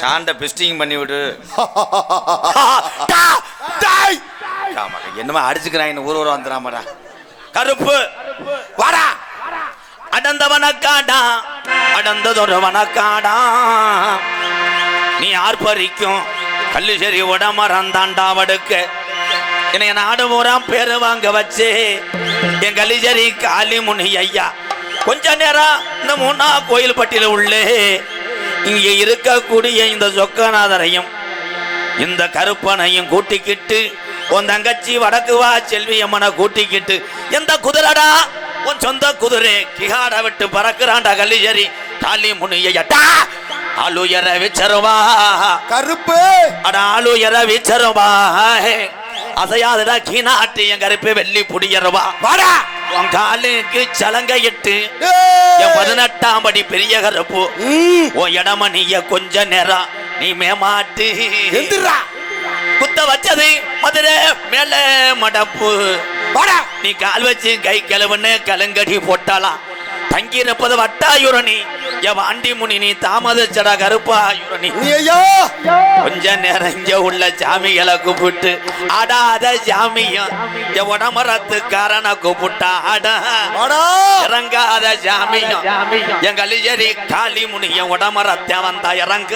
சாண்ட பிஸ்டிங் பண்ணி விடு. என்னமா அடிச்சுக்கிறாங்க ஊர் வந்துடாமடா. கருப்பு வாடா. அடந்தவனக்காடா அடந்ததொரு வனக்காடா நீ ஆர்ப்பரிக்கும் கல்லு சரி உடமறந்தாண்டா வடுக்க என்னை நாடு பூரா பேரு வாங்க வச்சு என் கலிஜரி காளி முனி ஐயா கொஞ்ச நேரம் இந்த மூணா கோயில் பட்டியல உள்ளே இங்கே இருக்கக்கூடிய இந்த சொக்கநாதரையும் இந்த கருப்பனையும் கூட்டிக்கிட்டு உன் தங்கச்சி வடக்கு வா செல்வி அம்மனை கூட்டிக்கிட்டு எந்த குதிரடா உன் சொந்த குதிரை கிகாட விட்டு பறக்குறாண்டா கலிஜரி காளி முனி ஐயா ஆளுயர விச்சருவா கருப்பு அட ஆளுயர விச்சருவா அசையாதடா கீனாட்டி என் கருப்பு வெள்ளி புடியருவா வாடா உன் காலுக்கு சலங்க இட்டு என் 18ஆம் படி பெரிய கருப்பு உன் இடமணிய கொஞ்ச நேரம் நீ மேமாட்டு குத்த வச்சது மதுரை மேல மடப்பு வாடா நீ கால் வச்சு கை கிளவுன்னு கலங்கடி போட்டாலாம் தங்கி இருப்பது வட்டாயுரணி என் வாண்டி முனி நீ தாமதச்சடா கருப்பாயுரணி கொஞ்ச நேரம் இங்க உள்ள சாமிகளை கூப்பிட்டு ஆடாத சாமியும் என் உடமரத்துக்காரனை கூப்பிட்டா ஆடா இறங்காத சாமியும் என் கலிஜரி காளி முனி என் உடமரத்தை வந்தா இறங்க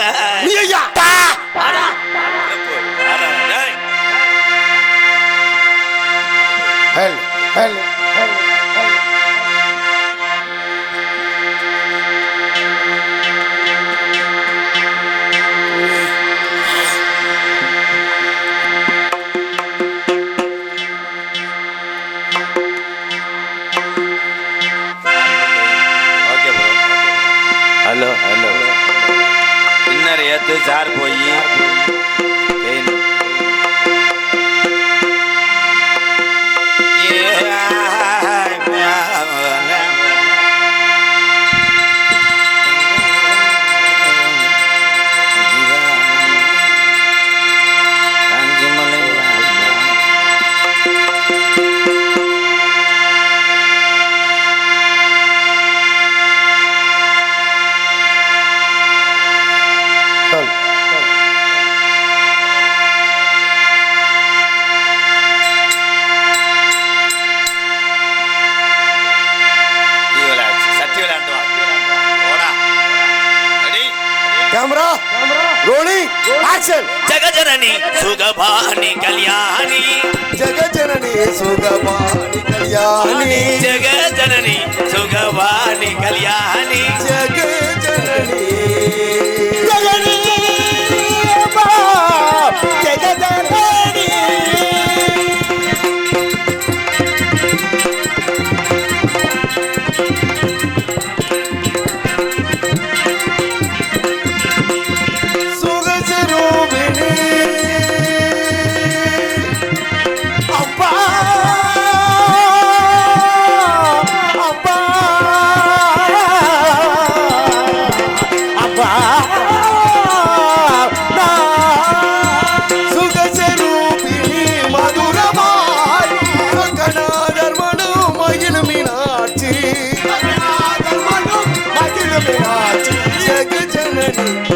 ஹலோ ஹலோ இன்னொரு ஏத்து சார் போய் జగజనని సుగభాని కళ్యాణి జగజనని సుగభాని కళ్యాణి జగజనని సుగభాని కళ్యాణి జగజనని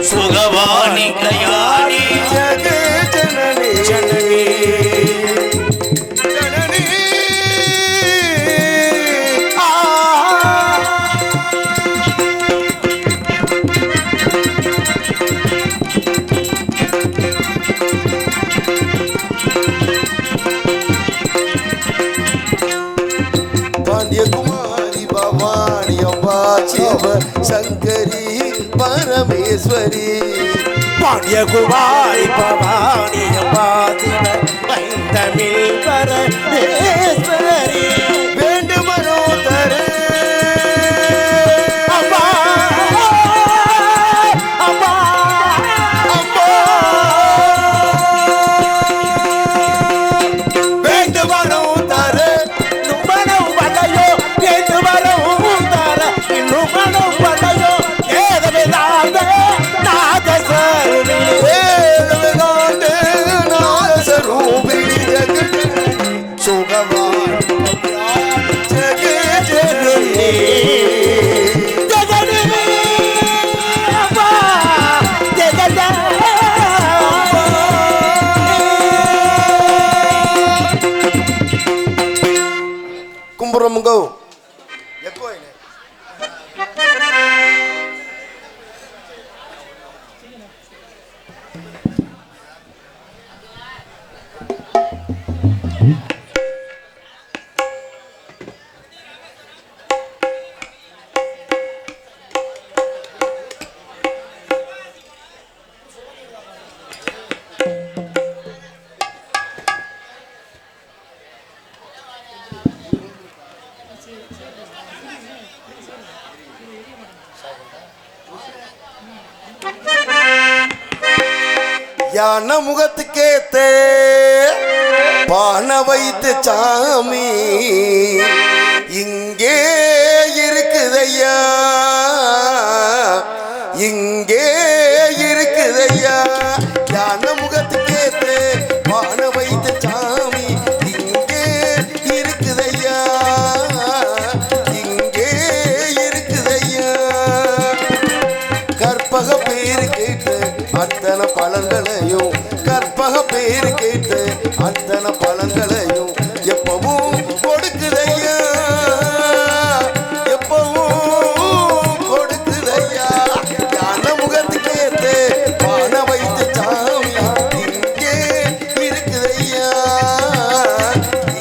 సుగవాణి కళ్యాణి జగజనని జనని జనని பாண்டியகுமாரி பவானி அம்பா சிவ சங்கரி பரமேஸ்வரி பாண்டியகுமாரி பவானி பாதிவ வைந்தமிழ் பரமேஸ்வரி வேண்டுமனோ தர அம்மா அம்மா அம்மா வேண்டுமனோ தர நுமனோ வளையோ வேண்டுமனோ தர நுமனோ வளையோ ஏதமில்லாத நாதசருவி நாதசரூபிணி ஜகஜனனி சுகமா முங்கோ எக்கோ யான முகத்துக்கேத்தே பான வைத்து சாமி இங்கே இருக்குதையா, இங்கே இருக்குதையா. யான முகத்துக்கேத்தே பான வைத்து சாமி இங்கே இருக்குதையா, இங்கே இருக்குதையா. கற்பக பேரு கேட்டு அத்தனை பலன்களையும், கற்பக பேரு கேட்டு அத்தனை பலன்களையும் எப்பவும் கொடுக்குதையா, எப்பவும் கொடுக்குதையா. யான முகத்துக்கேத்து பான வைத்து சாமி இங்கே இருக்குதையா,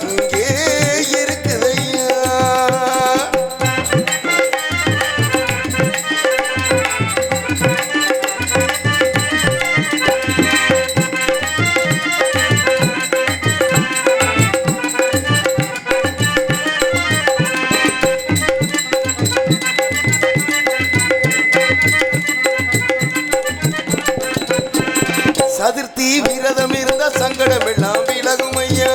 இங்கே இருக்குதையா. சதுர்த்தி விரதம் இருந்த சங்கடம் எல்லாம் விலகும் ஐயா.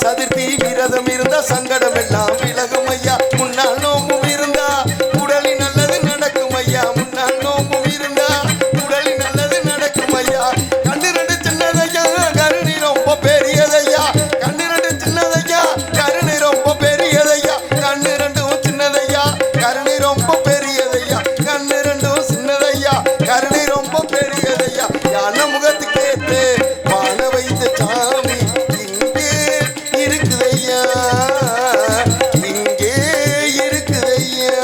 சதுர்த்தி விரதம் இருந்த சங்கடம் எல்லாம் விலகும் ஐயா. முன்னால் நோம்பும் இருந்தா உடலில் நல்லது நடக்கும் ஐயா, முன்னால் நோம்பும் இருந்தா உடலில் நல்லது நடக்கும் ஐயா. கண்ணிரண்டு சின்னதையா கருணி ரொம்ப பெரியதையா, கண்ணிரண்டு சின்னதையா கருணி ரொம்ப பெரியதையா, கண்ணிரண்டும் சின்னதையா கருணி ரொம்ப பெரியதையா, கண்ணிரண்டும் சின்னதையா கருணி ரொம்ப பெரியதையா. யான முகத்துக்கேத்து பான வைத்த சாமி இங்கே இருக்குதையா, இங்கே இருக்குதையா.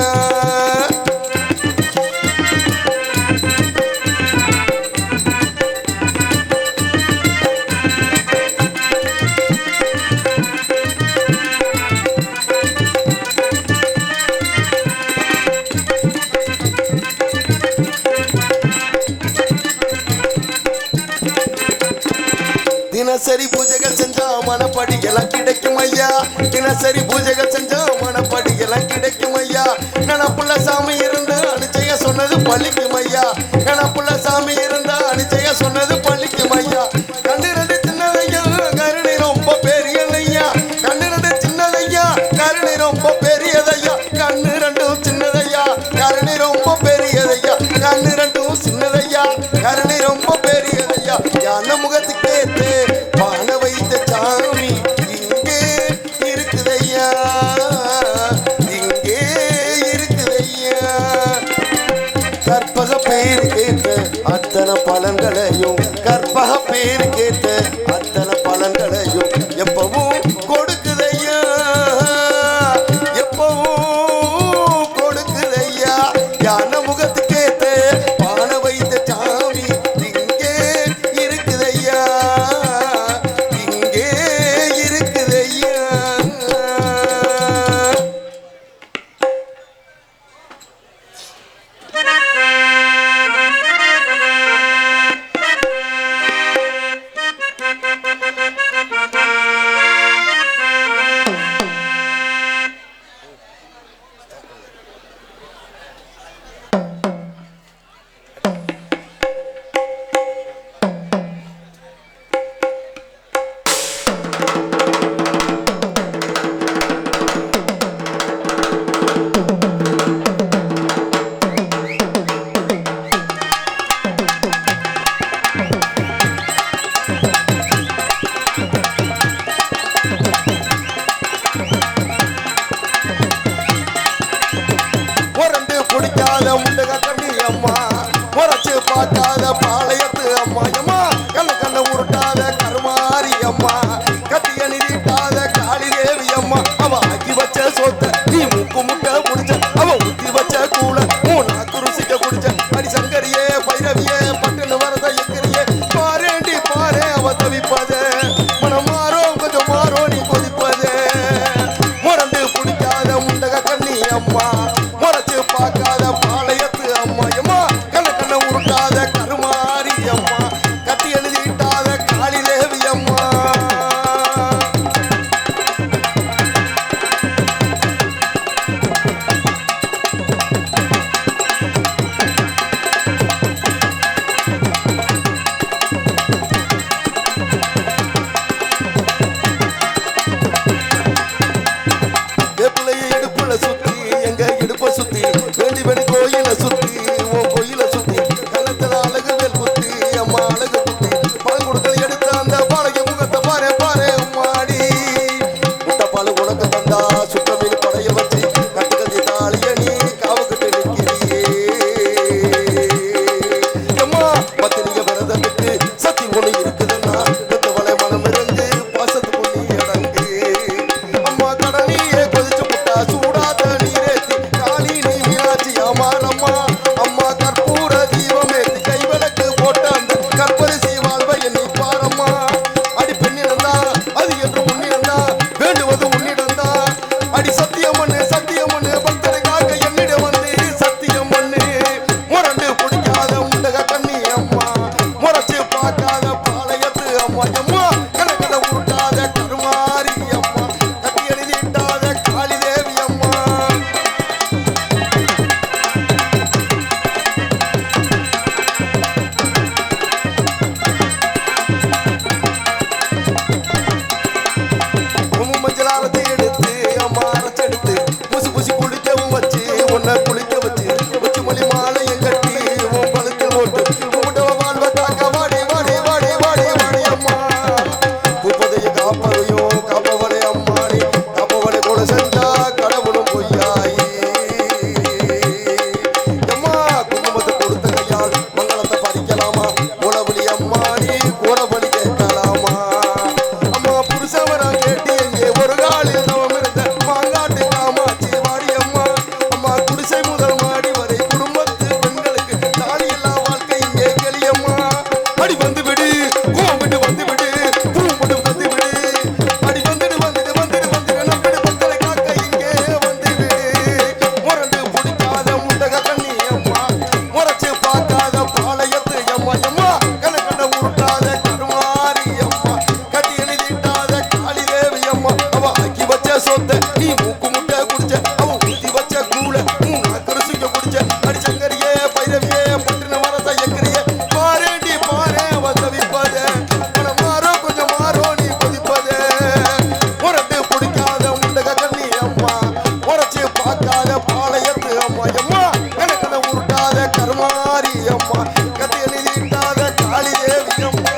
தினசரி பூஜைகள் செஞ்சா மனப்படி எல்லாம் கிடைக்கும் ஐயா, தினசரி பூஜைகள் செஞ்சா மனப்படி எல்லாம் கிடைக்கும் ஐயா. கணப்புள்ள சாமி இருந்தா அனுச்சைய சொன்னது பழிக்கும் ஐயா, கணப்புள்ள சாமி இருந்தா அனுச்சைய சொன்னது பழிக்கும் ஐயா. கண்ணிரண்டு சின்னதையா கருணை ரொம்ப பெரியதையா, கண்ணிரண்டு சின்னதையா கருணை ரொம்ப பெரியதையா, கண்ணிரண்டும் சின்னதையா கருணை ரொம்ப பெரியதையா, கண்ணிரண்டும் சின்னதையா கருணை ரொம்ப பெரியதையா. யான முகத்துக்கேத்து பான வைத்த சாமி இங்கே இருக்குதையா, இங்கே இருக்குதையா. கற்பக பேரு கேட்டு அத்தனை பலன்களையும், கற்பக பேரு கேட்டு அத்தனை பலன்களையும் எப்பவும் கொடுக்குதையா, எப்பவும் கொடுக்குதையா. யான முகத்துக்கேத்து பான வைத்த சாமி இங்கே இருக்குதையா, இங்கே இருக்குதையா. அவ தவிப்பது மனம் மாறோ கொஞ்சம் மாறோ நீ கொதிப்பது முரண்டு பிடிக்காத முண்டக கண்ணி அம்மா முறைச்சு பார்க்காத பாளையத்து அம்மா அம்மா கண்ண கண்ண உருட்டாத கருமாரி அம்மா கட்டி எழுதிட்டாத காளிதேவி அம்மா சுத்தி எங்க இடுப்ப சுத்தி வேண்டி வேண்டி கோயில சுத்தி உன் கோயில சுத்தி கள்ளத்துல அழகு வேல் குத்தி அம்மா அழகு குத்தி பால் கொடுக்கல் எடுத்த அந்த பாலகை முகத்தை பாரு பாரு அம்மாடி முட்டை பால் உனக்கு தந்தா சுத்த மீன் படைய வச்சு கட்டு கட்டி தாளிய நீ காவு கட்டு நிற்கிறியே அம்மா பத்திரிக விரதத்துக்கு சத்தி ஒண்ணு இருக்குதுன்னா வலை மனம் இருந்து பாசத்து பொண்ணி அடங்கு அம்மா கடனியே கொதிச்சு சூடாத நீரேத்தி காளி நீ மீனாட்சி அம்மா அம்மா கற்பூர தீபமேத்தி கைவிளக்கு போட்ட அந்த கற்பரிசி வாழ்வை என்னை பாரம்மா அடி பெண்ணிடந்தா அது என்று உன்னிடந்தா வேண்டுவது உன்னிடந்தா அடி சத்தியம் பண்ணு பக்தரைக்காக என்னிடம் வந்து சத்தியம் பண்ணு முரண்டு பிடிக்காத முண்டக கண்ணி அம்மா முறைச்சு பார்க்காத பாளையத்து அம்மா அம்மா கணக்கட உருட்டாத கருமாரி அம்மா கட்டி எழுதிட்டாத காளிதேவி அம்மா மஞ்சளாரத்தை எடுத்து அம்மா அரைச்செடுத்து புசி புசி குளிக்கவும் வச்சு உன்னை குளிக்க வச்சு உச்சி மொழி மாலையும் கட்டி உன் பழுத்தில் போட்டு உடவ வாழ்வ காக்க வாடி வாடி வாடி வாடி வாடி அம்மா புப்பதைய காப்பதையும் காப்பவளை அம்மாடி காப்பவளை கூட செஞ்சா கடவுளும் பொய்யாயி அம்மா குங்குமத்தை கொடுத்த கையால் மங்களத்தை பறிக்கலாமா உளவழி அம்மாடி கூடபடி கேட்கலாமா அம்மா புருஷவரா கேட்டு எங்கே ஒரு காலில் தவம் இருந்த மாங்காட்டு காமாட்சி வாடி அம்மா அம்மா குடிசை முதல் மாடி வரை குடும்பத்து பெண்களுக்கு தாலி இல்லா வாழ்க்கை இங்கே கெளியம்மா அடி வந்து விடு கோவிட்டு வந்து விடு பூம்பட்டு வந்து விடு அடி வந்துடு வந்துடு வந்துடு வந்துடு நம்பிடு பக்தரை காக்க இங்கே வந்து விடு முரண்டு பிடிக்காத முண்டக கண்ணி அம்மா முறைச்சு பார்க்காத பாளையத்து அம்மா அம்மா கணக்கண்ட உருட்டாத கருமாரி அம்மா கட்டி எழுதிட்டாத காளிதேவி அம்மா அவ அக்கி வச்ச சொத்த நீ மூக்கு முட்டை குடிச்ச அவ ஊத்தி வச்ச கூழ கருசிக்க குடிச்ச அடி சங்கரியே பைரவியே பட்டின மரத்தை எக்கிரியே பாரேண்டி பாரே வந்தவிப்பத மனம் மாறோ கொஞ்சம் மாறோ நீ கொதிப்பது முரண்டு பிடிக்காத முண்டக கண்ணி அம்மா முறைச்சு பார்க்காத பாளையத்து அம்மா அம்மா கணக்கட உருட்டாத கருமாரி அம்மா கட்டி எழுதிட்டாத காளிதேவி அம்மா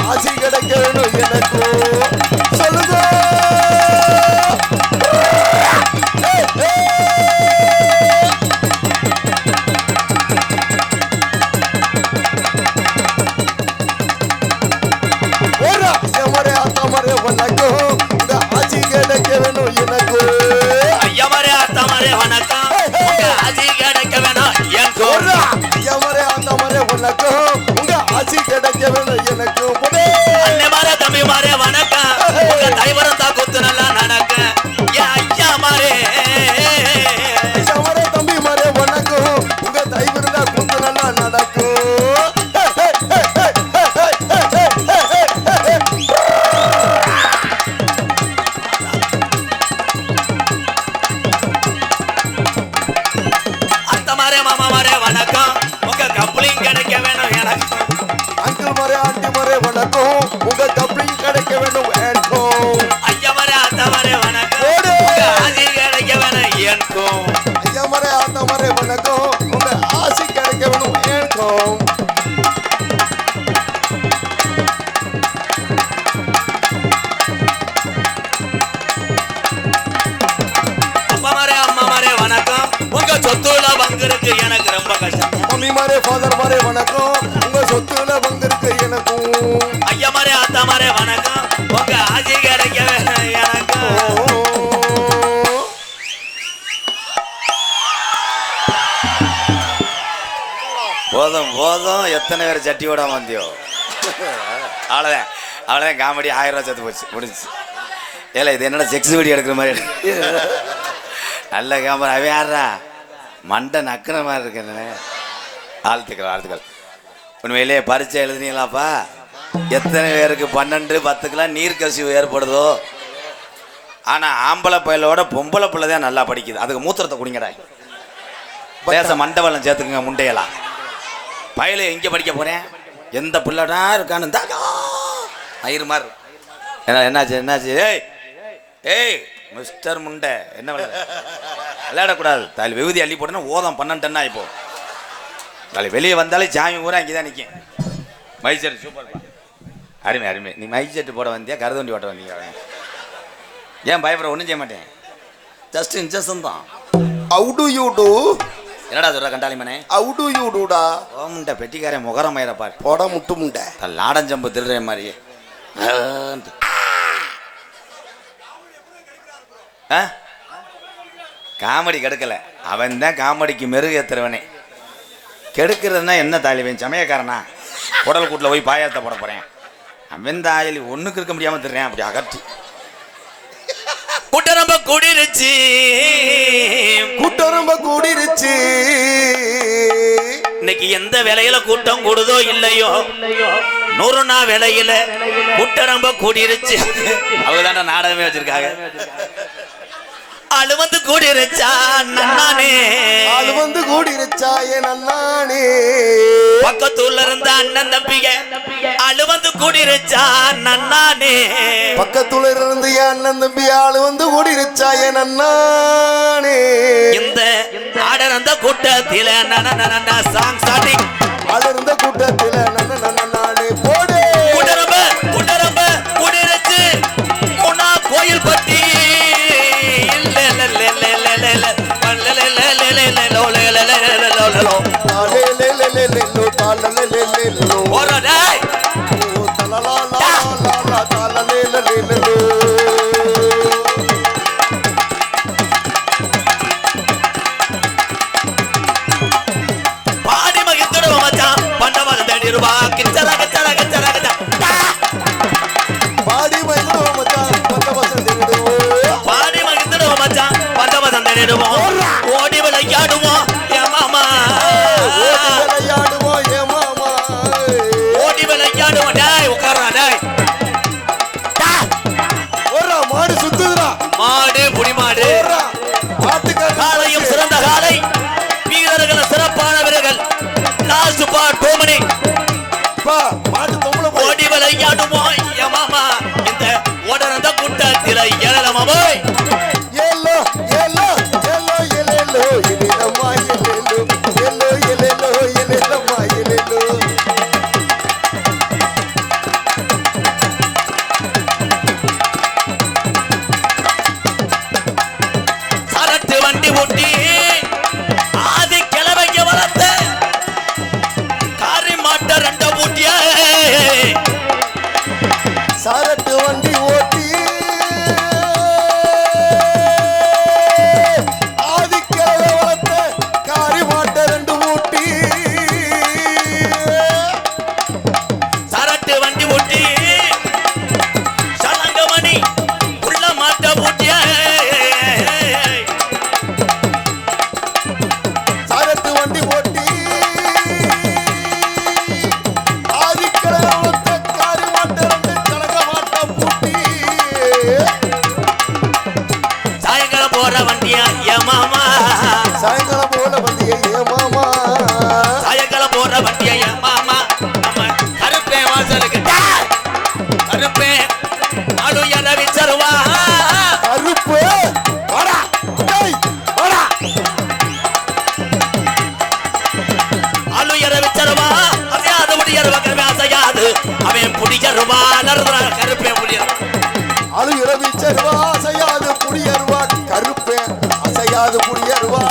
ஆசி கிடைக்கணும் எனக்கு சொல்லுங்க ஆசி கிடைக்க வேணும் எனக்கு ஐயமரே அத்தமரே வணக்கம் உங்க ஆசி கிடைக்க வேணும் எனக்கு ஐயமரே அத்தமரே வணக்கம் உங்க ஆசி கிடைக்க வேணும் எனக்கு அண்ணே மாரே தம்பி மாரே வணக்கம் உங்க தைவரம் தான் குத்து நல்லா நடக்க ஏன் ஐயா மாரே ஐயமரே தம்பி மாரே வணக்கம் உங்க தைவரம் தான் குத்து நல்லா நடக்கும் அத்தமாரே மாமா மாரே வணக்கம் உங்க கப்ளிங் கிடைக்க வேணும் எனக்கு அங்கிள் மாரே ஆண்டி மாரே வணக்கம் உங்க கப்ளிங் கிடைக்க வேணும் எனக்கும் ஐயா மாரே அத்தமாரே வணக்கம் உங்க ஆசி கிடைக்க வேணும் எனக்கும் ஐயா மாரே ஆத்தா மாரே வணக்கம் உங்க ஆசி கிடைக்க வேணும் எனக்கும் அப்பா மாரே உங்க சொத்துல பங்கிருக்கு எனக்கு ரொம்ப கஷ்டம். மம்மி மாரே ஃபாதர் மாரே வணக்கம், உங்க சொத்துல பங்கிருக்கு எனக்கும். ஐயா மாரே அத்தா மாரே வணக்கம், உங்க ஆட்சி கிடைக்க எனக்கு. போதும் போதும், எத்தனை பேர் சட்டி விடாம வந்தியோ. அவ்வளோதான் அவ்வளோதான், காமெடி 1000 ரூபா சேர்த்து போச்சு, முடிஞ்சு. ஏல இது என்னடா செக்ஸ் வீடியோ எடுக்கிற மாதிரி நல்ல கேமரா. அவன் யாரா மண்டை நக்கிற மாதிரி இருக்கேன். வாழ்த்துக்கள் வாழ்த்துக்கள். உண்மையிலேயே பரீட்சை எழுதுனீங்களாப்பா? எத்தனை பேருக்கு 12, 10க்கெல்லாம் நீர் கசிவு ஏற்படுதோ. ஆனால் ஆம்பளை பையலோட பொம்பளை பிள்ளை தான் நல்லா படிக்குது. அதுக்கு மூத்திரத்தை குடிங்கடா, பேச மண்டபலம் சேர்த்துக்குங்க முண்டையெல்லாம். பையல எங்கே படிக்க போகிறேன், எந்த பிள்ளைடா இருக்கான்னு தாக்கா ஐயர் மாதிரி. என்னாச்சு என்னாச்சு? ஏய் ஏய் மிஸ்டர் முண்டை, என்ன விளையாடக்கூடாது. தாலி விபூதி அள்ளி போட்டேன்னா ஓதம் 12 இப்போ. தாலி வெளியே வந்தாலே சாமி பூரா இங்கே தான் நிற்கும். மைசெட்டு சூப்பர், அருமை அருமை. நீ மைசெட்டு போட வந்தியா கருதண்டி ஓட்ட வந்தீங்க? ஏன் பயப்பட? ஒன்றும் செய்ய மாட்டேன், ஜஸ்ட் இன்ஜெக்ஷன் தான். How do you do? என்னடா சொல்ற கண்டாளி மனே? How do you do டா? ஓமுண்ட பெட்டிக்காரன் முகரம் மயிரப்பா, போட முட்டு முண்டை லாடஞ்சம்பு திருடுற மாதிரி. காமெடி கெடுக்கல, அவன் தான் காமெடிக்கு மெருகு ஏத்துறவனே. கெடுக்கிறதுனா என்ன தாலிவன் சமயக்காரனா? உடல் கூட்டில் போய் பாயாத்த போட போறேன். அவன் தாயலி ஒண்ணுக்கு இருக்க முடியாம திருறேன், அப்படி அகற்றி கூட்டம் ரொம்ப கூடிருச்சு, கூட்டம் ரொம்ப கூடிருச்சு. இன்னைக்கு எந்த வேலையில கூட்டம் கூடுதோ இல்லையோ, 100 நாள் வேலையில கூட்டம் ரொம்ப கூடிருச்சு. அவங்கதான நாடகமே வச்சிருக்காங்க. ஆளு வந்து கூடிருச்சா நன்னானே, ஆளு வந்து கூடிருச்சா என் அண்ணானே. பக்கத்தூர்ல இருந்த அண்ணன் தம்பிங்க ஆளு வந்து கூடிருச்சா நன்னானே. பக்கத்துல இருந்து என் அண்ணன் தம்பி ஆளு வந்து கூடிருச்சா என் அண்ணானே. இந்த ஆடர் அந்த கூட்டத்தில சாங் ஸ்டார்டிங். ஆளு இருந்த கூட்டத்தில நானே போடு. கூட்டரம்ப கூட்டரம்ப கூடிருச்சு முன்னா கோயில் பட்டி. பாடி மகிழ்ந்துடுவ மச்சான், பண்டமாக தேடிடுவா கிச்சரா கிச்சரா கிச்சரா கிச்சா. பாடி மகிழ்ந்துடுவ மச்சான், பந்தவசம் தேடிடுவோம். பாடி மகிழ்ந்துடுவ மச்சான், பண்டமாக தேடிடுவோம். ஓடி விளையாடுவோம் என் மாமா, விளையாடுவோம் என் மாமா. ஓடி விளையாடுவோம். டேய் உட்கார்றா டேய். ஒரு மாடு சுத்துதுடா, மாடு புடி மாடு. காலையும் சிறந்த காலை, வீரர்கள் சிறப்பான வீரர்கள். லாஸ்ட் பார்ட் 2 மணி. மாடு தொம்பளை ஓடி விளையாடுவோம் என் மாமா, இந்த ஓடனந்த கூட்டத்தில ஏழமா போய். Yellow yellow yellow yellow Yellamma yellow yellow yellow Yellamma yellow. Shirt வண்டி ஓட்டி ஆதி கிழவைக்கு வளர்த்த காரி மாட்ட 2 பூட்டிய. சரட்டு வண்டி ஓட்டி ஆதிக்கிழவ வளர்த்த காரி மாட்ட 2 ஊட்டி. சரட்டு வண்டி ஓட்டி சலங்கமணி உள்ள மாட்ட பூட்டிய. சரட்டு வண்டி ஓட்டி ஆதிக்கிழவ வளர்த்த காரி மாட்ட 2 கலக மாட்ட பூட்டி. சாயங்காலம் போற வண்டியா என் மாமா, சாயங்காலம் போல வந்திய ஏ மாமா. சாயங்காலம் போற வண்டியா என் மாமா. நம்ம கருப்பே வாசலுக்கு கருப்பே ஆளு என விச்சருவா. கருப்பு வாடா டேய் வாடா. ஆளு என விச்சருவா, அசையாது முடியருவா கருப்பே அசையாது. அவன் புடிச்சருவா நறுவா கருப்பே புடியர். அழு இரவி செருவா அசையாது புடியருவா. கருப்பே அசையாது புடியருவா.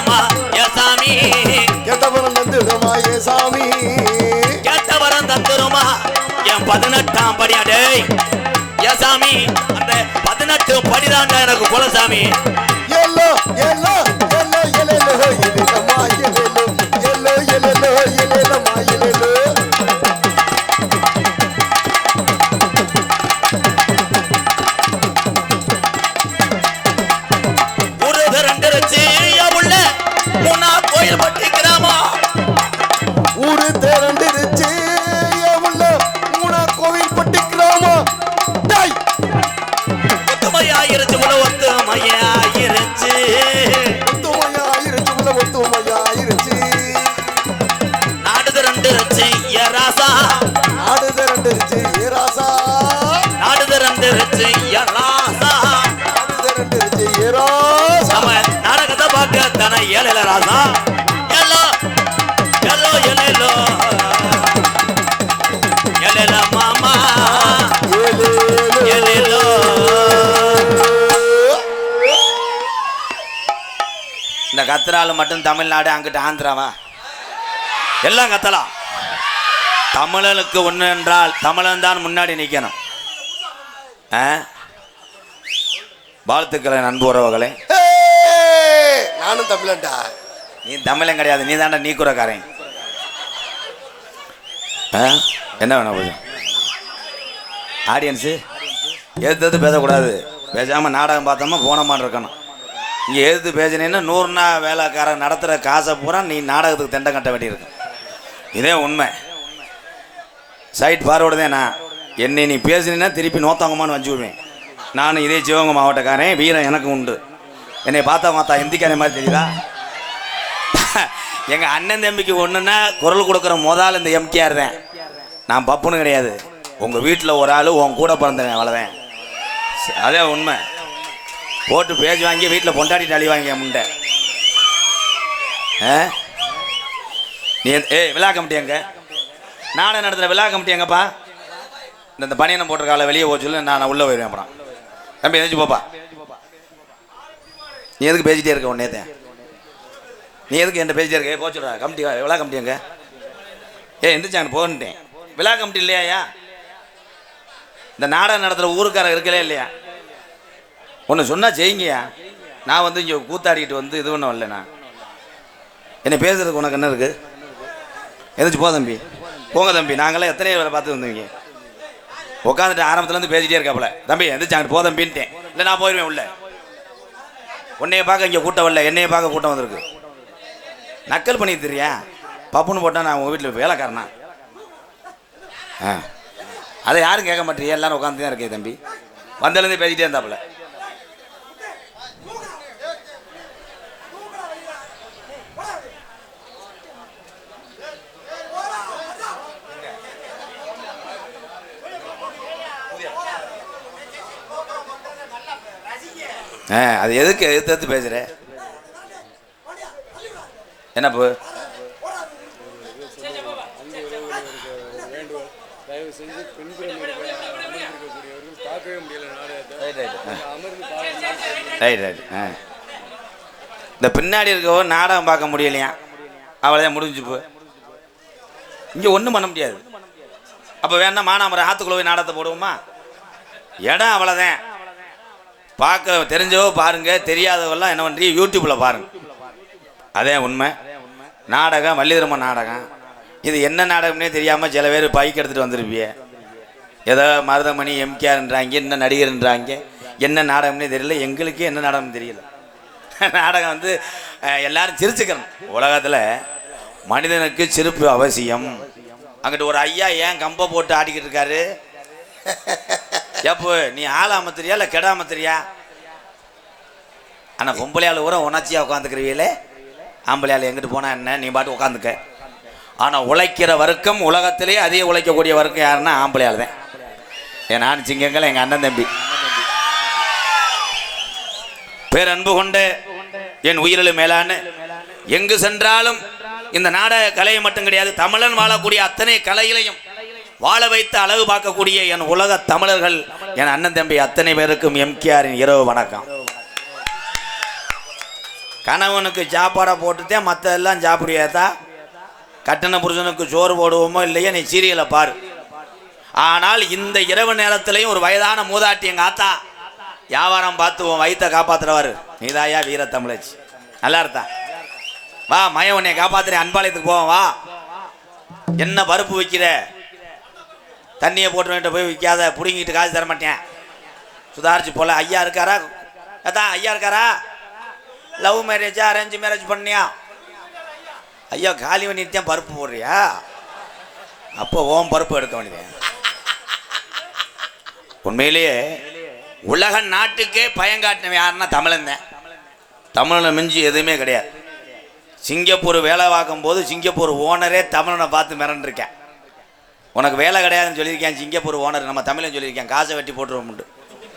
தந்துடுமா ஏ சாமி கெட்டவரம் தந்துடுமா ஏ சாமி கேட்டவரம் தந்துடுமா என் 18ஆம் படி அடேய் ஏ சாமி அந்த 18 படிதாண்டா எனக்கு குலசாமி yellow yellow yellow yellow yellow yellow yellow yellow yellow கோயில் பட்டி கிராமம் ஊரு திரண்டிருச்சு உள்ள மூணா கோவில் பட்டி கிராமம் ஒத்துமையாயிருச்சு உள்ள ஒத்துமையாயிருச்சு ஒத்துமையாயிருச்சு உள்ள ஒத்துமையாயிருச்சு நாடு திரண்டிருச்சு ஏ ராசா நாடு திரண்டிருச்சு ஏ ராசா நாடு திரண்டிருச்சு ஏ ராசா நாடு திரண்டிருச்சு ஏ ராசா நம்ம நாடகத்தை பார்க்க தானே ஏழல ராசா எல்லோ எல்லோ எல்லோ எல்லோ மாமா எல்லோ இந்த கத்துறாள் மட்டும் தமிழ்நாடு அங்கிட்டு ஆந்திராவா எல்லாம் கத்தலாம் தமிழனுக்கு ஒன்று என்றால் தமிழன் தான் முன்னாடி நிற்கணும் வாழ்த்துக்களை நண்பு உறவுகளே நானும் தமிழன்டா நீ தமிழன் கிடையாது நீ தாண்டா நீ குறக்காரன் என்ன வேணும் கொஞ்சம் ஆடியன்ஸு எதிர்த்து பேசக்கூடாது பேசாமல் நாடகம் பார்த்தோமா போனமான்னு இருக்கணும் இங்கே எதிர்த்து பேசினீங்கன்னா 100 நாள் வேலைக்காரன் நடத்துகிற காசை பூரா நீ நாடகத்துக்கு தெண்டை கட்ட வேண்டியிருக்கு இதே உண்மை சைட் ஃபார்வர்டு தான் நான் என்னை நீ பேசினீன்னா திருப்பி நோத்தாங்கம்மான்னு வச்சு விடுவேன் நானும் இதே சிவகங்கை மாவட்டக்காரன் வீரம் எனக்கு உண்டு என்னை பார்த்தா இந்திக்காரன் மாதிரி தெரியுதா எங்கள் அண்ணன் தம்பிக்கு ஒன்றுன்னா குரல் கொடுக்குற முதல் இந்த எம்கேஆர் தான் நான் பப்புன்னு கிடையாது உங்கள் வீட்டில் ஒரு ஆள் உன் கூட பிறந்தவன் அவ்வளோதான் அதே உண்மை போட்டு பேஜ் வாங்கி வீட்டில் பொண்டாடிட்டு அழி வாங்க முண்டை நீ விழா கமிட்டி எங்க நானும் நடத்துகிற விழா கமிட்டி எங்கப்பா இந்த பனியனை போட்டிருக்கால வெளியே போக சொல்லு நான் உள்ளே போயிடுவேன் அப்புறம் தம்பி எந்திரிச்சு போப்பா நீ எதுக்கு பேசிட்டே இருக்க உன்னே நீ எதுக்கு என்ன பேசிட்டே இருக்க போச்சுடா கமிட்டி விழா கமிட்டி எங்க எந்திரிச்சாங்க போன்ட்டேன் விழா கமிட்டி இல்லையா இந்த நாடகம் நடத்துகிற ஊருக்காரர் இருக்கலே இல்லையா ஒன்று சொன்னால் செய்யுங்கய்யா நான் வந்து இங்கே கூத்தாடிக்கிட்டு வந்து இது ஒன்றும் வரல நான் என்னை பேசுறதுக்கு உனக்கு என்ன இருக்குது எந்திரிச்சு போ தம்பி போங்க தம்பி நாங்களாம் எத்தனையோ வேலை பார்த்து வந்தீங்க உட்காந்துட்டு ஆரம்பத்துலேருந்து பேசிகிட்டே இருக்காப்புல தம்பி எந்திரிச்சு அங்கிட்டு போ தம்பின்ட்டேன் இல்லை நான் போயிடுவேன் உள்ள உன்னைய பார்க்க இங்கே கூட்டம் வரல என்னைய பார்க்க கூட்டம் வந்திருக்கு நக்கல் பண்ணி தெரியா பப்புன்னு போட்டால் நான் உங்கள் வீட்டில் வேலைக்காரனா அதை யாரும் கேட்க மாட்டேறியா எல்லாரும் உட்காந்து தான் இருக்கே தம்பி வந்தலேருந்தே பேசிகிட்டே இருந்தாப்புல அது எதுக்கு எதிர்த்து பேசுற என்னப்பு இந்த பின்னாடி இருக்கவோ நாடகம் பார்க்க முடியலையா அவ்வளோதான் முடிஞ்சு போ இங்கே ஒன்றும் பண்ண முடியாது அப்போ வேணா மானாமரம் ஆற்றுக்குள்ள போய் நாடகத்தை போடுவோமா இடம் அவ்வளோதான் பார்க்க தெரிஞ்சவோ பாருங்க தெரியாதவெல்லாம் என்ன பண்ணுறீங்க யூடியூப்பில் பாருங்க அதே உண்மை நாடகம் வள்ளிதர்ம நாடகம் இது என்ன நாடகம்னே தெரியாமல் சில பேர் பைக் எடுத்துகிட்டு வந்திருப்பிய ஏதோ மருதமணி எம்கேஆர்ன்றாங்க என்ன நடிகர்ன்றாங்க என்ன நாடகம்னே தெரியல எங்களுக்கே என்ன நாடகம்னு தெரியல நாடகம் வந்து எல்லாரும் சிரிச்சுக்கணும் உலகத்தில் மனிதனுக்கு சிரிப்பு அவசியம் அங்கிட்டு ஒரு ஐயா ஏன் கம்பை போட்டு ஆடிக்கிட்டு இருக்காரு எப்போ நீ ஆள் அமத்துறியா இல்லை கெட அமத்துறியா ஆனால் பொம்பளையாள் கூட உணர்ச்சியாக உட்காந்துக்கிறீங்களே ஆம்பளையாள் எங்கிட்டு போனால் என்ன நீ பாட்டு உட்காந்துக்க ஆனால் உழைக்கிற வர்க்கம் உலகத்திலே அதிக உழைக்கக்கூடிய வர்க்கம் யாருன்னா ஆம்பளையாள் தான் என் நான் சிங்கங்கள் எங்கள் அண்ணன் தம்பி பேரன்பு கொண்ட என் உயிரிலும் மேலான எங்கு சென்றாலும் இந்த நாடக கலையை மட்டும் கிடையாது தமிழன் வாழக்கூடிய அத்தனை கலையிலையும் வாழ வைத்து அழகு பார்க்கக்கூடிய என் உலக தமிழர்கள் என் அண்ணன் தம்பி அத்தனை பேருக்கும் எம்கேஆரின் இரவு வணக்கம். கணவனுக்கு சாப்பாடை போட்டுட்டேன், மற்ற எல்லாம் சாப்பிடுவியாத்தா? கட்டண புருஷனுக்கு சோறு போடுவோமோ இல்லையா, நீ சீரியலை பாரு. ஆனால் இந்த இரவு நேரத்திலையும் ஒரு வயதான மூதாட்டி எங்க ஆத்தா வியாபாரம் பார்த்து உன் வயிற்றை காப்பாத்துறவாரு. நீதாயா வீர தமிழச்சி, நல்லா இருந்தா வா மய உன்னை காப்பாத்துறேன், அன்பாலயத்துக்கு போவோம் வா. என்ன பருப்பு விற்கிற, தண்ணியை போட்டு போய் விற்காத, பிடுங்கிட்டு காசு தர மாட்டேன், சுதாரிச்சு போல. ஐயா இருக்காரா? அதான் ஐயா இருக்காரா? லவ் மேரேஜா அரேஞ்ச் மேரேஜ் பண்ணியா? ஐயா காலி பண்ணிட்டு பருப்பு போடுறியா? அப்போ ஓம் பருப்பு எடுக்க வேண்டியது. உண்மையிலேயே உலக நாட்டுக்கே பயங்காட்டினவன் யாருன்னா தமிழன் தான். தமிழனை மிஞ்சி எதுவுமே கிடையாது. சிங்கப்பூர் வேலை பார்க்கும் போது சிங்கப்பூர் ஓனரே தமிழனை பார்த்து மிரண்டிருக்கேன். உனக்கு வேலை கிடையாதுன்னு சொல்லியிருக்கேன் சிங்கப்பூர் ஓனர், நம்ம தமிழன் சொல்லியிருக்கேன் காசை வெட்டி போட்டுருவோம்ட்டு.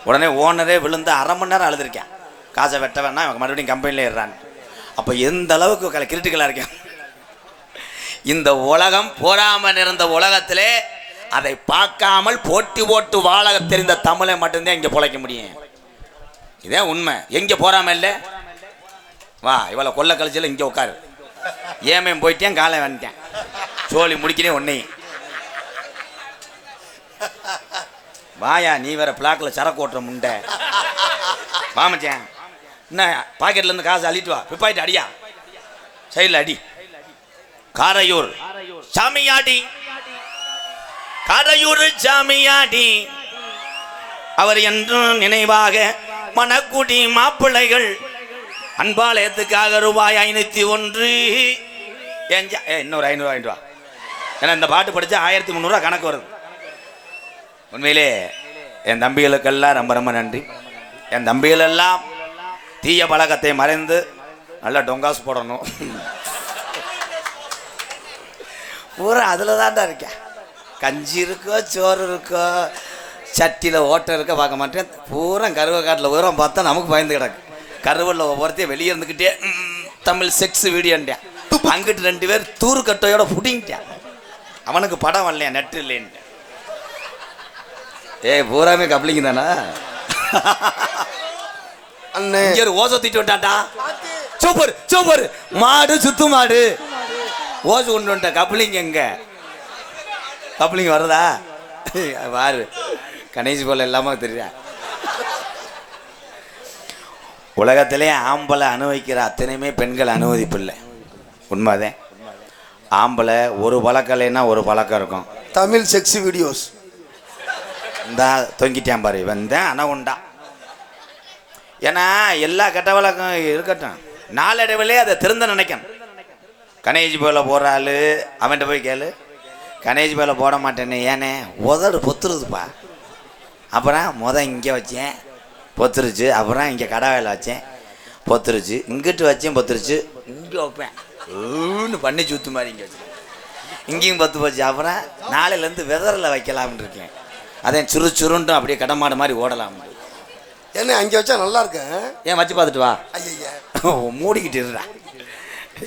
உடனே ஓனரே விழுந்து 1/2 மணி நேரம் அழுதுருக்கேன், காசை வெட்ட வேணா இவங்க மறுபடியும் கம்பெனியில் ஏறான்னு. அப்போ எந்த அளவுக்கு கிரிட்டிக்கலாக இருக்கேன். இந்த உலகம் போராமல் இருந்த உலகத்திலே அதை பார்க்காமல் போட்டி போட்டு வாழ தெரிந்த தமிழை மட்டும்தான் இங்கே பொழைக்க முடியும். இதே உண்மை. எங்கே போறாம இல்லை வா, இவளை கொல்ல கழிச்சல இங்கே உட்காரு, ஏமையும் போயிட்டேன் காலை வந்துட்டேன், சோழி முடிக்கிறேன் உன்னையும் வாயா. நீ வேற பிளாக்ல சரக்கு ஓட்டுற முண்டை வாமச்சேன். என்ன பாக்கெட்ல இருந்து காசு அள்ளிட்டு வா, பிப்பாயிட்டு அடியா, சைடில் அடி. காரையூர் சாமியாடி, காரையூர் சாமியாடி, அவர் என்றும் நினைவாக மணக்குடி மாப்பிள்ளைகள் அன்பாலயத்துக்காக ரூபாய் 501. இன்னொரு 500 வாங்கிட்டு வா. ஏன்னா இந்த பாட்டு படித்தா 1300 கணக்கு வருது. உண்மையிலே என் தம்பிகளுக்கெல்லாம் ரொம்ப ரொம்ப நன்றி. என் தம்பிகள் எல்லாம் தீய பழக்கத்தை மறைந்து நல்லா டொங்காசு போடணும். பூரா அதில் தான்டா இருக்கேன். கஞ்சி இருக்கோ சோறு இருக்கோ சட்டியில் ஓட்டை இருக்க பார்க்க மாட்டேன். பூரா கருவை காட்டில் உயரம் பார்த்தா நமக்கு பயந்து கிடக்கு. கருவலில் ஒவ்வொருத்தையும் வெளியே இருந்துக்கிட்டே தமிழ் செக்ஸ் வீடியோன்ட்டேன். அங்கிட்டு 2 பேர் தூரு கட்டையோட புடிங்கிட்டேன். அவனுக்கு படம் வரலையா, நெட்டு இல்லைன்ட்டு. பூராமே கப்ளிங்க தானா? அண்ணே ஓசை தூக்கிட்டு வந்துட்டான்டா. சூப்பர் சூப்பர், மாடு சுத்து மாடு ஓசை கொண்டு வந்துட்ட. கப்ளிங் எங்க கப்ளிங் வருதா பாரு, கணேஷ் போல எல்லாமே தெரியா. உலகத்திலே ஆம்பளை அனுபவிக்கிற அத்தனையுமே பெண்கள் அனுமதிப்பில்லை. உண்மைதான். ஆம்பளை ஒரு பழக்கம் இல்லைன்னா ஒரு பழக்கம் இருக்கும். தமிழ் செக்ஸ் வீடியோஸ் இந்தா தொங்கிட்டேன் பாரு வந்தேன் ஆனால் உண்டா. ஏன்னா எல்லா கெட்ட வழக்கம் இருக்கட்டும், நாளடைவிலே அதை திருந்த நினைக்கணும். கணேஜ் போல போகிற ஆள் அவன்கிட்ட போய் கேளு, கணேஜ் போல போட மாட்டேன்னு. ஏனே உதடு பொத்துருதுப்பா. அப்புறம் இங்கே வச்சேன் பொத்துருச்சு, அப்புறம் இங்கே கடை வேலை வச்சேன் பொத்துருச்சு, இங்கிட்டு வச்சேன் பொத்துருச்சு, இங்கே வைப்பேன் பண்ணி சுத்து மாதிரி இங்கே வச்சு இங்கேயும் பொத்து போச்சு. அப்புறம் நாளையிலேருந்து வெதரில் வைக்கலாம்னு இருக்கேன். அதே சுரு சுருண்டும் அப்படியே கடமாடு மாதிரி ஓடலாம். என்ன அங்கே வச்சா நல்லா இருக்கேன், ஏன் வச்சு பார்த்துட்டு வா. ஐயா மூடிக்கிட்டு இருடா.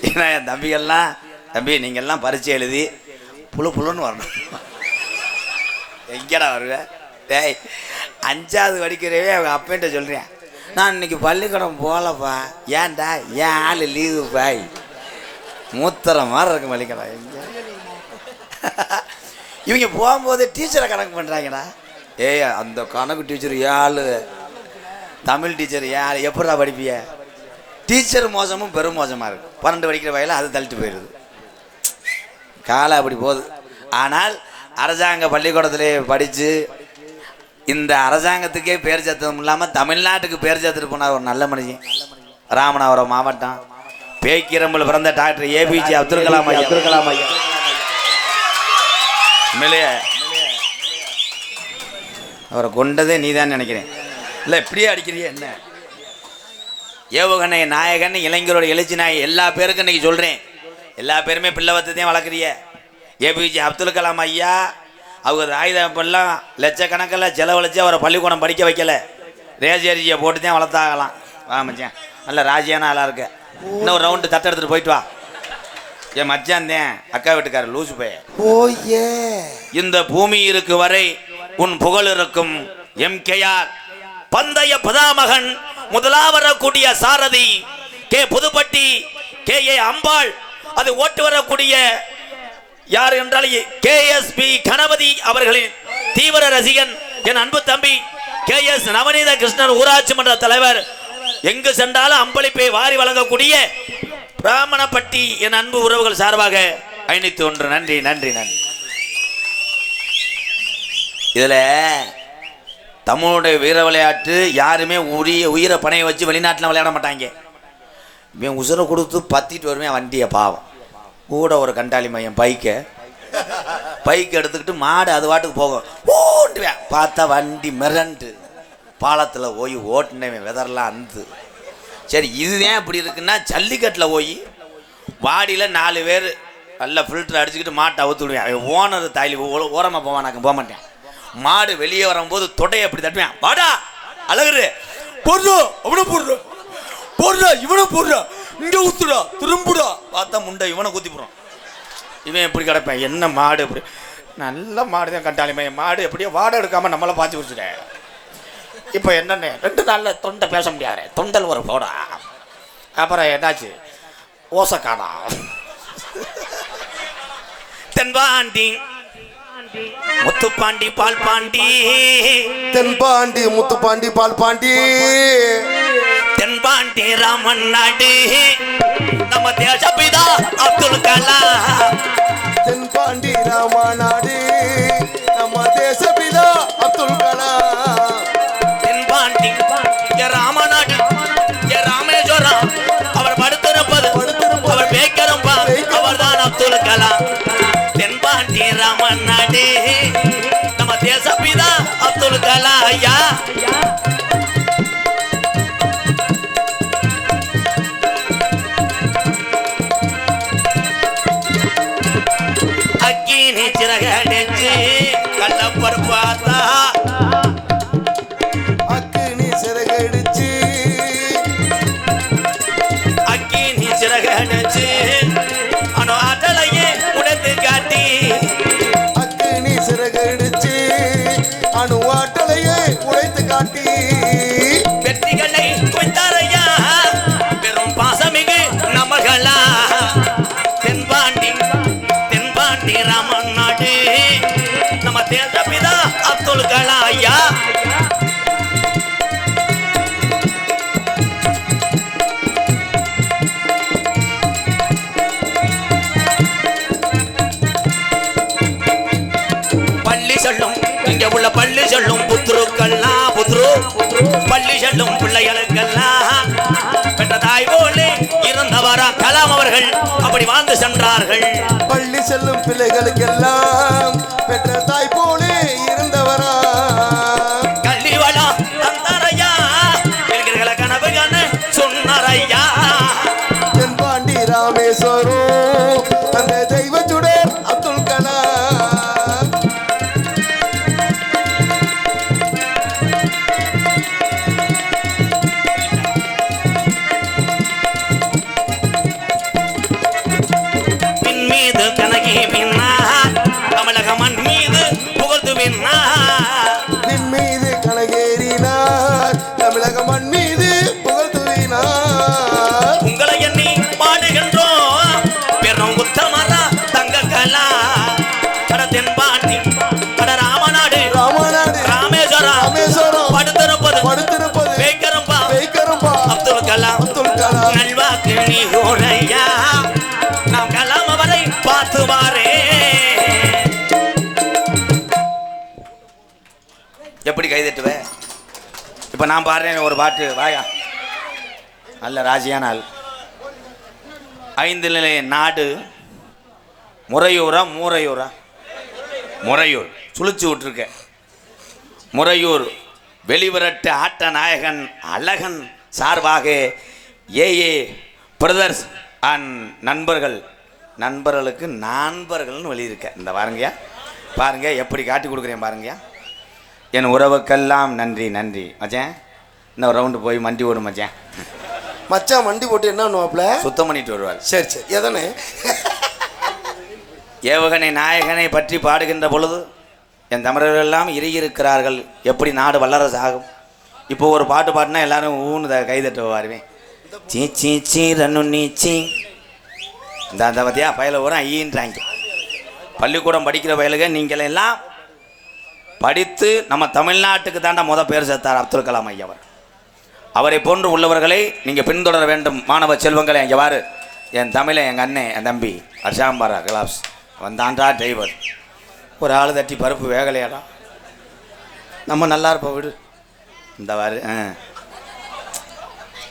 ஏன்னா என் தம்பிகள்லாம், தம்பி நீங்கள்லாம் பரீட்சை எழுதி புழுன்னு வரணும். எங்கடா வருவேன்? டேய் 5வது படிக்கிறவே அவங்க அப்பன்ட்ட சொல்கிறேன், நான் இன்னைக்கு பள்ளிக்கூடம் போகலப்பா. ஏன்டா? ஏன் ஆள் லீவு பாய், மூத்தர மாதிரி இருக்கு பள்ளிக்கூடம். எங்க இவங்க போகும்போது டீச்சரை கணக்கு பண்ணுறாங்கடா. அந்த கணக்கு டீச்சர் ஏழு, தமிழ் டீச்சர் ஏழு, எப்படா படிப்பிய? டீச்சர் மோசமும் பெரும் மோசமாக இருக்குது. 12 படிக்கிற வயலில் அது தள்ளிட்டு போயிடுது. காலம் அப்படி போகுது. ஆனால் அரசாங்க பள்ளிக்கூடத்திலே படித்து இந்த அரசாங்கத்துக்கே பேர் சேர்த்ததும் இல்லாமல் தமிழ்நாட்டுக்கு பேர் சேர்த்துட்டு போனார் ஒரு நல்ல மனுஷன். ராமநாதபுரம் மாவட்டம் பேக்கிரம்பில் பிறந்த டாக்டர் ஏபிஜே அப்துல் கலாம் ஐயா. உண்மையிலேயே அவரை கொண்டதே நீ தான் நினைக்கிறேன். இல்லை இப்படியே அடிக்கிறியே என்ன? ஏவுகணை நாயகன், இளைஞரோட எழுச்சி நாய், எல்லா பேருக்கும் இன்னைக்கு சொல்கிறேன். எல்லா பேருமே பிள்ளை வத்தத்தையும் வளர்க்குறிய. ஏபிஜே அப்துல் கலாம் ஐயா அவர் ஆயுதப்பெல்லாம் லட்சக்கணக்கில் செலவழித்து அவரை பள்ளிக்கூடம் படிக்க வைக்கலை. ரேஜரிஜியை போட்டு தான் வளர்த்தாகலாம். வா மச்சான், நல்ல ராஜியான ஆளாக இருக்க. இன்னும் ஒரு ரவுண்டு தட்டை எடுத்துகிட்டு போயிட்டு வா. என் மச்சான் தான் அக்கா வீட்டுக்காரர் லூசு பைய. ஓயே, இந்த பூமி இருக்கு வரை உன் புகழ் இருக்கும். எம்கேஆர் பந்தய பதாமகன், முதலாக வரக்கூடிய சாரதி, கே புதுப்பட்டி KA அம்பாள், அது ஓட்டு வரக்கூடிய யார் என்றால் KSB கணபதி அவர்களின் தீவிர ரசிகன் என் அன்பு தம்பி KS நவநீத கிருஷ்ணன் ஊராட்சி மன்ற தலைவர். எங்கு சென்றாலும் அம்பளிப்பை வாரி வழங்கக்கூடிய பிராமணப்பட்டி என் அன்பு உறவுகள் சார்பாக 501 நன்றி நன்றி நன்றி. இதுல தமிழுடைய வீர விளையாட்டு யாருமே உயிரை பணைய வச்சு வெளிநாட்டில் விளையாட மாட்டாங்க. இவன் உசுரை கொடுத்து பத்திட்டு வருவேன் வண்டியை பாவம். கூட ஒரு கண்டாளி மையம் பைக்கை எடுத்துக்கிட்டு மாடு அது வாட்டுக்கு போகும். ஓட்டுவேன் பார்த்தா வண்டி மிரண்டு பாலத்தில் போய் ஓட்டுனவன் வெதர்லாம் அந்து. சரி இதுதான் இப்படி இருக்குன்னா ஜல்லிக்கட்டில் போய் வாடியில் 4 பேர் நல்லா ஃபில்டர் அடிச்சுக்கிட்டு மாட்டை அவுத்து விடுவேன். அவன் ஓனர் தாலி ஓரமாக போவான், நான் போக மாட்டேன். மாடு வெளியே வரும்போது தொடையை அப்படி தட்டுவேன். வாடா அழகுரு போடுறோம் அவனை போடுறோம் போடுறா இவனை போடுறா இங்கே ஊத்துடா திரும்புடா பார்த்தா முண்டை இவனை ஊற்றி போடுறான். இவன் எப்படி கிடப்பேன். என்ன மாடு இப்படி நல்ல மாடு தான் கண்டாளி மையம் மாடு எப்படியோ வாடை எடுக்காமல் நம்மளை பாய்ச்சி குடிச்சிட்டேன். இப்போ என்னென்ன 2 நாளில் தொண்டை பேச முடியாது, தொண்டல் ஒரு போடா. அப்புறம் என்னாச்சு ஓசக்கானா தென்பாண்டி முத்துப்பாண்டி பால் பாண்டி தென்பாண்டி முத்துப்பாண்டி பால் பாண்டி தென்பாண்டி ராமன் நாடு நம்ம தேசபிதா அப்துல் கலாம். தென்பாண்டி ராமநாடு நம்ம தேசபிதா அப்துல் கலாம். தென்பாண்டி ராமநாடு ராமேஸ்வரம் அவர் படுத்திருப்பது அவர் பேக்கரம்பா அவர் தான் அப்துல் கலாம். தென்பாண்டி ராமன் நாடு நம்ம தேசபிதா அப்துல் கலாம் ஐயா. அக்கினி சிறகடிச்சு கள்ளப்பருப்பாத்தா அக்கினி சிறகடிச்சு அக்கினி சிறகடிச்சு அனோ ஆட்டலையே உடைத்து காட்டி அக்கினி சிறகடிச்சு அணுவாட்டலையே உடைத்து காட்டி வெற்றிகளை குவித்தாரையா பெரும் பாசமிகு நமகளா. தென்பாண்டி ராமன் நாடு நம்ம தேசபிதா அப்துல் கலாம் ஐயா. பள்ளி சொல்லும் இங்க உள்ள பள்ளி சொல்லும் புத்துருக்கெல்லாம் பள்ளி சொல்லும் பிள்ளைகளுக்கெல்லாம் பெற்ற தாய் போலே இருந்தவரா கலாம் அவர்கள் அப்படி வாழ்ந்து சென்றார்கள். பள்ளி செல்லும் பிள்ளைகளுக்கெல்லாம் பெற்ற தாய் போலே இருந்தவரா கல்வி வளம் தந்தாரையா என்கிற கனவு கண்ண சொன்னாரையா. தென்பாண்டி ராமேஸ்வரம் அந்த தெய்வச்சுடர் அப்துல் கலாம். மீது கனகி பின்னார் தமிழக மண் மீது புகழ்ந்து பின்னார் நின் மீது கனகேறினார் தமிழக மண் மீது புகழ்த்துவினார். உங்களை எண்ணி பாடுகின்றோம் பெரும் உத்தமரா தங்க கலா. அட தென்பாண்டி அட ராமநாடு ராமேஸ்வரம் படுத்திருப்பது பேக்கரம்பா அப்துல் கலாம். நல்வாக்கு நீ ஓரையா நாம் கலாம் அவரை பார்த்து வாரே. எப்படி கைதட்டுவே. இப்ப நான் பாடுறேன் ஒரு பாட்டு வாயா. நல்ல ராசியான ஆள். 5 நிலை நாடு முறையூரா முறையூர் சுழிச்சு விட்டுருக்க. முறையூர் வெளிவிரட்டு ஆட்ட நாயகன் அழகன் சார்பாக ஏஏ பிரதர்ஸ் அண்ட் நண்பர்களுக்கு நண்பர்கள்னு வெளியிருக்க. இந்த பாருங்க எப்படி காட்டி கொடுக்குறேன் பாருங்கயா. என் உறவுக்கெல்லாம் நன்றி மச்சான். இன்னும் ரவுண்டு போய் மண்டி ஓடும் மச்சான் மண்டி போட்டு என்ன பண்ணுவாப்ல சுத்தம் பண்ணிட்டு வருவார். சரி எதனே ஏவகனை நாயகனை பற்றி பாடுகின்ற பொழுது என் தமிழர்கள் எல்லாம் இறுகியிருக்கிறார்கள். எப்படி நாடு வல்லரசு ஆகும். இப்போ ஒரு பாட்டு பாடினா எல்லாரும் ஊன்னு கைதட்டு வருவேன். இந்த சீ சீ சீ ரன்னு நீச்சி இந்த அந்த பத்தியா பயல வரும் ஐயின்றாங்க. பள்ளிக்கூடம் படிக்கிற பயலுக நீங்கள் எல்லாம் படித்து நம்ம தமிழ்நாட்டுக்கு தாண்டா பேர் சேர்த்தார் அப்துல் கலாம் ஐயாவர். அவரை போன்று உள்ளவர்களை நீங்கள் பின்தொடர வேண்டும். மாணவ செல்வங்களை இங்கே வாரு. என் தமிழை எங்கள் அண்ணன் என் தம்பி அர்ஷாம்பாரா கிளாப்ஸ் வந்தாண்டா டிரைவர். ஒரு ஆள் தட்டி பருப்பு வேகலையாடா, நம்ம நல்லா இருப்போம் விடு. இந்த வாரு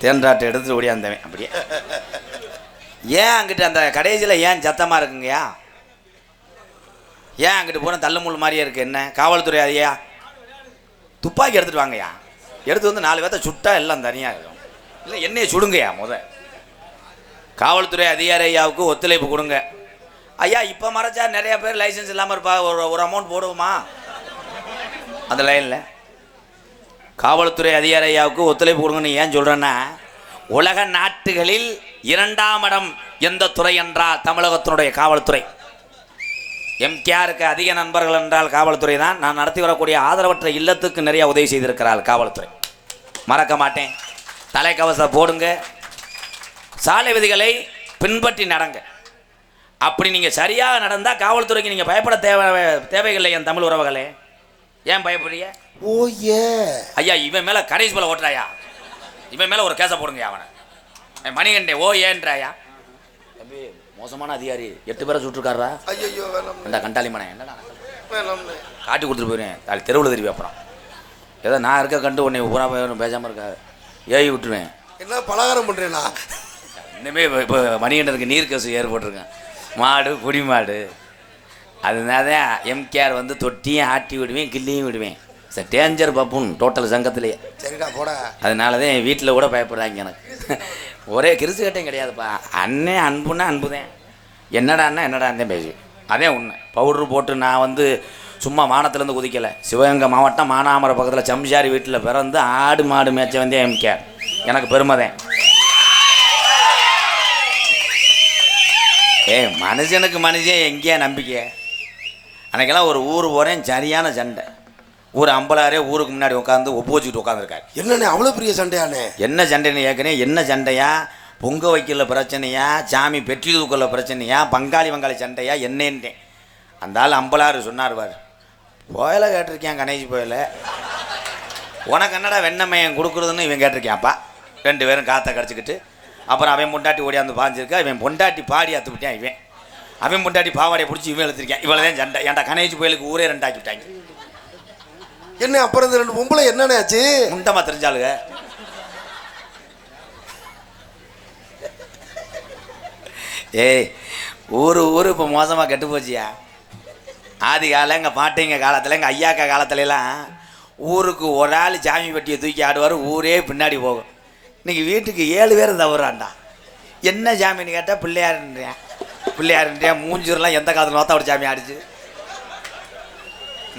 தேன்றாட்டை எடுத்துட்டு ஓடியாந்தவன் அப்படியே. ஏன் அங்கிட்டு அந்த கடைசியில் ஏன் சத்தமாக இருக்குங்கய்யா? ஏன் அங்கிட்டு போன தள்ளுமுள் மாதிரியே இருக்குது? என்ன காவல்துறை ஐயா துப்பாக்கி எடுத்துகிட்டு வாங்கய்யா. எடுத்து வந்து 4 பேர்த்த சுட்டா எல்லாம் தனியாக இருக்கும். இல்லை என்னையை சுடுங்கய்யா. காவல்துறை அதிகாரி ஐயாவுக்கு ஒத்துழைப்பு கொடுங்க ஐயா. இப்போ மறைச்சா நிறைய பேர் லைசன்ஸ் இல்லாமல் இருப்பா. ஒரு அமௌண்ட் போடுவோமா அந்த லைனில்? காவல்துறை அதிகாரி ஐயாவுக்கு ஒத்துழைப்பு கொடுங்கன்னு ஏன் சொல்கிறேன்னா, உலக நாட்டுகளில் 2ஆம் இடம் எந்த துறை என்றால் தமிழகத்தினுடைய காவல்துறை. எம்கேஆருக்கு அதிக நண்பர்கள் என்றால் காவல்துறை தான். நான் நடத்தி வரக்கூடிய ஆதரவற்ற இல்லத்துக்கு நிறைய உதவி செய்திருக்கிறாள் காவல்துறை. மறக்க மாட்டேன். தலைக்கவசம் போடுங்க, சாலை விதிகளை பின்பற்றி நடங்க. அப்படி நீங்கள் சரியாக நடந்தால் காவல்துறைக்கு நீங்கள் பயப்பட தேவையில்லை. என் தமிழ் உறவுகளே, ஏன் பயப்படுறீங்க? ஓ ஏ ஐயா, இவன் மேலே கடைசி போல ஓட்டுறாயா, இவன் மேலே ஒரு கேஸை போடுங்க. அவனை மணிகண்டே ஓ ஏன்றாயா? தம்பி மோசமான அதிகாரி 8 பேரை சுட்டுருக்காரா? ஐயோ இந்த கண்டாளி மனை என்னடா காட்டி கொடுத்துட்டு போயிடுவேன். தெருவில் திரும்பி அப்புறம் ஏதோ நான் இருக்க கண்டு உன்னை பூரா பேசாமல் இருக்கா ஏறி விட்டுருவேன். என்ன பலகாரம் பண்ணுறேன்னா இன்னுமே இப்போ மணிகண்டனுக்கு நீர் கசு ஏற்பட்டிருக்கேன். மாடு குடி மாடு. அதனால தான் எம்கேஆர் வந்து தொட்டியும் ஆட்டி விடுவேன், கிள்ளியும் விடுவேன். சார் டேஞ்சர் பப்புன் டோட்டல் சங்கத்திலேயே. சரிடா போட. அதனால தான் என் வீட்டில் கூட பயப்படுறாங்க. எனக்கு ஒரே கிறிஸ்து கட்டையும் கிடையாதுப்பா. அண்ணே அன்புன்னா அன்புதேன், என்னடான்னா என்னடான்னு பேசி. அதே உண்மை. பவுட்ரு போட்டு நான் வந்து சும்மா வானத்துலேருந்து குதிக்கலை. சிவகங்கை மாவட்டம் மானாமரம் பக்கத்தில் சம்சாரி வீட்டில் பிறந்து ஆடு மாடு மேய்ச்ச வந்தே எம்கேஆர். எனக்கு பெருமைதேன். மனுஷனுக்கு மனுஷன் எங்கேயா நம்பிக்கை? அன்றைக்கெல்லாம் ஒரு ஊர் போகிறேன், சரியான சண்டை. ஊர் அம்பலாரே ஊருக்கு முன்னாடி உட்காந்து ஒப்பு வச்சுக்கிட்டு உட்காந்துருக்காரு. என்னண்ணே அவ்வளோ பெரிய சண்டையானே? என்ன சண்டைன்னு கேட்குறேன். என்ன சண்டையா? பொங்க வைக்கல பிரச்சனையா, சாமி பெற்றி தூக்கல பிரச்சனையா, பங்காளி சண்டையா என்னேன்ட்டேன். அந்த ஆள் அம்பலாறு சொன்னார் பாரு, புயலை கேட்டிருக்கேன் கணேஷ் புயல, உனக்கு என்னடா வெண்ணமையன் கொடுக்குறதுன்னு இவன் கேட்டிருக்கேன்ப்பா. 2 பேரும் காற்றை கடிச்சிக்கிட்டு அப்புறம் அவன் பொண்டாட்டி ஓடியாந்து பாஞ்சிருக்கா. இவன் பொண்டாட்டி பாடி அத்து விட்டான். அவன் பொண்டாட்டி பாவாடையை பிடிச்சி இவன் எழுத்திருக்கேன். இவ்வளோ தான் சண்டை. ஏன்டா கணேஷ் புயலுக்கு ஊரே 2 ஆக்கி விட்டாங்க. என்ன அப்புறம் இந்த 2 பொம்பளை என்னண்ணே ஆச்சு? முண்டமா தெரிஞ்சாளுங்க. ஏய் ஊரு இப்போ மோசமாக கெட்டு போச்சியா. ஆதி காலம் எங்கள் பாட்டைங்க காலத்தில், எங்கள் ஐயாக்கா காலத்துலலாம் ஊருக்கு ஒரு ஆள் சாமி பெட்டியை தூக்கி ஆடுவார், ஊரே பின்னாடி போகும். இன்றைக்கி வீட்டுக்கு 7 பேர் தவறான்டா. என்ன சாமின்னு கேட்டால் பிள்ளையாருன்றேன். மூஞ்சூர்லாம் எந்த காலத்தில் நோத்தா ஒரு சாமி ஆடிச்சு.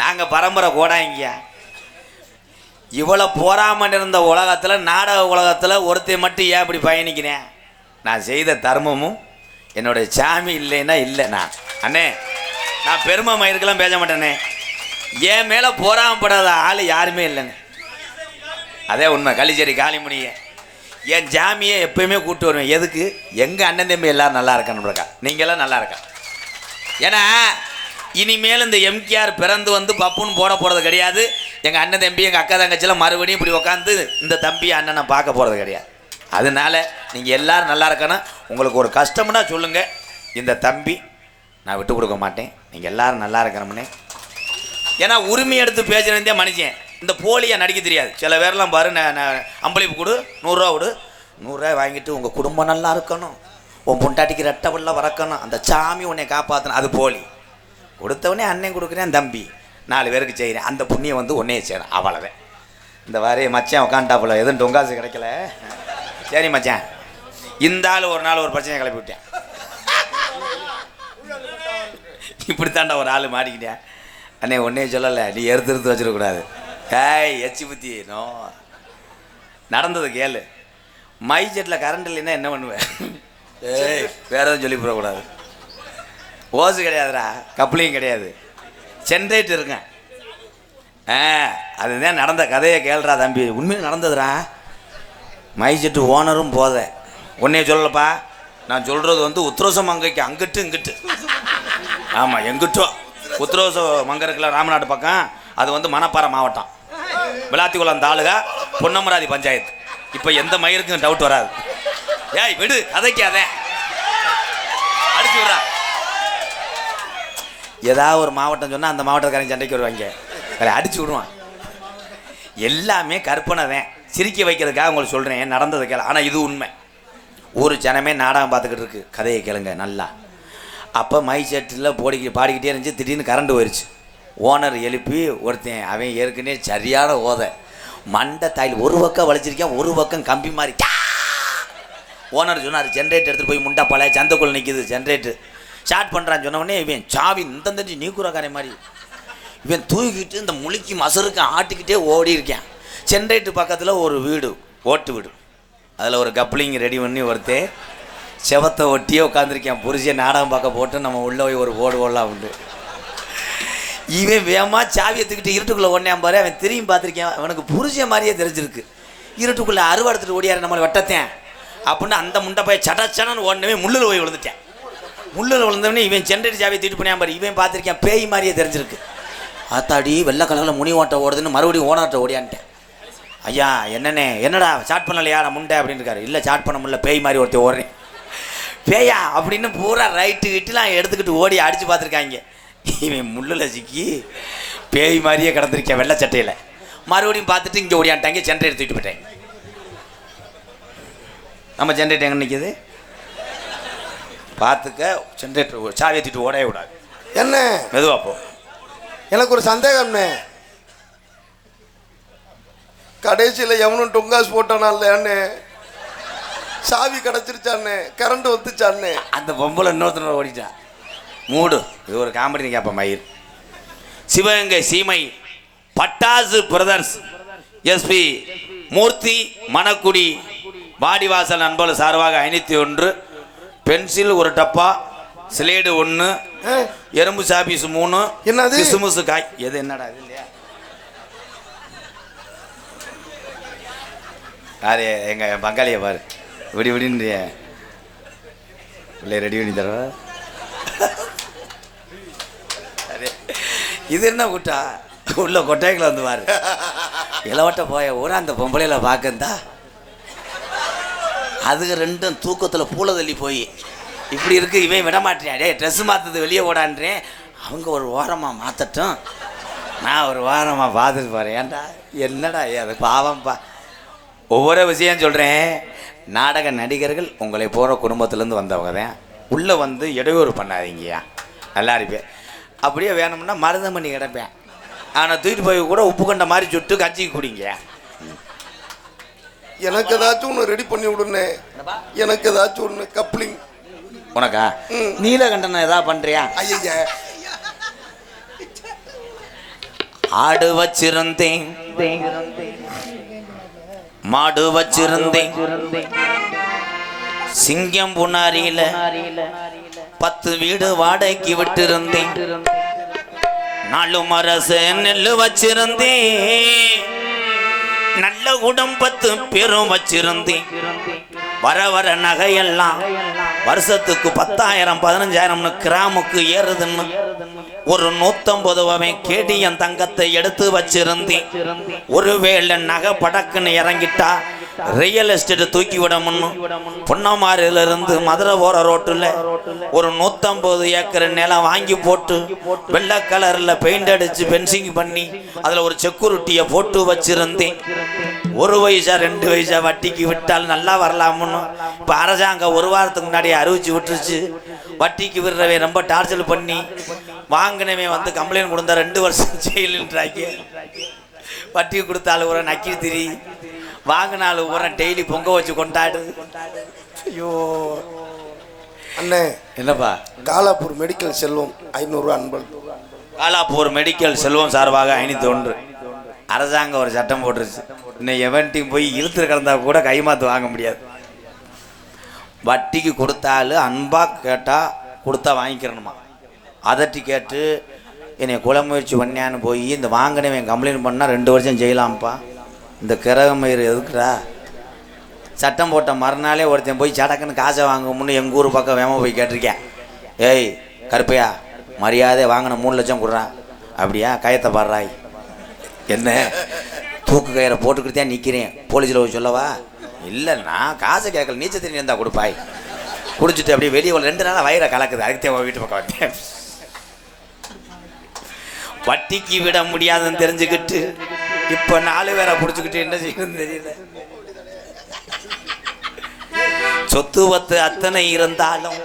நாங்கள் பரம்பரை கோடாங்க. இவ்வளோ போராமல் இருந்த உலகத்தில், நாடக உலகத்தில் ஒருத்தர் மட்டும் ஏன் இப்படி பயணிக்கிறேன்? நான் செய்த தர்மமும் என்னுடைய சாமி இல்லைன்னா இல்லை. நான் அண்ணே, நான் பெருமை மயிருக்கெல்லாம் பேச மாட்டேனே. என் மேலே போராமப்படாத ஆள் யாருமே இல்லைன்னு. அதே உண்மை. களிச்சேரி காளிமுனிய என் ஜாமியை எப்பயுமே கூப்பிட்டு வருவேன். எதுக்கு? எங்கள் அண்ணன் தம்பி எல்லோரும் நல்லா இருக்கணும்க்கா, நீங்களாம் நல்லா இருக்கா. ஏன்னா இனிமேல் இந்த எம்கேஆர் பிறந்து வந்து பப்புன்னு போகிறது கிடையாது. எங்கள் அண்ணன் தம்பி எங்கள் அக்கா தங்கச்சிலாம் மறுபடியும் இப்படி உட்காந்து இந்த தம்பி அண்ணனை பார்க்க போகிறது கிடையாது. அதனால நீங்கள் எல்லோரும் நல்லா இருக்கணும். உங்களுக்கு ஒரு கஷ்டம்னா சொல்லுங்கள், இந்த தம்பி நான் விட்டு கொடுக்க மாட்டேன். நீங்கள் எல்லோரும் நல்லா இருக்கணும்னே. ஏன்னா உரிமை எடுத்து பேசுகிறதே மனுஷன். இந்த போலியை நடிக்க தெரியாது. சில பேர்லாம் பாரு, அம்பளிப்பு கொடு, 100 ரூபா கொடு, 100 ரூபாய் வாங்கிட்டு உங்கள் குடும்பம் நல்லா இருக்கணும், உன் பொண்டாட்டிக்கு ரெட்டை வெள்ள வரக்கணும், அந்த சாமி உன்னை காப்பாற்றணும், அது போலி. கொடுத்தவனே அண்ணன் கொடுக்குறேன், தம்பி 4 பேருக்கு செய்கிறேன், அந்த புண்ணியம் வந்து உன்னையே செய்கிறேன், அவ்வளோதான். இந்த வாரி மச்சான் உட்காந்துட்டாப்புல, எதுவும் டொங்காசு கிடைக்கல. சரி மச்சான், இந்த ஆள் ஒரு நாள் ஒரு பிரச்சனையை கிளப்பி விட்டேன். இப்படித்தாண்டா ஒரு ஆள் மாட்டிக்கிட்டேன். அண்ணே ஒன்னே சொல்லலை, நீ எடுத்து வச்சிடக்கூடாது. எச்சி புத்தி நோ நடந்தது கேளு. மை செட்டில் கரண்ட் இல்லைன்னா என்ன பண்ணுவேன்? வேற எதுவும் சொல்லி போடக்கூடாது. ஓசு கிடையாதுடா, கப்ளிங் கிடையாது, சென்ட்ரேட் இருக்கேன். அதுதான் நடந்த கதையை கேள்றா தம்பி. உண்மையாக நடந்ததுடா. மை செட்டு ஓனரும் போத உன்னைய சொல்லலப்பா, நான் சொல்கிறது வந்து உத்திரோச மங்கைக்கு அங்கிட்டு இங்கிட்டு. ஆமாம், எங்கிட்டோ உத்திரோச மங்கை இருக்குல்ல ராமநாடு பக்கம், அது வந்து மணப்பாறை மாவட்டம், விளாத்திக்குளம் தாலுகா, பொன்னமராதி பஞ்சாயத்து. இப்போ எந்த மயிருக்கும் டவுட் வராது. ஏய் விடு, கதைக்காதே, அடிச்சு விடுறா. ஏதாவது ஒரு மாவட்டம் சொன்னால் அந்த மாவட்டக்காரங்க சண்டைக்கு வருவாங்க, வேற அடிச்சு விடுவான். எல்லாமே கற்பனை தான், சிரிக்க வைக்கிறதுக்காக உங்களுக்கு சொல்கிறேன், நடந்தது கேள. ஆனால் இது உண்மை. ஒரு ஜனமே நாடகம் பார்த்துக்கிட்டு இருக்கு, கதையை கேளுங்க நல்லா. அப்போ மை செட்டில் பாடிக்கிட்டே இருந்துச்சு. திடீர்னு கரண்ட் போயிடுச்சு. ஓனர் எழுப்பி ஒருத்தன், அவன் ஏற்கனவே சரியான ஓதை, மண்டை தாயில் ஒரு பக்கம் வளைச்சிருக்கேன், ஒரு பக்கம் கம்பி மாதிரி. ஓனர் சொன்னார், ஜென்ரேட்டர் எடுத்துகிட்டு போய் முண்டாப்பாளைய சந்தைக்குள்ள நிற்கிது ஜென்ரேட்டர் ஸ்டார்ட் பண்ணுறான்னு சொன்னோடனே இவன் சாவி இந்த நீக்குறக்காரே மாதிரி இவன் தூக்கிட்டு இந்த முழுக்கி மசருக்கு ஆட்டிக்கிட்டே ஓடி இருக்கேன். ஜென்ரேட்டர் பக்கத்தில் ஒரு வீடு, ஓட்டு வீடு, அதில் ஒரு கப்ளிங் ரெடி பண்ணி ஒருத்தன் செவத்தை ஒட்டியே உட்காந்துருக்கேன். புருஷன் நாடகம் பார்க்க போட்டு நம்ம உள்ளே போய் ஒரு ஓடு ஓடலாம் உண்டு. இவன் வேகமாக சாவியை தூக்கிட்டு இருட்டுக்குள்ளே ஓடினான் பாரு. அவன் திரும்பி பார்த்துருக்கேன், அவனுக்கு புருஷன் மாதிரியே தெரிஞ்சிருக்கு. இருட்டுக்குள்ளே அறுவை எடுத்துகிட்டு ஓடியாரு நம்மளை வெட்டத்தேன் அப்படின்னு அந்த முண்டை போய் சடச்சடன்னு ஓடனவே முள்ளில் போய் விழுந்துட்டேன். முள்ளில் விழுந்தவனே இவன் ஜென்ரேட்டர் சாவியை தூக்கிட்டு போனான் பாரு. இவன் பார்த்துருக்கேன், பேய் மாதிரியே தெரிஞ்சிருக்கு. ஆத்தாடி வெள்ளை கலரில் முனி ஓட்ட ஓடுதுன்னு மறுபடியும் ஓனாட்ட ஓடியான்ட்டேன். ஐயா என்னண்ணே, என்னடா ஸ்டார்ட் பண்ணலையா நான் முண்டை அப்படின்னு இருக்காரு. இல்லை ஸ்டார்ட் பண்ண முடியல, பேய் மாதிரி ஒருத்தர் ஓடுறேன். பேயா அப்படின்னு பூரா ரைட்டு கிட்டுலாம் எடுத்துக்கிட்டு ஓடி அடித்து பார்த்துருக்காங்க. இவன் முள்ளில் சிக்கி பேய் மாதிரியே கிடந்திருக்கேன் வெள்ளை சட்டையில். மறுபடியும் பார்த்துட்டு இங்கே ஓடியான்ட்டாங்க. ஜென்ரேட்டர் தூக்கிட்டு போயிட்டேன். நம்ம ஜென்ரேட்டர் எங்கே நிற்கிது பார்த்துக்க. ஜென்ரேட்டர் சாவியை தூக்கிட்டு ஓடவே விடாது. என்ன மெதுவா போ. எனக்கு ஒரு சந்தேகம்ண்ணே, கடைசியில் எவனும் டொங்காஸ் போட்டானே, சாவி கிடச்சிருச்சானே, கரண்ட் வந்துச்சானே, அந்த பொம்பளை இன்னொருத்தனோட ஓடிட்டான். மூடு, இது ஒரு காமெடி கேட்பேன். மயிர் சிவகங்கை சீமை பட்டாசு பிரதர்ஸ் எஸ்பி மூர்த்தி மணக்குடி வாடிவாசல் நண்பர்கள் சார்பாக 501 பென்சில் ஒரு டப்பா, ஸ்லேடு 1, எறும்பு சாபீஸ் 3, என்னது கிசுமுசு காய். எது என்னடா இது இல்லையா? யாரு எங்க பங்காளியை பாரு, விடி விடின்றிய ரெடி பண்ணி தரவா. இது என்ன கூட்டா உள்ள கொட்டைகளை வந்து பாரு. இளவட்ட போய ஊரா அந்த பொம்பளையில பார்க்கந்தா, அதுக்கு ரெண்டும் தூக்கத்தில் பூளை தள்ளி போய் இப்படி இருக்கு. இவன் விட மாட்டேன், டே ட்ரெஸ் மாற்றுறது வெளியே ஓடான்றேன். அவங்க ஒரு ஓரமாக மாற்றட்டும், நான் ஒரு வாரமாக பார்த்துட்டு போகிறேன். ஏன்டா என்னடா அது பாவம்ப்பா. ஒவ்வொரு விஷயம் சொல்கிறேன். நாடக நடிகர்கள் உங்களை போகிற குடும்பத்துலேருந்து வந்தவங்க தான். உள்ளே வந்து இடையூறு பண்ணாதீங்கய்யா, நல்லா இருப்பேன். அப்படியே வேணும்னா மருதம் பண்ணி கிடப்பேன். ஆனால் தூக்கிட்டு போய் கூட உப்பு கண்ட மாதிரி சுட்டு கஞ்சிக்கு குடிங்க. எனக்கு ஏதாச்சும் ஒன்று ரெடி பண்ணி விடுனே, எனக்கு ஏதாச்சும் ஒன்று கப்ளிங். உனக்கா நீலகண்டன ஏதாவது பண்ணுறியா? ஐயா ஆடு வச்சிருந்தேன், மாடு வச்சிருந்தேன், சிங்கம் புனாரியில 10 வீடு வாடகைக்கு விட்டு இருந்தேன். 4 மரச நெல்லு வச்சிருந்தேன், நல்ல குடும்பத்து பேரும் வச்சிருந்தேன். வர வர நகையெல்லாம் வருஷத்துக்கு 10,000 15,000 கிராமுக்கு ஏறுதுன்னு ஒரு 150 கேடி என் தங்கத்தை எடுத்து வச்சிருந்தேன். ஒருவேளை நகை படக்குன்னு இறங்கிட்டா ரியல் எஸ்டேட் தூக்கி விடமுன்னு பொன்னமாரிலிருந்து மதுரை போற ரோட்டுல ஒரு 150 ஏக்கர் நிலம் வாங்கி போட்டு வெள்ளை கலர்ல பெயிண்ட் அடிச்சு பென்சிங் பண்ணி அதுல ஒரு செக்யூரிட்டியை போட்டு வச்சிருந்தேன். 1 வயசா 2 வயசா வட்டிக்கு விட்டால் நல்லா வரலாம்னு இப்போ அரசாங்கம் 1 வாரத்துக்கு முன்னாடி அறிவிச்சு விட்டுருச்சு. வட்டிக்கு விடுறவே ரொம்ப டார்ச்சர் பண்ணி வாங்கினவே வந்து கம்ப்ளைண்ட் கொடுத்தா 2 வருஷம் ஜெயிலுன்றாங்க. வட்டிக்கு கொடுத்தாலும் ஒரு நக்கி திரி, வாங்கினாலும் ஊரை டெய்லி பொங்க வச்சு கொண்டாடு. ஐயோ அண்ணே, என்னப்பா? காலாப்பூர் மெடிக்கல் செல்வம் 500 அன்பள். காலாப்பூர் மெடிக்கல் செல்வம் சார்பாக 501. அரசாங்கம் ஒரு சட்டம் போட்டுருச்சு, இன்னும் எவன்ட்டையும் போய் இழுத்து கிடந்தா கூட கைமாத்து வாங்க முடியாது. வட்டிக்கு கொடுத்தாலும் அன்பாக கேட்டால் கொடுத்தா வாங்கிக்கிறணுமா. அதட்டி கேட்டு என்னை கொலை முயற்சி பண்ணியான்னு போய் இந்த வாங்கினவன் கம்ப்ளைண்ட் பண்ணால் 2 வருஷம் செய்யலாம்ப்பா. இந்த கிரக மயிறு எதுக்குடா? சட்டம் போட்ட மறுநாளே ஒருத்தன் போய் சடக்குன்னு காசை வாங்கும்னு எங்கள் ஊர் பக்கம் வேமா போய் கேட்டிருக்கேன். ஏய் கருப்பையா, மரியாதை வாங்கின 3 லட்சம் கொடுறான். அப்படியா, கயத்தை பாடுறாய். என்ன தூக்கு கயிறை போட்டுக்கிட்டே நிற்கிறேன், போலீஸில் போய் சொல்லவா? இல்லை, நான் காசை கேட்கல, நீச்சல் தண்ணி இருந்தால் கொடுப்பாய். குடிச்சிட்டு அப்படியே வெளியே 2 நாளாக வயிறை கலக்குது. அதுக்கே வீட்டு பக்கம் வந்தேன். வட்டிக்கு விட முடியாதுன்னு தெரிஞ்சுக்கிட்டு இப்போ 4 பேரை பிடிச்சிக்கிட்டு என்ன செய்யணும்னு தெரியல. சொத்து பத்து அத்தனை இருந்தாலும்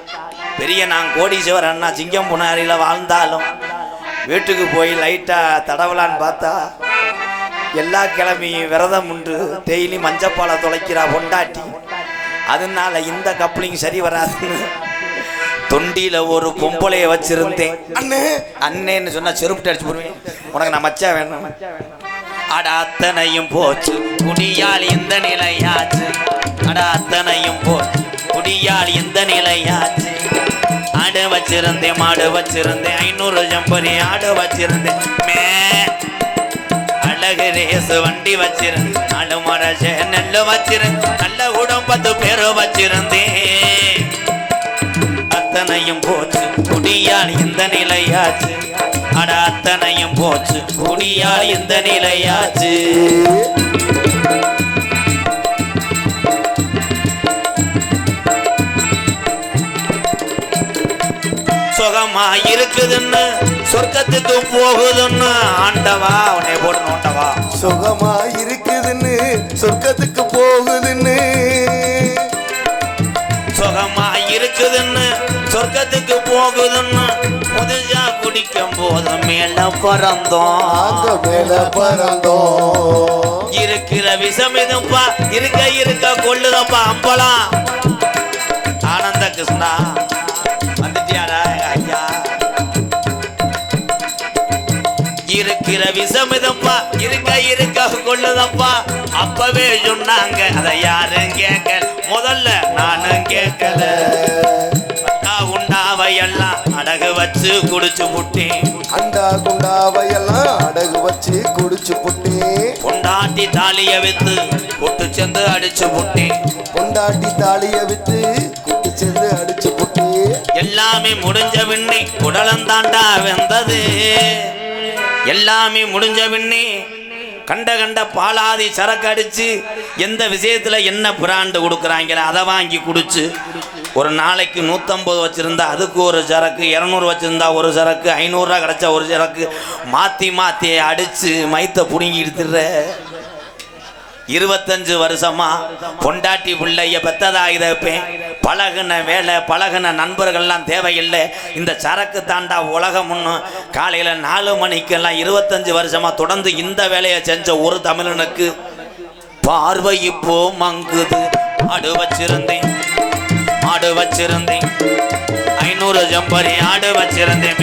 பெரிய நான் கோடீஸ்வரர் அண்ணா சிங்கம் புனாரியில் வாழ்ந்தாலும் வீட்டுக்கு போய் லைட்டாக தடவலான்னு பார்த்தா எல்லா கிழமையும் விரதம் உண்டு. டெய்லி மஞ்சப்பாலை தொலைக்கிறா பொண்டாட்டி. அதனால இந்த கப்ளிங் சரி வராதுன்னு தொண்டியில ஒரு பொம்பளைய வச்சிருந்தேன். அண்ணேன்னு சொன்னா செருப்பு அடிச்சு போடுவேன். உனக்கு நான் மச்சா வேணும். அட அத்தனையும் போச்சு குடியால் இந்த நிலையாச்சு. அட அத்தனையும் போச்சு குடியால் இந்த நிலையாச்சு. ஆடு வச்சிருந்தேன், மாடு வச்சிருந்தேன், 500 ஜம்பரி ஆடு வச்சிருந்தேன். அழகு ரேசு வண்டி வச்சிருந்தேன், 4 மரச நெல்லு வச்சிருந்தேன், நல்ல குடம் 10 பேரு வச்சிருந்தேன். அத்தனையும் போச்சு குடியால் இந்த நிலையாச்சு. அட அத்தனையும் போச்சு குடியால் இந்த நிலையாச்சு. சுகமா இருக்குதுன்னு சொர்க்கத்துக்கு போகுதுன்னு ஆண்டவா உன்னை போட்டு நோண்டவா. சுகமா இருக்குதுன்னு சொர்க்கத்துக்கு போகுதுன்னு, சுகமா இருக்குதுன்னு சொர்க்கத்துக்கு போகுதுன்னு புதுசா குடிக்கும் போது மேல பறந்தோம், மேல பறந்தோம். இருக்கிற விஷம் இதுப்பா, இருக்க கொள்ளுதப்பா அம்பலாம். ஆனந்த கிருஷ்ணா வந்துட்டியாடா ஐயா. இருக்கிற விஷம் இதுப்பா, இருக்க கொள்ளுதப்பா. அப்பவே சொன்னாங்க, அதை யாரும் கேட்க, முதல்ல நானும் கேட்கல. உண்டாவையெல்லாம் அடகு வச்சு குடிச்சு புட்டேன். அண்டா குண்டாவையெல்லாம் அடகு வச்சு குடிச்சு புட்டேன். பொண்டாட்டி தாலிய வித்து கொட்டு செந்து அடிச்சு புட்டேன். பொண்டாட்டி தாலிய வித்து குட்டு செந்து அடிச்சு புட்டேன். எல்லாமே முடிஞ்ச பின்னே உடலந்தாண்டா வெந்தது. எல்லாமே முடிஞ்ச பின்னே கண்ட பாலாதி சரக்கு அடிச்சு எந்த விஷயத்துல என்ன பிராண்டு கொடுக்குறாங்களோ அதை வாங்கி குடிச்சு ஒரு நாளைக்கு 150 வச்சிருந்தா அதுக்கு ஒரு சரக்கு, 200 வச்சிருந்தா ஒரு சரக்கு, 500 ரூபா கிடைச்சா ஒரு சரக்கு, மாத்தி அடிச்சு மைத்த புடுங்கி எடுத்துடுற. 25 வருஷமா பொண்டாட்டி பிள்ளைய பெத்ததாக இருப்பேன். பழகுன வேலை பழகுன நண்பர்கள்லாம் தேவையில்லை. இந்த சரக்கு தாண்டா உலகம். ஒன்று காலையில் 4 மணிக்கெல்லாம் 25 வருஷமா தொடர்ந்து இந்த வேலையை செஞ்ச ஒரு தமிழனுக்கு பார்வை இப்போ மங்குது. ஆடு வச்சிருந்தேன் 500 ஜம்பரி ஆடு வச்சிருந்தேன்.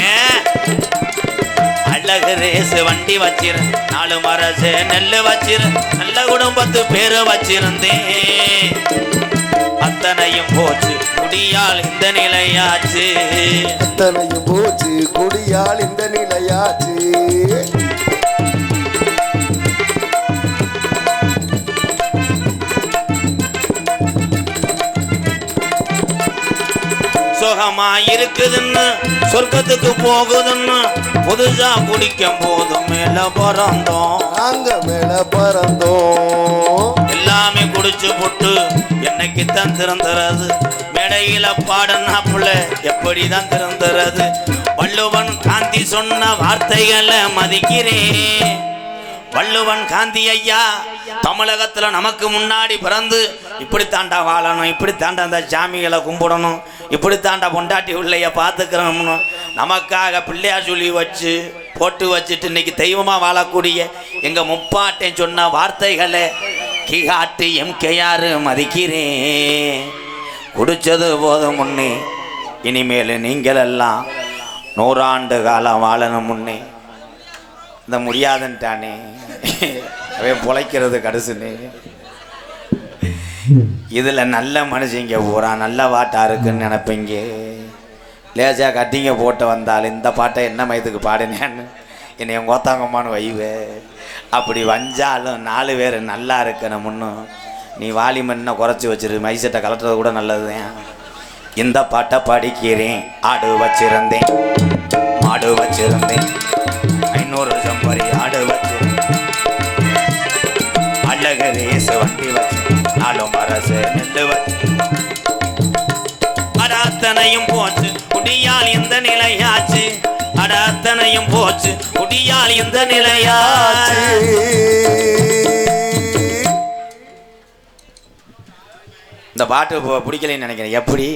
அழகு ரேசு வண்டி வச்சிருந்தேன், 4 மரசு நெல்லு வச்சிருந்தேன், நல்ல குடும்பத்து பேரு வச்சிருந்தேன். அத்தனையும் போச்சு குடியால் இந்த நிலையாச்சு. அத்தனையும் போச்சு குடியால் இந்த நிலையாச்சு. சுகமா இருக்குதுன்னு சொர்க்கத்துக்கு போகுதுன்னு புதுசா குடிக்கும் போது மேல பறந்தோம், அங்க மேல பறந்தோம். எல்லாமே குடிச்சு போட்டு என்னைக்கு தான் திறந்துறது. மேடையில பாடனாப்புல எப்படிதான் திறந்துறது. வள்ளுவன் காந்தி சொன்ன வார்த்தைகளை மதிக்கிறேன். வள்ளுவன் காந்தி ஐயா தமிழகத்துல நமக்கு முன்னாடி பிறந்து இப்படித்தாண்டா வாழணும், இப்படித்தாண்டா அந்த சாமிகளை கும்பிடணும், இப்படித்தாண்டா பொண்டாட்டி உள்ளைய பார்த்துக்கிறோம்னு நமக்காக பிள்ளையார் சொல்லி வச்சு போட்டு வச்சுட்டு இன்னைக்கு தெய்வமா வாழக்கூடிய எங்க முப்பாட்டேன் சொன்ன வார்த்தைகளை கிகாட்டு எம்கேஆர் மதிக்கிறேன். குடிச்சது போதும் முன்னே, இனிமேல் நீங்கள் எல்லாம் 100 ஆண்டு காலம் வாழணும் முன்னே. இந்த முடியாதுன்ட்டானே அவன் பொழைக்கிறது கடுசுன்னு. இதில் நல்ல மனுஷங்க பூரா நல்ல பாட்டா இருக்குன்னு நினைப்பீங்க. லேசா கட்டிங்க போட்டு வந்தாலும் இந்த பாட்டை என்ன மயத்துக்கு பாடினேன்னு என்னை கோத்தாங்கம்மான்னு வைவே. அப்படி வஞ்சாலும் 4 பேர் நல்லா இருக்கணும்னு நீ வாலிமன்ன குறைச்சி வச்சிரு, மைசெட்டை கலட்டுறது கூட நல்லதுதான். இந்த பாட்டை படிக்கிறேன். ஆடு வச்சிருந்தேன், மாடு வச்சிருந்தேன், 500 சம்பரி ஆடு வச்சிருந்தேன், அழகு ரேசு வண்டி வச்சு 4 மரசு நெல்லு வச்சு அடாத்தனையும் போச்சு குடியால் இந்த நிலையாச்சு. அடாத்தனையும் போச்சு குடியால் இந்த நிலையாச்சு. இந்த பாட்டு பிடிக்கலைன்னு நினைக்கிறேன். எப்படி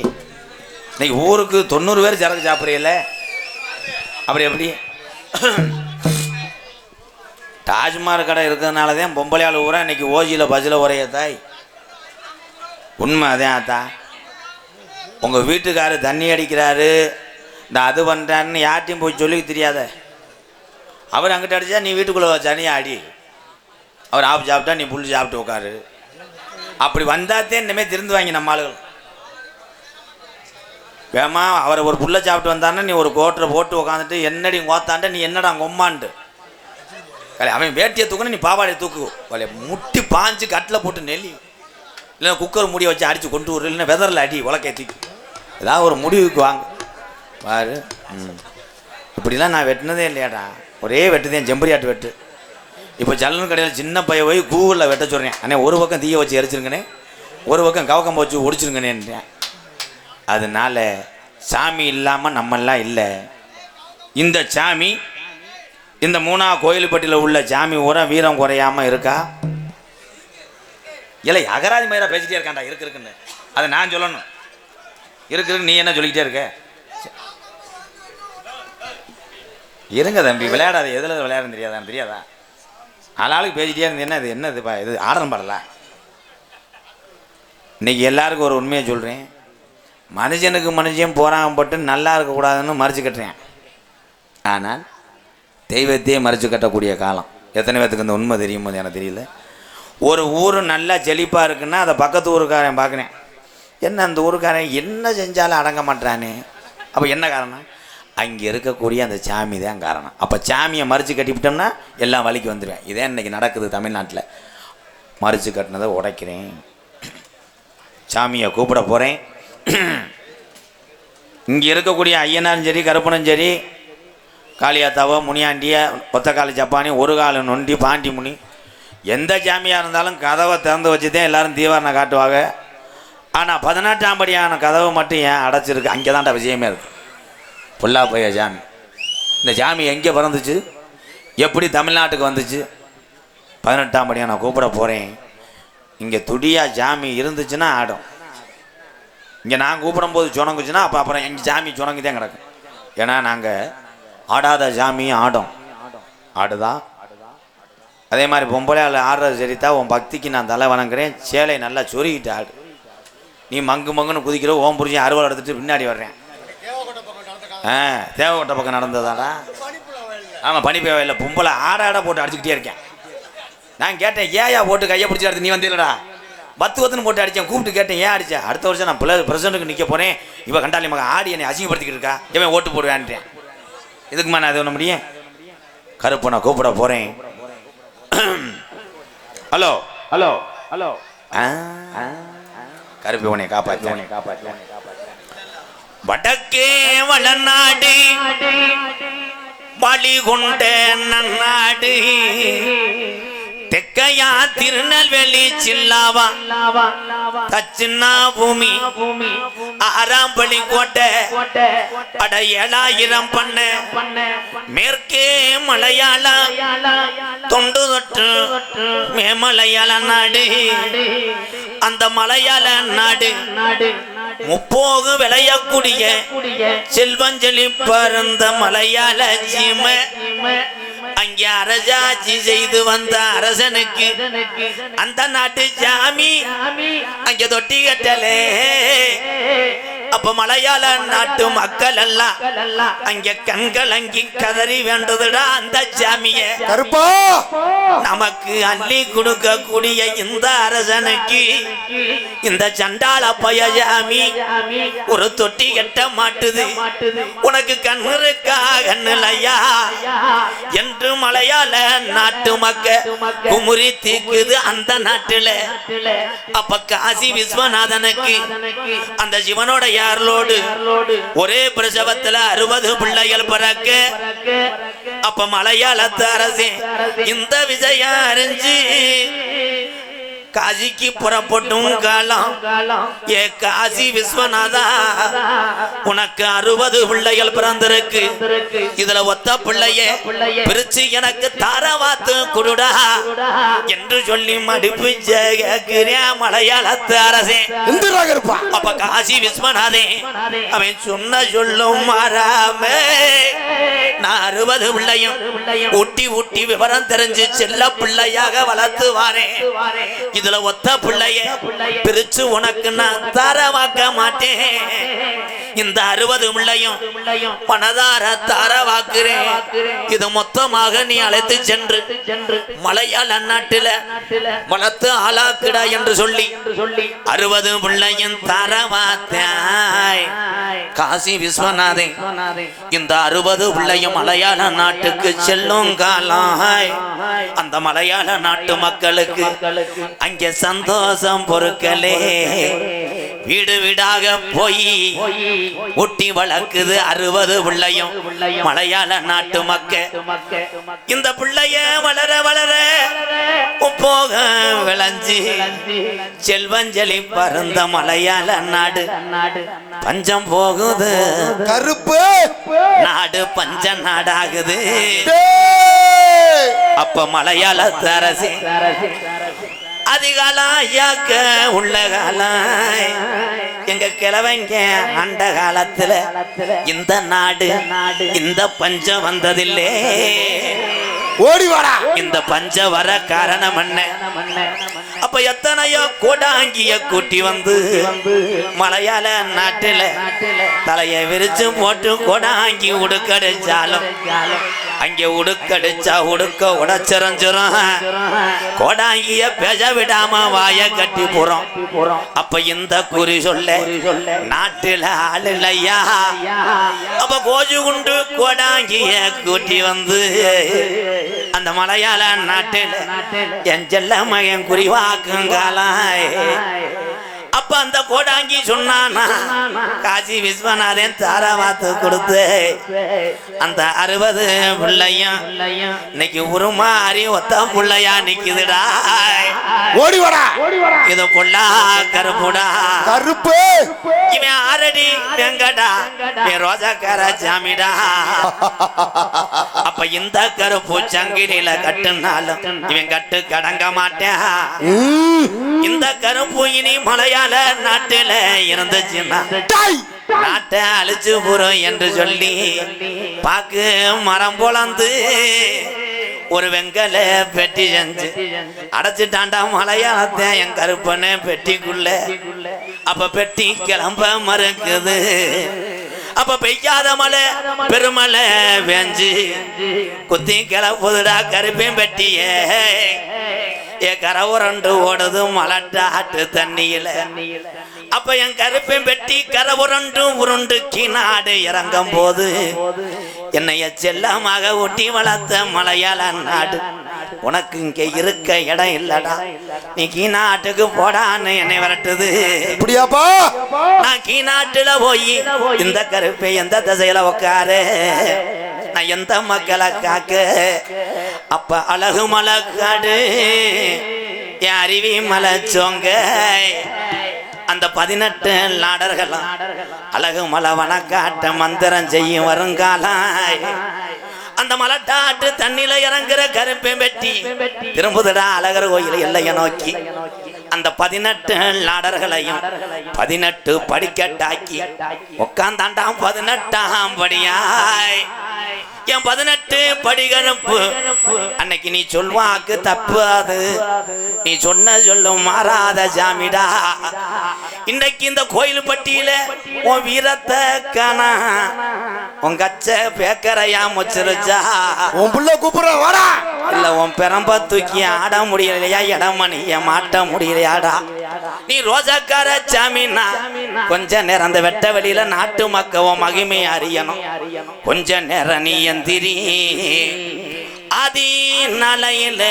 இன்னைக்கு ஊருக்கு 90 பேர் சரக்கு சாப்பிட்றீல்ல, அப்படி எப்படி? டாஜ்மஹால் கடை இருக்கிறதுனால தான் பொம்பளையால் ஊரா இன்னைக்கு ஓஜியில் பஸ்ஸில் உரைய தாய். உண்மை அதே ஆத்தா. உங்கள் வீட்டுக்காரர் தண்ணி அடிக்கிறாரு, இந்த அது பண்ணுறாருன்னு யார்ட்டையும் போய் சொல்லி தெரியாத. அவர் அங்கிட்ட அடித்தா நீ வீட்டுக்குள்ளே தனியாக அடி, அவர் ஆப்பு சாப்பிட்டா நீ புல் சாப்பிட்டு உட்காரு. அப்படி வந்தாத்தே இனிமேல் திருந்து வாங்கி நம்ம ஆளுகள். வேமா அவரை ஒரு புல்லை சாப்பிட்டு வந்தான்னா நீ ஒரு கோட்டரை போட்டு உட்காந்துட்டு என்னடி கோத்தாண்ட நீ என்னடா கொம்மான்ட்டு அவன் வேட்டியை தூக்குன்னு நீ பாவாடையை தூக்கு வலைய முட்டி பாஞ்சு கட்டில் போட்டு நெல்லி, இல்லைன்னா குக்கர் முடியை வச்சு அடித்து கொண்டு வரும், இல்லைன்னா வெதரில் அடி உலக்கையை தூக்கி ஏதாவது ஒரு முடிவுக்கு வாங்க பாரு. இப்படிலாம் நான் வெட்டினதே இல்லையாடா, ஒரே வெட்டுதேன் செம்பரியாட்டு வெட்டு. இப்போ ஜல்லன் கடையில் சின்ன பைய போய் கூகுளில் வெட்ட சொல்கிறேன். அண்ணே ஒரு பக்கம் தீயை வச்சு எரிச்சிருங்கண்ணே, ஒரு பக்கம் கவக்கம் வச்சு ஒடிச்சிருங்கண்ணேன்றேன். அதனால சாமி இல்லாமல் நம்மெல்லாம் இல்லை. இந்த சாமி இந்த 3ஆவது கோயில்பட்டியில் உள்ள சாமி ஊரா வீரம் குறையாமல் இருக்கா? இல்லை அகராதி மயிரா பேசிட்டே இருக்காண்டா இருக்குன்னு அதை நான் சொல்லணும். இருக்கு நீ என்ன சொல்லிக்கிட்டே இருக்க? இருங்க தம்பி, விளையாடாது. எதில் விளையாடுன்னு தெரியாதான்னு தெரியாதா? ஆளாளுக்கு பேசிட்டே இருந்தேன்னா இது என்ன இதுப்பா, இது ஆடணும் பாடல. இன்னைக்கு எல்லாருக்கும் ஒரு உண்மையை சொல்கிறேன். மனுஷனுக்கு மனுஷன் போராமப்பட்டு நல்லா இருக்கக்கூடாதுன்னு மறைச்சு கட்டுறேன். ஆனால் தெய்வத்தையே மறைச்சு கட்டக்கூடிய காலம். எத்தனை பேத்துக்கு இந்த உண்மை தெரியுமோ எனக்கு தெரியல. ஒரு ஊர் நல்லா செழிப்பாக இருக்குன்னா அதை பக்கத்து ஊருக்காரன் பார்க்குறேன், என்ன அந்த ஊருக்காரன் என்ன செஞ்சாலும் அடங்க மாட்டானே. அப்போ என்ன காரணம்? அங்கே இருக்கக்கூடிய அந்த சாமி தான் காரணம். அப்போ சாமியை மறித்து கட்டிவிட்டோம்னா எல்லாம் வலிக்கு வந்துடுவேன். இதே இன்றைக்கி நடக்குது தமிழ்நாட்டில். மறித்து கட்டினதை உடைக்கிறேன், சாமியை கூப்பிட போகிறேன். இங்கே இருக்கக்கூடிய ஐயனாரும் சரி கருப்பனும் சரி காளியாத்தாவோ முனியாண்டிய ஒத்தக்காலி ஜப்பானி ஒரு கால நொண்டி பாண்டி முனி எந்த சாமியாக இருந்தாலும் கதவை திறந்து வச்சு தான் எல்லோரும் தீவாரணை காட்டுவாங்க. ஆனால் 18ஆம் படியான கதவை மட்டும் ஏன் அடைச்சிருக்கு? அங்கே தான்டா விஷயமே இருக்குது. புல்லா போய சாமி. இந்த சாமி எங்கே பிறந்துச்சு, எப்படி தமிழ்நாட்டுக்கு வந்துச்சு? 18ஆம் படியாக நான் கூப்பிட போகிறேன். இங்கே துடியாக சாமி இருந்துச்சுன்னா ஆடும். இங்கே நான் கூப்பிடும்போது சுணங்குச்சுன்னா அப்போ அப்புறம் எங்கள் சாமி சுணங்கி தான் கிடக்கும். ஏன்னா நாங்கள் ஆடாத சாமியும் ஆடும், ஆடுதா. அதே மாதிரி பொம்பளையால் ஆடுறது சரித்தா. உன் பக்திக்கு நான் தலை வணங்குறேன். சேலை நல்லா சொருகிட்டு ஆடு. நீ மங்கு மங்குன்னு குதிக்கிற ஓம் புரிஞ்சு அறுவலை எடுத்துட்டு பின்னாடி வர்றேன். தேவக்கோட்டை பக்கம் நடந்ததாடா. ஆமாம் பனிப்பை வயலில் பொம்பளை ஆட போட்டு அடிச்சுக்கிட்டே இருக்கேன். நான் கேட்டேன் ஏயா போட்டு கையை பிடிச்சி அடுத்து நீ வந்தீங்களடா? பத்துன்னு போட்டு அடித்தேன். கூப்பிட்டு கேட்டேன் ஏன் அடித்தேன்? அடுத்த வருஷம் நான் பிரசிடண்ட்டுக்கு நிற்க போகிறேன், இவன் கண்டாலி மகன் ஆடி என்னை அசிங்கப்படுத்திக்கிட்டு இருக்கா, இவன் ஓட்டு போடுவேன்ட்டேன். இதுக்குமா நான் அது ஒன்று முடியும்? கருப்பு நான் கூப்பிட போகிறேன். ஹலோ ஹலோ ஹலோ கருப்பு உன்னை காப்பாற்ற வடக்கே வளநாடு வழி கொண்ட நன்னாடு தெக்கையா திருநெல்வேலி சில்லாவா தச்சுன்னா பூமி ஆறாம்பள்ளி கோட்டை அட 7000 பண்ண மேற்கே மலையாள தொண்டு தொட்டு மேமலையாள நாடு. அந்த மலையாள நாடு முப்போகு விளையக்கூடிய செல்வஞ்சலி பறந்த மலையாள சீமை. அங்கே அரசாட்சி செய்து வந்த அரசனுக்கு அந்த நாட்டு சாமி அங்கே தொட்டி கட்டலே. அப்ப மலையாள நாட்டு மக்கள் எல்லாம் அங்க கண்கலங்கி கதறி வேண்டதுடா அந்த சாமிய கருப்பா நமக்கு அள்ளி கொடுக்க கூடிய இந்த அரசனுக்கு இந்த சண்டாள பயஜாமி ஒரு தொட்டி கட்ட மாட்டுது உனக்கு கண்ணு இருக்கா கண்ணுலையா என்று மலையாள நாட்டு மக்க குமுறி தீக்குது அந்த நாட்டுல அப்ப காசி விஸ்வநாதனுக்கு அந்த சிவனோட யாரோடு ஒரே பிரசவத்துல 60 பிள்ளைகள் பிறக்க அப்ப மலையாளத்து அரசே இந்த விஜயம் அறிஞ்சு காசிக்கு புறப்பட்டும் காலம் ஏ காசி விஸ்வநாதா உனக்கு 60 பிள்ளைகள் பிறந்திருக்கு இதுல ஒத்த பிள்ளைய பிரிச்சு எனக்கு தாரவாத்து குடுடா என்று சொல்லி மடிப்பு கேட்கிறியா மலையாளத்து அரசே அப்ப காசி விஸ்வநாதே அவன் சொன்ன சொல்லும் மாறாம நான் 60 பிள்ளையும் ஊட்டி ஊட்டி விவரம் தெரிஞ்சு செல்ல பிள்ளையாக வளர்த்து வாரேன் இதுல ஒத்த பிள்ளைய பிரிச்சு உனக்கு நான் தாரவாக்க மாட்டேன் இந்த 60 பிள்ளையும் பணதார தாரவாக்குறேன் இது மொத்தமாக நீ அழைத்து சென்று மலையாள நாட்டில வளர்த்து ஆளாக்குடா என்று சொல்லி 60 பிள்ளையும் தாரவாத்தாய் காசி விஸ்வநாதே இந்த 60 பிள்ளையும் மலையாள நாட்டுக்கு செல்லும் காலம் அந்த மலையாள நாட்டு மக்களுக்கு அங்கே சந்தோஷம் பொறுக்கலே வீடு வீடாக போய் ஒட்டி வளர்க்குது 60 பிள்ளையும் மலையாள நாட்டு மக்க இந்த பிள்ளைய வளர வளர போக விளைஞ்சு செல்வஞ்சலி பருந்த மலையாள நாடு பஞ்சம் போகுது கருப்பு நாடு பஞ்ச நாடாகுது அப்ப மலையாளத்து அரசே அதிகாலம் ஐயாக்க உள்ள காலம் எங்க கிழவங்க அந்த காலத்துல இந்த நாடு இந்த பஞ்சம் வந்ததில்லே ஓடி வாடா இந்த பஞ்ச வர காரணம் என்ன அப்ப எத்தனையோ கோடாங்கிய கூட்டி வந்து மலையாள நாட்டுல தலைய விரிச்சு போட்டு கோடாங்கி உடுக்கடிச்சாலும் அங்கே உடுக்கடிச்சா உடுக்க உடச்சிரஞ்சிரும் கோடாங்கிய பேச விடாம வாய கட்டி போறோம் அப்ப இந்த குறி சொல்ல நாட்டுல ஆள் இல்லையா அப்ப கோஜு குண்டு கோடாங்கிய கூட்டி வந்து அந்த மலையாள நாட்டில் என் செல்ல மகன் குறிவாக்குங்காலாய் அப்ப அந்த கோடாங்கி சொன்னானா காசி விஸ்வநாதன் தாராவாத்து கொடுத்து அந்த 60 பிள்ளையும் இன்னைக்கு உருமாறி ஒத்த பிள்ளையா நிக்குதுடா ஓடி வாடா இது பொல்லா கருப்புடா கருப்பு இவன் ஆரடி வெங்கடா என் ரோஜாக்கார சாமிடா அப்ப இந்த கருப்பு சங்கிலில கட்டுனாலும் இவன் கட்டு கடங்க மாட்டேன் இந்த கருப்பு இனி மலையாள நாட்டில இருந்துச்சுன்னா நாட்டை அழிச்சு போறோம் என்று சொல்லி பாக்கு மரம் பொழந்து ஒரு வெங்கல பெட்டி செஞ்சு அடைச்சிட்டாண்டா மலையாளத்தை என் கருப்பனை பெட்டிக்குள்ள அப்ப பெட்டி கிளம்ப மறுக்குது அப்ப பெய்யாத மலை பெருமலை வேஞ்சு குத்தி கிளப்புதுடா கருப்பையும் பெட்டியே ஏ கரவுரண்டு ஓடுது மலட்டாட்டு தண்ணியில அப்ப என் கருப்பையும் பெட்டி கரவுரண்டு உருண்டு கீநாடு இறங்கும் போது என்னைய செல்லமாக ஒட்டி வளர்த்த மலையாள நாடு உனக்கு இங்க இருக்க இடம் இல்லடா நீ கீநாட்டுக்கு போடான்னு என்னை விரட்டுது நான் கீநாட்டுல போய் இந்த கருப்பை எந்த திசையில உக்காரு நான் எந்த மக்களை காக்க அப்ப அழகு மலக்காடு என் அருவி மலை சோங்க அந்த 18 நாடர்களும் அழகு மலை வனக்காட்ட மந்திரம் செய்யும் வருங்காலாய் அந்த மலட்டாட்டு தண்ணில இறங்குற கருப்பை வெட்டி திரும்புதடா அழகர் கோயில் எல்லைய நோக்கி அந்த 18 நாடர்களையும் 18 படிக்கட்டாக்கி உட்கார்ந்தாண்டாம் 18ஆம் படியாய் என் 18 படிகரப்பு அன்னைக்கு நீ சொல்வாக்கு தப்பு அது நீ சொன்ன சொல்லும் மாறாத ஜாமிடா இன்றைக்கு இந்த கோயில் பட்டியில உன் வீரத்தை காணா உங்க அச்ச பேக்கரையா முச்சிருச்சா உன் புள்ள கூப்பிடுற வாடா இல்ல உன் பெரம்ப தூக்கி ஆட முடியலையா இடமணிய மாட்ட முடியலையாடா நீ ரோஜாக்கார சாமின்னா கொஞ்ச நேரம் அந்த வெட்ட வெளியில நாட்டு மக்கள் மகிமை அறியணும் கொஞ்ச நேரம் நீ எந்திரி ஆதி நாளையில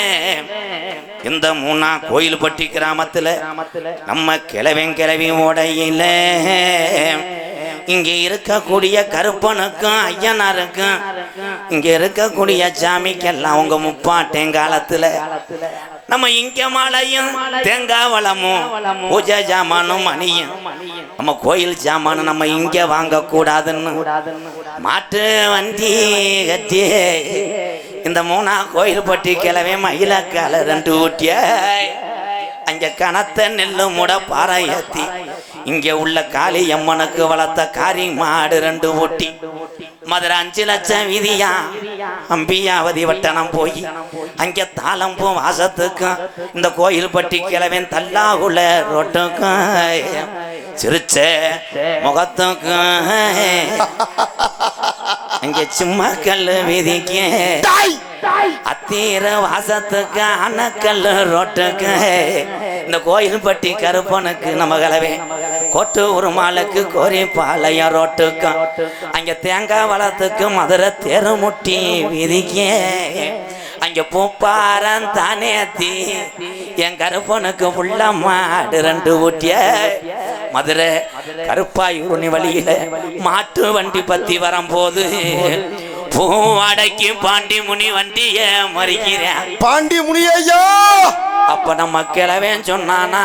இந்த மூணா கோயில்பட்டி கிராமத்துல நம்ம கிளவி ஓடையில இங்க இருக்கக்கூடிய கருப்பனுக்கும் ஐயனாருக்கும் இங்க இருக்கக்கூடிய சாமிக்கெல்லாம் உங்க முப்பாட்டேங்காலத்துல நம்ம இங்க மாலையும் தேங்காய் வளமும் பூஜை ஜாமானும் மணியும் நம்ம கோயில் ஜாமானும் நம்ம இங்க வாங்க கூடாதுன்னு மாட்டு வண்டி கட்டி இந்த மூணா கோயில் பட்டி கிளவே மயிலக்கால 2 ஊட்டிய அங்க கனத்த நெல்லு முட பாறை ஏத்தி இங்க உள்ள காளி அம்மனுக்கு வளர்த்த காரி மாடு 2 ஊட்டி மதுரை 5 லட்சம் வீதியா அம்பியாவதி வட்டணம் போய் அங்க தாளம்பூ வாசத்துக்கும் இந்த கோயில் பட்டி கிளவன் தல்லாகுள்ள ரோட்டுக்கும் சிரிச்ச முகத்துக்கும் அங்க சும்மா கல்லு வீதிக்கு அத்தீர வாசத்துக்கு அணக்கல்லு ரோட்டுக்கு இந்த கோயில் பட்டி கருப்பனுக்கு நம்ம கலவே கோட்டு உருமாளுக்கு கோரி பாளையம் ரோட்டுக்கும் அங்க தேங்காய் வளத்துக்கு மதுரை தெருமுட்டி வீதிக்கு அங்க பூப்பாரன் தானேத்தி என் கருப்பனுக்கு உள்ள மாடு 2 ஊட்டிய மதுரை கருப்பாயூரணி வழியில மாட்டு வண்டி பத்தி வரும்போது பூ அடக்கி பாண்டி முனி வண்டிய மறிக்கிறேன் பாண்டி முனியா அப்ப நம்ம கிளவேன் சொன்னானா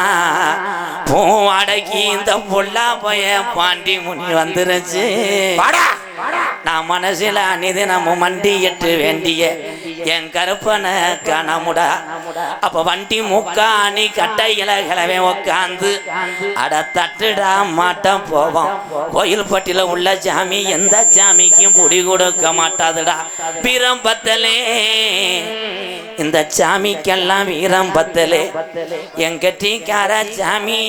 பூ அடக்கி இந்த பொல்லா பைய பாண்டி முனி வந்துருச்சு நான் மனசுல அனிது நம்ம மண்டி எட்டு வேண்டிய என் கருப்பனை காணமுடா அப்ப வண்டி முக்காணி கட்டையில கிளவே உக்காந்து அட தட்டுடா மாட்டம் போவோம் கோயில் பட்டியில உள்ள சாமி எந்த சாமிக்கும் புடி கொடுக்க மாட்டாதுடா வீரம் பத்தலே இந்த சாமிக்கெல்லாம் வீரம் பத்தலே என் கட்டிக்கார சாமி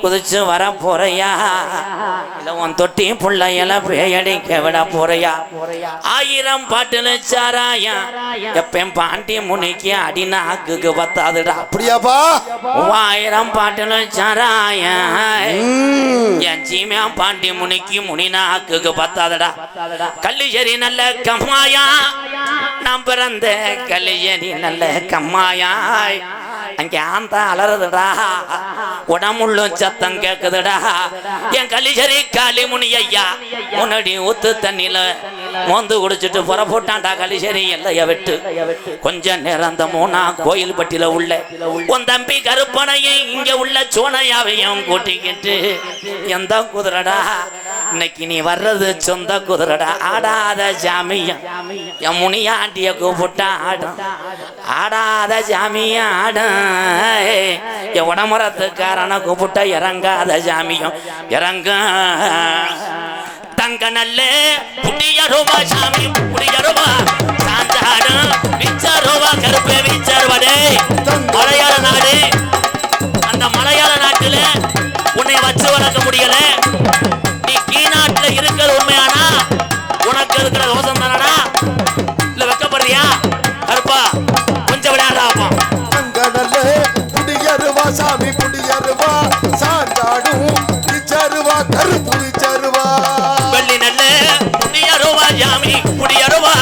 குதிச்சு வர போறையா இல்ல உன் தொட்டி புள்ளையில பேயடிக்க விட போறையா 1000 பாட்டுல சாராயா எப்பயும் பாண்டி முனிக்கு அடிநாக்குக்கு பத்தாதுடா அப்படியாப்பா 1000 பாட்டுல சாராயா என் சீமியா பாண்டி முனிக்கு முனிநாக்குக்கு பத்தாதுடா கல்லிச்சேரி நல்ல கம்மாயா நான் பிறந்த கல்லிச்சேரி நல்ல கம்மாயாய் அங்க ஆந்த அலறுதுடா உடம்புள்ளும் சத்தம் கேக்குதுடா என் கல்லிச்சேரி காளிமுனி ஐயா முன்னாடி ஊத்து தண்ணியில மோந்து குடிச்சிட்டு புறப்பட்டான்டா கல்லிச்சேரி எல்லைய விட்டு கொஞ்ச நேரம் அந்த மூணா கோயில் பட்டியில உள்ள உன் தம்பி கருப்பனையை இங்க உள்ள சோனையாவையும் கூட்டிக்கிட்டு எந்த குதிரடா இன்னைக்கு நீ வர்றது சொந்த குதிரடா ஆடாத ஜாமியம் என் முனியாண்டிய கூப்பிட்டா ஆடும் ஆடாத ஜாமியம் ஆடும் என் உடம்புறத்துக்காரனை கூப்பிட்ட இறங்காத ஜாமியம் இறங்க தங்க நல்ல புடியருவா சாமி புடியருவா சாந்தாடும் விச்சருவா கருப்பே விச்சருவடே மலையாள நாடு அந்த மலையாள நாட்டுல உன்னை வச்சு வளர்க்க முடியல நீ கீநாட்டுல இருக்கிறது உண்மையானா உனக்கு இருக்கிற தோசம் தானடா இல்ல வெக்கப்படுறியா கருப்பா கொஞ்சம் விளையாடுறாப்பா புடியருவா சாமி புடியருவா சாந்தாடும் விச்சருவா கருப்பு விச்சருவா வெள்ளி நல்ல புடியருவா ஜாமி புடியருவா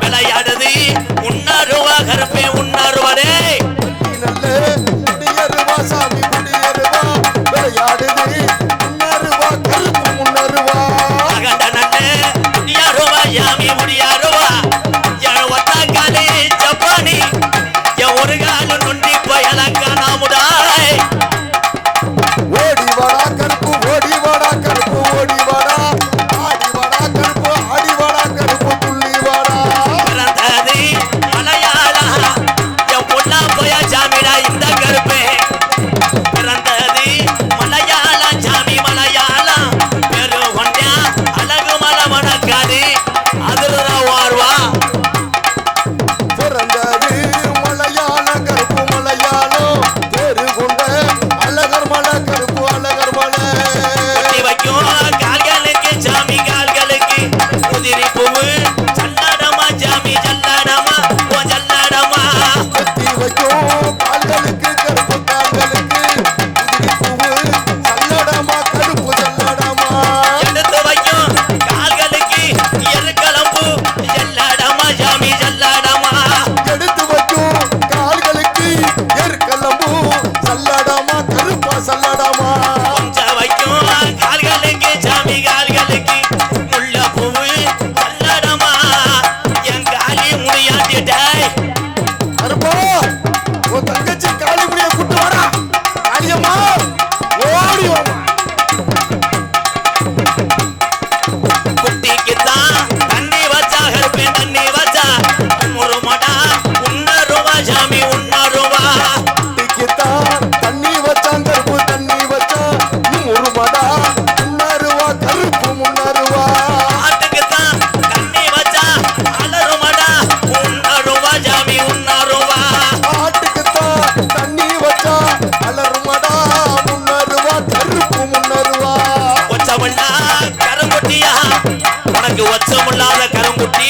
விளையாடுது உன்னருவா கருப்பே உன்னருவடே நல்ல புடியருவா சாமி புடியருவா விளையாடுது உன்னருவா கருப்பு முன்னருவா அகண்ட நல்ல புடியருவா ஜாமி புடியருவா என் ஒத்தாக்காலே ஜப்பானி என் ஒரு காலம் நொண்டி பயலக்கா நாமுடாய் ஓடி வாடா கருப்பு முன்னருவா ஒச்சமில்லா கருங்குட்டியா உனக்கு ஒச்சமில்லாத கருங்குட்டி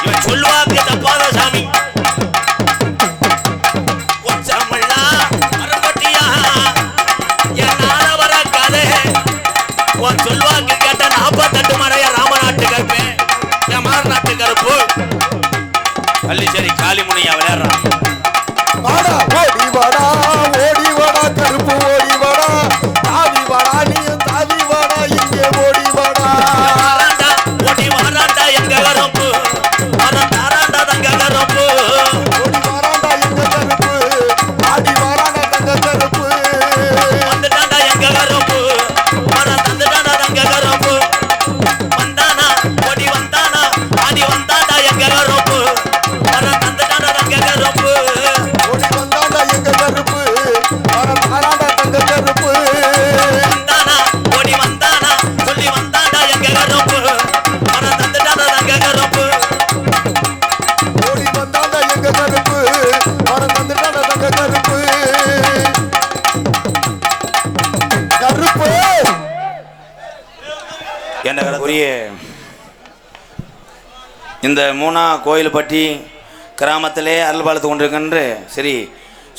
இவன் சொல்வாக்கு தப்பாத சாமி ஒச்சமில்லா கருங்குட்டியா என்னால வர கதை உன் சொல்வாக்கு கேட்ட 48 மறைய ராமநாட்டு கருப்பு என் மாரநாட்டு கருப்பு பள்ளிச்சேரி காளிமுனியா விளையாடுறான் வாடா ஓடி வாடா கருப்பு ஓடி வாடா தாவி வாடா நீயும் தாவி வாடா இங்கே ஓடி வாடா வாராண்டா ஓடி வாராண்டா எங்க கருப்பு வாராண்டா தங்க கருப்பு ஓடி வாராண்டா எங்க கருப்பு ஆடி வாராண்டா தங்க கருப்பு வந்துட்டாண்டா எங்க கருப்பு தந்துட்டாண்டா தங்க கருப்பு வந்தானா ஓடி வந்தானா ஆடி வந்தாண்டா எங்க கருப்பு தந்துட்டாண்டா தங்க கருப்பு ஓடி வந்தாண்டா எங்க கருப்பு வாராண்டா தங்க கருப்பு வந்தானா ஓடி வந்தானா சொல்லி வந்தாண்டா எங்க கருப்பு தந்துட்டாண்டா தங்க கருப்பு ஓடி வந்தாண்டா எங்க கருப்பு தந்துட்டாண்டா தங்க கருப்பு கருப்பு என்ன கருப்புரிய இந்த மூணா கோயில்பட்டி கிராமத்திலே அருள் பார்த்து கொண்டிருக்கின்ற ஸ்ரீ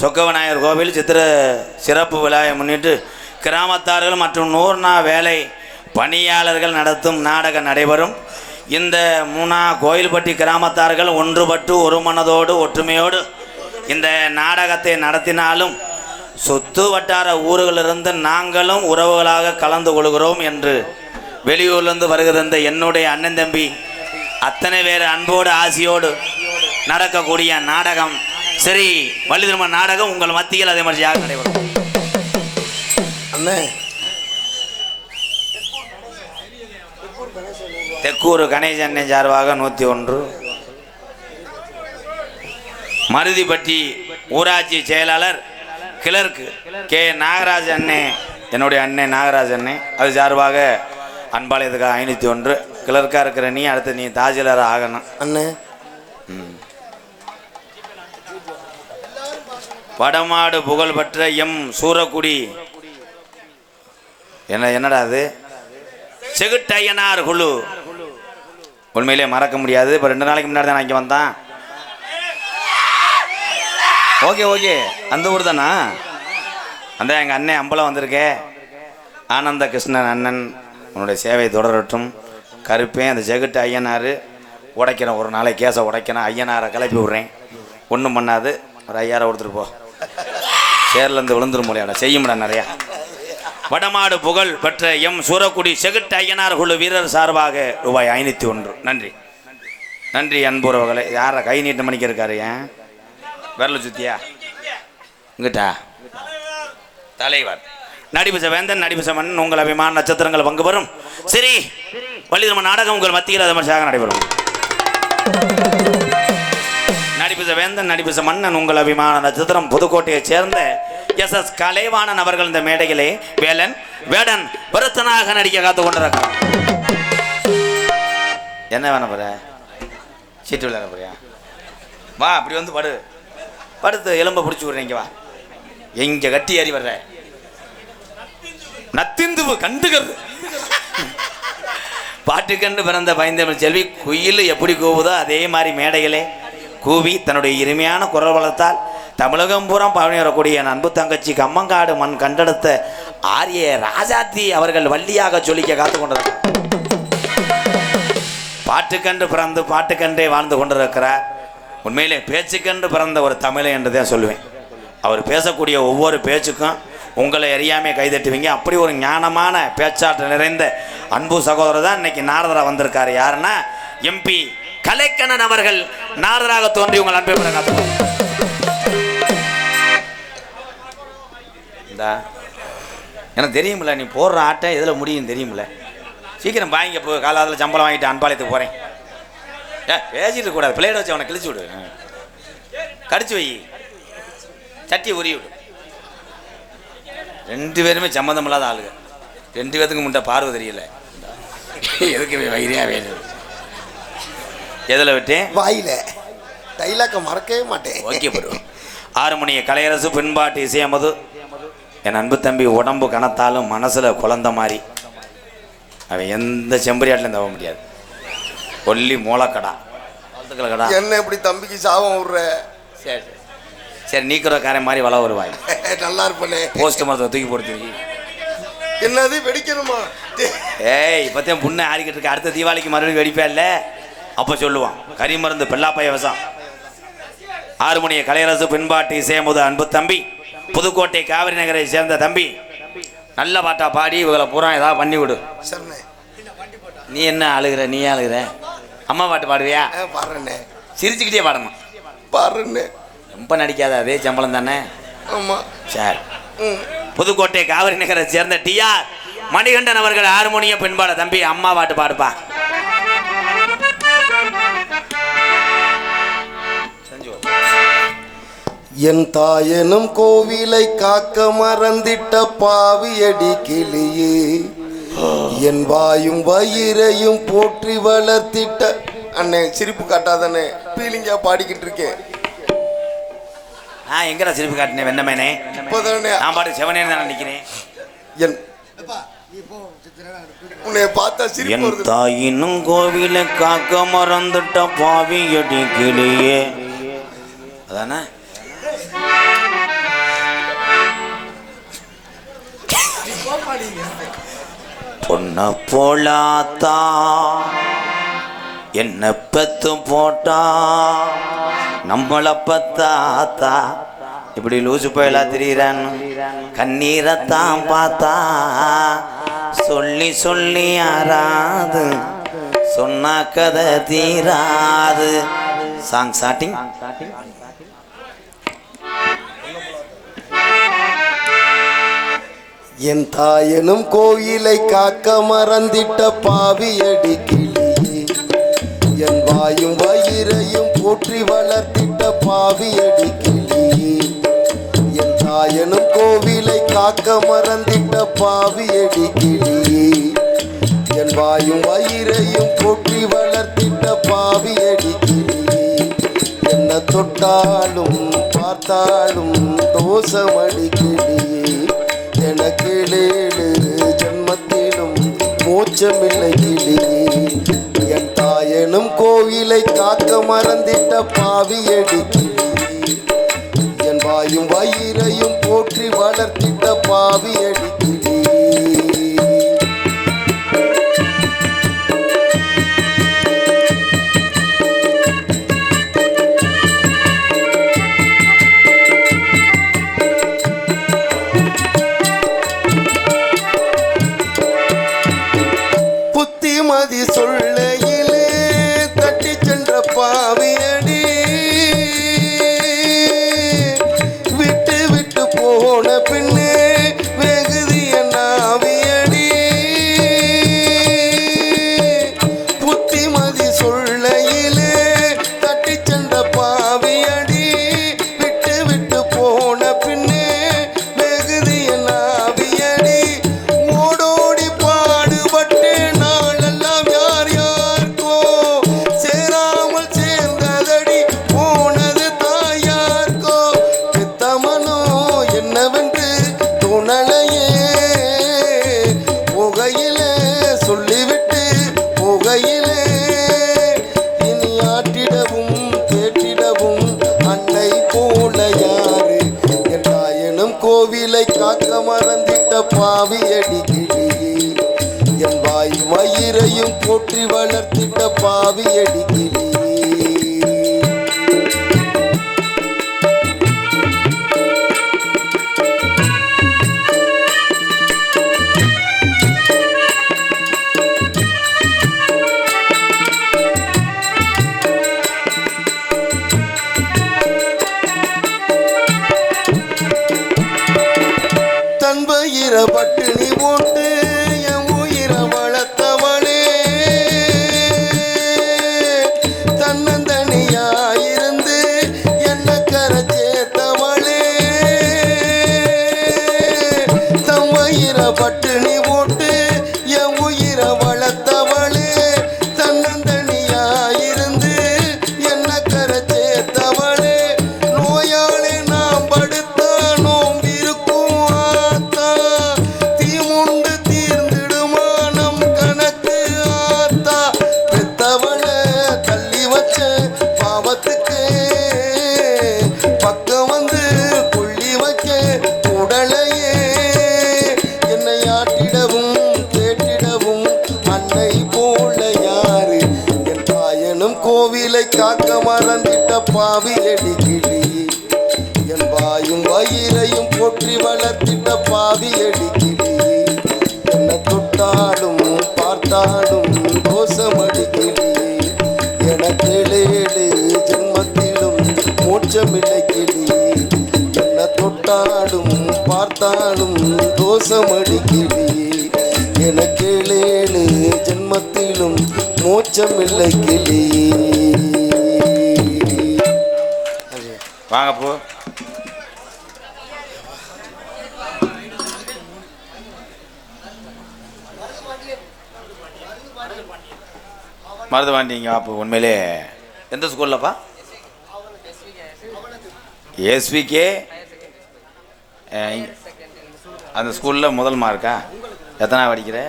சொக்கவநாயகர் கோவில் சித்திர சிறப்பு விழாவை முன்னிட்டு கிராமத்தார்கள் மற்றும் 100 நாள் வேலை பணியாளர்கள் நடத்தும் நாடகம் நடைபெறும். இந்த மூணா கோயில்பட்டி கிராமத்தார்கள் ஒன்றுபட்டு ஒரு மனதோடு ஒற்றுமையோடு இந்த நாடகத்தை நடத்தினாலும் சொத்து வட்டார ஊர்களிலிருந்து நாங்களும் உறவுகளாக கலந்து கொள்கிறோம் என்று வெளியூர்லேருந்து வருகிற என்னுடைய அண்ணன் தம்பி அத்தனை பேர் அன்போடு ஆசையோடு நடக்கக்கூடிய நாடகம் சரி வள்ளிதிரும நாடகம் உங்கள் மத்தியில் அதே மாதிரி யார் நடைபெறும். அண்ணே தெக்கூர் கணேசன் சார்பாக 101, மருதிப்பட்டி ஊராட்சி செயலாளர் கிளர்க்கு கே நாகராஜ் அண்ணே, என்னுடைய அண்ணன் நாகராஜ் அண்ணே, அது சார்பாக அன்பாளையத்துக்காக 501. கிளர்க்காக இருக்கிற நீ அடுத்து நீ தாசில்தார் ஆகணும் அண்ணே. வடமாடு புகழ்பெற்ற எம் சூரக்குடி என்னடா அது செகுட்டையனார் குழு உண்மையிலே மறக்க முடியாது. இப்போ 2 நாளைக்கு முன்னாடி தான் இங்கே வந்தான். ஓகே அந்த ஊர் தானா? அந்த எங்கள் அண்ணன் அம்பலம் வந்திருக்கே. ஆனந்த கிருஷ்ணன் அண்ணன் உன்னுடைய சேவை தொடரட்டும். கருப்பேன் அந்த செகுட்டு ஐயனார் உடைக்கிறேன், ஒரு நாளைக்கு கேஸை உடைக்கிறேன். ஐயனாரை கிளப்பி விட்றேன், ஒன்றும் பண்ணாது. ஒரு 5000 கொடுத்துட்டு போ, சேர்லேருந்து விழுந்துரும் போலையாட செய்யும்டா நிறையா. வடமாடு புகழ் பெற்ற எம் சூரக்குடி செகுட்டு ஐயனார் குழு வீரர் சார்பாக ரூபாய் 501. நன்றி நன்றி அன்புறவர்களை. யாரை கை நீட்ட மணிக்கு இருக்காரு? ஏன் விரல சுத்தியா இங்கிட்டா தலைவர் நடிபச வேந்தன் நடிபச மன்னன் உங்கள் அபிமான நட்சத்திரங்கள் பங்கு பெறும் சரி வள்ளிதிரும நாடகம் உங்கள் மத்தியில் அது மாதிரி நடைபெறும். நடிபச வேந்தன் நடிபச மன்னன் உங்கள் அபிமான நட்சத்திரம் புதுக்கோட்டையைச் சேர்ந்த SS கலைவாணன் அவர்கள் இந்த மேடையிலே வேலன் வேடன் பருத்தனாக நடிக்க காத்து கொண்டிருக்கிறார். என்ன வேணும் போற? சீட்டு விளையாட போறியா? வா அப்படி வந்து படுத்து எலும்பை பிடிச்சி விடுறீங்க. வா எங்க கட்டி ஏறி வர்ற நத்திந்து கண்டுகிறது. பாட்டுக்கண்டு பிறந்த பைந்தமிழ் செல்வி குயில் எப்படி கூவுதோ அதே மாதிரி மேடைகளே கூவி தன்னுடைய இனிமையான குரல் வளர்த்தால் தமிழகம் பூரா பவனி வரக்கூடிய என் அன்பு தங்கச்சி கம்மங்காடு மண் கண்டெடுத்த ஆரிய ராஜாத்தி அவர்கள் வள்ளியாக சொல்லிக்க காத்து கொண்டிருக்கிறார். பாட்டுக்கன்று பிறந்து பாட்டுக்கன்றே வாழ்ந்து கொண்டிருக்கிறார். உண்மையிலே பேச்சுக்கன்று பிறந்த ஒரு தமிழை என்று தான் சொல்லுவேன். அவர் பேசக்கூடிய ஒவ்வொரு பேச்சுக்கும் உங்களை அறியாமே கைதட்டுவீங்க. அப்படி ஒரு ஞானமான பேச்சாற்றல் நிறைந்த அன்பு சகோதரர் தான் இன்னைக்கு நாரதரா வந்திருக்காரு. யாருன்னா MP கலைக்கண்ணன் அவர்கள் நாரதராக தோன்றி உங்கள் அன்பை பெற காத்து. எனக்கு தெரியுமில்ல நீ போடுற ஆட்டை எதில் முடியும் தெரியுமில்ல. சீக்கிரம் வாங்கிக்க போ, காலாதில் சம்பளம் வாங்கிட்டு அன்பாளையத்துக்கு போகிறேன். பேசிட்டு கூடாது, பிளேட் வச்சு அவனை கிழிச்சு விடு, கடிச்சு வை, சட்டி உரி விடு. 2 பேருமே சம்மந்தம் இல்லாத ஆளுங்க. 2 பேத்துக்கு முன்ன பார்வை தெரியல. எதுக்கு வயிறியா வேணும்? எதில் விட்டேன்? வாயில டைலாக்க மறக்கவே மாட்டேன். ஓகே பரு. 6 மணிய கலையரசு பின்பாட்டு இசையமது என் அன்பு தம்பி உடம்பு கனத்தாலும் மனசுல குழந்த மாதிரி. அவன் எந்த செம்பரியாட்டிலும் தவ முடியாது. ஒல்லி மூலக்கடா கடா. என்ன இப்படி தம்பிக்கு சாபம் விடுற? சரி சரி, நீக்கிறக்காரன் மாதிரி வள வருவாய். நல்லா இருப்பனே. போஸ்ட் மரத்தை தூக்கி போடுத்துருக்கி. என்னது வெடிக்கணுமா? ஏய் இப்போத்தையும் புண்ணை ஆறிக்கிட்டு இருக்க. அடுத்த தீபாவளிக்கு மறுபடியும் வெடிப்பே இல்லை. அப்போ சொல்லுவான் கறி மருந்து பெல்லாப்பைய விவசாயம். 6 மணிய கலையரசு பின்பாட்டு இசையமுத அன்பு தம்பி, புதுக்கோட்டை காவிரி நகரை சேர்ந்த தம்பி, நல்ல பாட்டா பாடி இவங்களை பூரா ஏதாவது பண்ணி விடு. நீ என்ன அழுகிற? நீ அழுகிற? அம்மா பாட்டு பாடுவியா? பாடுறேன்னே. சிரிச்சுக்கிட்டே பாடணும். பாடுறேன்னே. ரொம்ப நடிக்காத, அதே சம்பளம் தானே. ஆமாம் சரி. புதுக்கோட்டை காவிரி நகரை சேர்ந்த டிஆர் மணிகண்டன் அவர்கள் ஹார்மோனிய பெண்பாட. தம்பி அம்மா பாட்டு பாடுப்பா. என் தாயனும் கோவிலை காக்க மறந்திட்ட பாவியடி கிளியே, என் வாயும் வயிறையும் போற்றி வளர்த்திட்ட. அண்ணே சிரிப்பு காட்டாதானே, ஃபீலிங்கா பாடிக்கிட்டு இருக்கேன். நான் எங்கடா சிரிப்பு காட்டினேன்? வெண்ணமேனே நான் பாட்டு செவனேன்னு தான் நினைக்கிறேன். உன்னை பார்த்தா சிரிப்பு வருது. என் தாயினும் கோவிலை காக்க மறந்துட்ட பாவியடி கிளியே. அதானே பொண்ண போலாத்தா என்ன பெத்து போட்டா நம்மள பத்தாத்தா. இப்படி லூசு போயலா திரியிறான்னு கண்ணீரத்தான் பார்த்தா சொல்லி சொல்லி யாராது சொன்னா கதை தீராது. Song starting. என் தாயனும் கோயிலை காக்க மறந்திட்ட பாவியடி கிளியே, என் வாயும் வயிறையும் போற்றி வளர்த்திட்ட பாவியடி கிளியே. என் தாயனும் கோவிலை காக்க மறந்திட்ட பாவியடி கிளியே, என் வாயும் வயிறையும் போற்றி வளர்த்திட்ட பாவியடி கிளியே. என்ன தொட்டாலும் பார்த்தாலும் தோசமடி கிளியே, எனக்கு 7 ஜன்மத்திலும் மோட்சமில்லை கிளியே. என் தாயனும் கோவிலை காக்க மறந்திட்ட பாவியடி கிளியே, என் வாயும் வயிறையும் போற்றி வளர்த்திட்ட பாவியடி கிளியே. புத்திமதி சொல்லையிலே தட்டி சென்ற பாவியடி, விட்டு விட்டு போன பின்னே வெகுதி என் ஆவியடி. புத்திமதி சொல்லையிலே தட்டி சென்ற பாவியடி, விட்டு விட்டு போன பின்னே வெகுதி என் ஆவியடி. ஓடோடி பாடுபட்டு நாளெல்லாம் யார் யாருக்கோ சேராமல் சேர்ந்ததடி போனது தாயார்க்கோ. பித்தமனோ என்னவென்று தோணலையே, புகையிலே சொல்லிவிட்டு புகையிலே இனி ஆட்டிடவும் கேட்டிடவும் அன்னை போல யாரு. என் தாயனும் கோவிலை காக்க மறந்திட்ட பாவியடி கிளியே, என் வாய் வயிறையும் போற்றி வளர்த்திட்ட பாவியடி கிளியே. தன் வயிற பட்டினி போட்டு என் உயிரை வளர்த்தவளே, தன்னந்தனியாயிருந்து என்ன கரை சேர்த்தவளே. தன் வயிற பட்டினி போட்டு என் உயிரை வளர்த்தவளே, தன்னந்தனியாயிருந்து என்ன கரை சேர்த்தவளே. நோயாளி நாம் படுத்த நோம்பிருக்கும் பிள்ளை காக்க மறந்திட்ட பாவி அடி கிளியே என் வாயும் வயிறையும் போற்றி வளர்த்திட்ட பாவி அடி கிளியே என்ன தொட்டாலும் பார்த்தாலும் கோஷமடி கிளியே எனக்கேழு ஜென்மத்திலும் மோட்சமில்லை கிளியே என்ன தொட்டாலும் பார்த்தாலும் தோஷமடி கிளியே எனக்கேழு ஜென்மத்திலும் மோட்சமில்லை கிளியே. வாங்க போ. மருதுவாண்டிங்க அப்போ உண்மையிலே எந்த ஸ்கூல்லப்பா? எஸ்விகே அந்த ஸ்கூலில் முதல் மார்க்கா? எத்தனாவது படிக்கிற?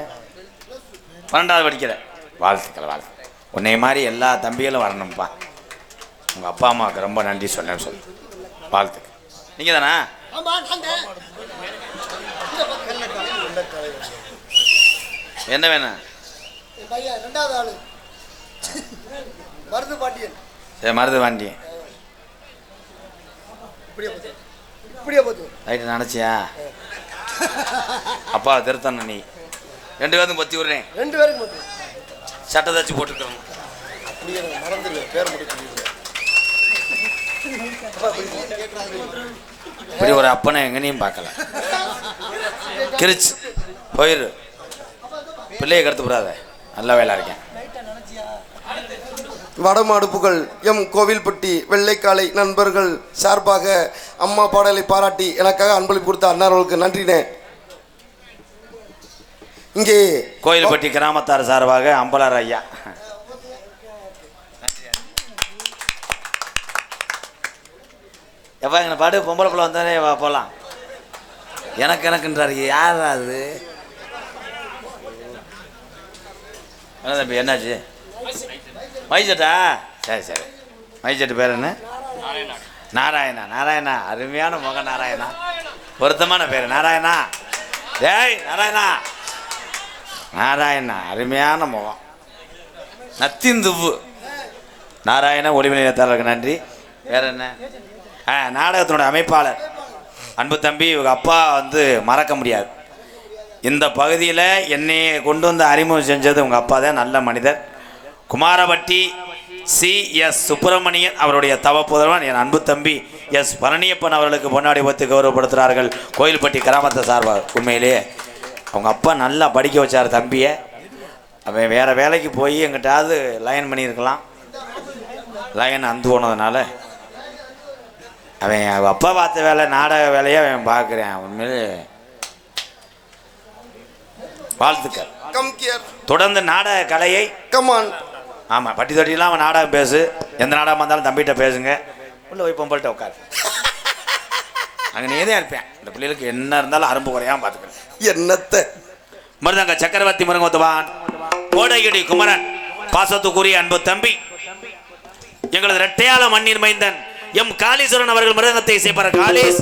12வது படிக்கிற. வாழ்த்துக்கள் வாழ்த்துக்கள். உன்னை மாதிரி எல்லா தம்பிகளும் வரணும்ப்பா. உங்கள் அப்பா அம்மாவுக்கு ரொம்ப நன்றி சொன்னேன்னு சொல்லு. வாழ்த்துக்கள். நீங்கள் தானா? என்ன வேணும்? சரி மருது வாண்டியன் ரைட்டு நினச்சியா? அப்பா திருத்தண்ண நீ 2 பேருக்கும் பற்றி விடுறேன். 2 பேருக்கும் சட்டை தச்சு போட்டுக்கிறோம். இப்படி ஒரு அப்பனை எங்கனையும் பார்க்கல. கிரிச்சு போயிரு, பிள்ளையை கருத்துப்படாத. நல்ல வேலை இருக்கேன். வடமாடுப்புகள் எம் கோவில்பட்டி வெள்ளைக்காலை நண்பர்கள் சார்பாக அம்மா பாடலை பாராட்டி எனக்காக அன்பளிப்பு கொடுத்த அன்னார்களுக்கு நன்றினே. இங்கே கோயில்பட்டி கிராமத்தார் சார்பாக அம்பலார் ஐயா. எப்பா எங்களை பாடு பொம்பளை பிள்ளை வந்தானே போகலாம். எனக்குன்றாரு. யார் அது? என்ன தம்பி என்னாச்சு? மைசெட்டா? சரி சரி. மைசெட்டு பேர் என்ன? நாராயணா. நாராயணா அருமையான முகம். நாராயணா பொருத்தமான பேர். நாராயணா. டேய் நாராயணா. நாராயணா அருமையான முகம். நத்திந்துவு. நாராயண ஒளிமணி நேரத்தாளருக்கு நன்றி. வேற என்ன? நாடகத்தினுடைய அமைப்பாளர் அன்பு தம்பி. இவங்க அப்பா மறக்க முடியாது. இந்த பகுதியில் என்னையை கொண்டு வந்து அறிமுகம் செஞ்சது உங்கள் அப்பா தான். நல்ல மனிதர். குமாரபட்டி CS சுப்பிரமணியன் அவருடைய தவப்புதல்வன் என் அன்பு தம்பி S பழனியப்பன் அவர்களுக்கு பொன்னாடி பத்து கௌரவப்படுத்துகிறார்கள் கோயில்பட்டி கிராமத்தை சார்பாக. உண்மையிலேயே அவங்க அப்பா நல்லா படிக்க வச்சார் தம்பியை. அவன் வேறு வேலைக்கு போய் எங்கிட்டாவது லைன் பண்ணியிருக்கலாம். லைன் அந்து போனதுனால அவன் அப்பா பார்த்த வேலை நாடக வேலையை அவன் பார்க்குறேன். உண்மையிலே வாழ்த்துக்கள். தொடர்ந்து நாடக கலையை கமான். ஆமாம் பட்டி தொட்டிலாம் அவன் நாடகம் பேசு. எந்த நாடகம் வந்தாலும் தம்பிகிட்ட பேசுங்க. உள்ள போய் பொம்பள்கிட்ட உட்காரு. அங்கே நீதான் இருப்பேன். இந்த பிள்ளைகளுக்கு என்ன இருந்தாலும் அரும்பு குறையாமல் பார்த்துக்கிறேன். என்னத்தை மருதங்க சக்கரவர்த்தி முருங்கத்துவான் கோடையடி குமரன் பாசத்துக்குரிய அன்பு தம்பி எங்களது இரட்டையாள மண்ணின் மைந்தன் எம் காளீஸ்வரன் அவர்கள் மிருதங்கத்தை செய்ப்பார். காளீஸ்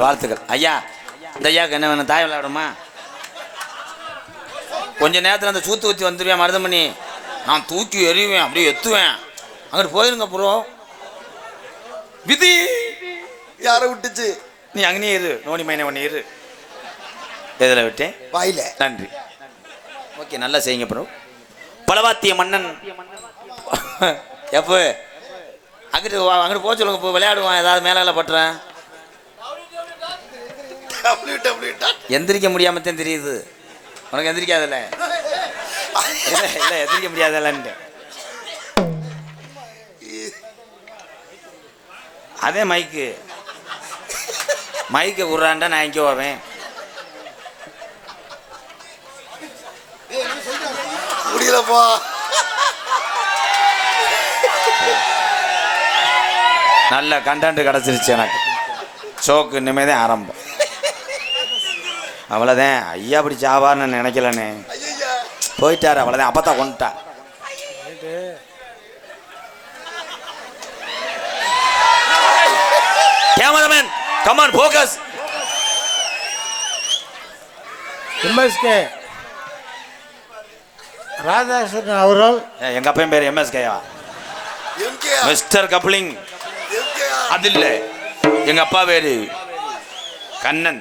வாழ்த்துக்கள் ஐயா. இந்த ஐயாவுக்கு என்ன வேணும்? தாய் விளையாடுமா? கொஞ்ச நேரத்தில் அந்த சூத்து ஊற்றி வந்துடுவேன் மருதமணி. நான் தூக்கி எறிவேன், அப்படியே எத்துவேன். அங்கிட்டு போயிருங்க ப்ரோ. விதி யாரை விட்டுச்சு? நீ அங்கனே இரு. நோனி மைனை ஒன்று இரு. எதில் விட்டேன்? வாயில. நன்றி. ஓகே, நல்லா செய்யுங்க ப்ரோ. பலவாத்திய மன்னன் எப்போ அங்கிட்டு போக சொல்லுங்க. இப்போ விளையாடுவான். ஏதாவது மேலே பட்டுறேன். எந்திரிக்க முடியாமத்தான் தெரியுது உனக்கு. எந்திரிக்காதல்ல? இல்லை எந்திரிக்க முடியாதல்லன்ட்டு. அதே மைக்கு விட்றான்டா. நான் எங்கே போவேன்? முடியலப்பா. நல்ல கண்டென்ட் கிடச்சிருச்சு எனக்கு. ஷோக்கு இனிமேதான் ஆரம்பம். அவ்வளோதான். ஐயா அப்படி சாவார்னு நினைக்கலண்ணே. போயிட்டார், அவ்வளோதான். அப்போ தான் கொண்டுட்டா. Cameraman come on focus. MSK Radhakrishnan அவர்கள். எங்கள் அப்பையும் பேர் எம்எஸ்கேயா? Mister coupling. அது இல்லை, எங்கள் அப்பா பேர் கண்ணன்,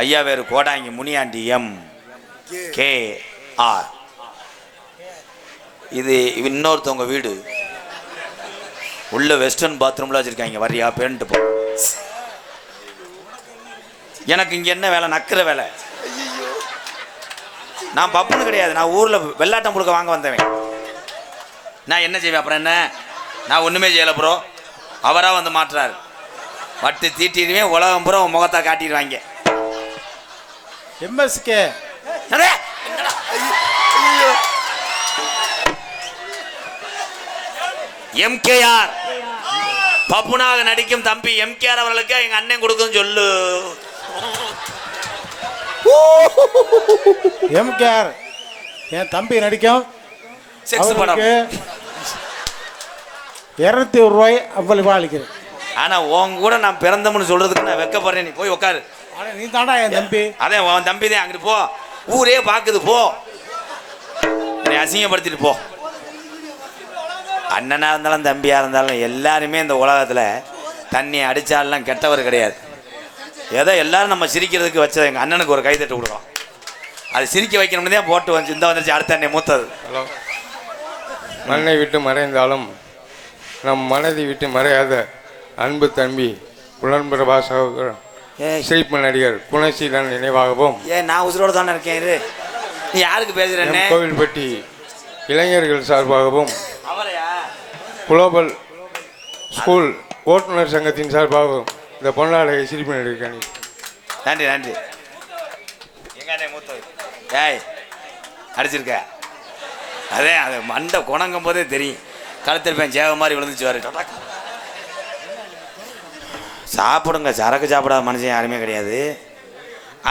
ஐயா பேர் கோடாங்கி முனியாண்டி MKR. இது இன்னொருத்தவங்க வீடு. உள்ள வெஸ்டர்ன் பாத்ரூம்ல வச்சிருக்காங்க. வரியா பேன்ட்டு போ. எனக்கு இங்கே என்ன வேலை? நக்கிற வேலை. நான் பப்புன்னு கிடையாது. நான் ஊரில் வெள்ளாட்டம் புழுக்க வாங்க வந்தவன். நான் என்ன செய்வேன்? அப்புறம் என்ன? நான் ஒன்றுமே செய்யலை ப்ரோ. அவராக வந்து மாட்டுறாரு. வட்டு தீட்டிடுவேன். உலகம் பூரா முகத்தை காட்டிடுவாங்க. எம்எஸ்கே MKR பப்புனாக நடிக்கும் தம்பி MKR அவர்களுக்கு எங்க அண்ணன் கொடுக்கும் சொல்லு. MKR என் தம்பி நடிக்கும். செக்ஸ் படம் 200 ரூபாய் அவ்வளவு அளிக்கிறேன். ஆனா உன் கூட நான் பிறந்தம்னு சொல்றதுக்கு நான் வெக்கப்படுறேன். நீ போய் உட்காரு. நீ தாண்டா என் தம்பி. அதே உன் தம்பி தான். அங்கிட்டு போ. ஊரே பாக்குது. போ. நீ அசிங்கப்படுத்திட்டு போ. அண்ணனா இருந்தாலும் தம்பியா இருந்தாலும் எல்லாருமே இந்த உலகத்துல தண்ணி அடிச்சாலாம் கெட்டவர் கிடையாது. ஏதோ எல்லாரும் நம்ம சிரிக்கிறதுக்கு வச்சது. எங்க அண்ணனுக்கு ஒரு கைத்தட்டு கொடுக்கலாம். அது சிரிக்க வைக்கணும்னு தான் போட்டு வந்து இந்த வந்துருச்சு. அடுத்த அண்ணன் மூத்தது. ஹலோ மண்ணை விட்டு மறைந்தாலும் நம் மனதை விட்டு மறையாத அன்பு தம்பி உடன்பிறவா சகோதரன் சிரிப்பு நடிகர் குணசீலன் நினைவாகவும் நான் உசுரோடு தானே இருக்கேன். இரு, நீ யாருக்கு பேசுறேன்னு கோவில்பட்டி இளைஞர்கள் சார்பாகவும் அவரையா குளோபல் ஸ்கூல் ஓட்டுநர் சங்கத்தின் சார்பாகவும் இந்த பொன்னாடையை சிரிப்பு நடிகர் நன்றி நன்றி. எங்க மூத்த ஏய் அடிச்சிருக்க அதே அது மண்டை குணங்கும் போதே தெரியும். கழுத்திருப்பேன் சேவை மாதிரி விழுந்துச்சு வர. சாப்பிடுங்க, சரக்கு சாப்பிடாத மனுஷன் யாருமே கிடையாது.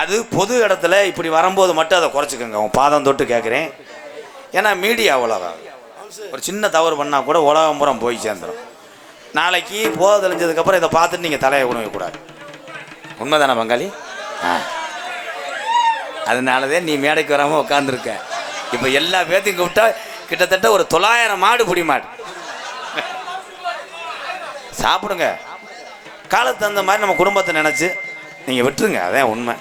அது பொது இடத்துல இப்படி வரும்போது மட்டும் அதை குறைச்சிக்கோங்க. அவன் பாதம் தொட்டு கேட்குறேன். ஏன்னா மீடியா உலகம் ஒரு சின்ன தவறு பண்ணால் கூட உலகம் பூரா போய் சேர்ந்துடும். நாளைக்கு போத தெளிஞ்சதுக்கப்புறம் இதை பார்த்துட்டு நீங்கள் தலையை உணவக்கூடாது. உண்மைதானே பங்காளி? அதனாலதான் நீ மேடைக்கு வராமல் உட்காந்துருக்க. இப்போ எல்லா பேர்த்தையும் கூப்பிட்டா கிட்டத்தட்ட ஒரு 900 மாடு புடி மாடு. சாப்பிடுங்க, காலத்து அந்த மாதிரி நம்ம குடும்பத்தை நினச்சி நீங்கள் விட்டுருங்க. அதான் உண்மை.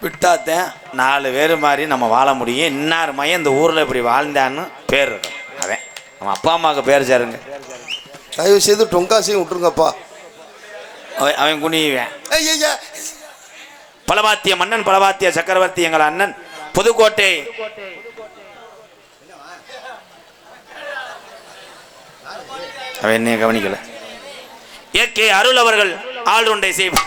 விட்டாத்தான் 4 பேர் மாதிரி நம்ம வாழ முடியும். இன்னார் மையம் இந்த ஊரில் இப்படி வாழ்ந்தான்னு பேர் இருக்கும். அதான் நம்ம அப்பா அம்மாவுக்கு பேர் சேருங்க. தயவு செய்து டொங்காசையும் விட்டுருங்கப்பா. அவன் குனிவேன். ஐயா பலவாத்திய மன்னன் பலவாத்திய சக்கரவர்த்தி எங்கள் அண்ணன் புதுக்கோட்டை அவன் என்னைய கவனிக்கல. ஏகே அருள் அவர்கள் ஆளுண்டை செய்வார்.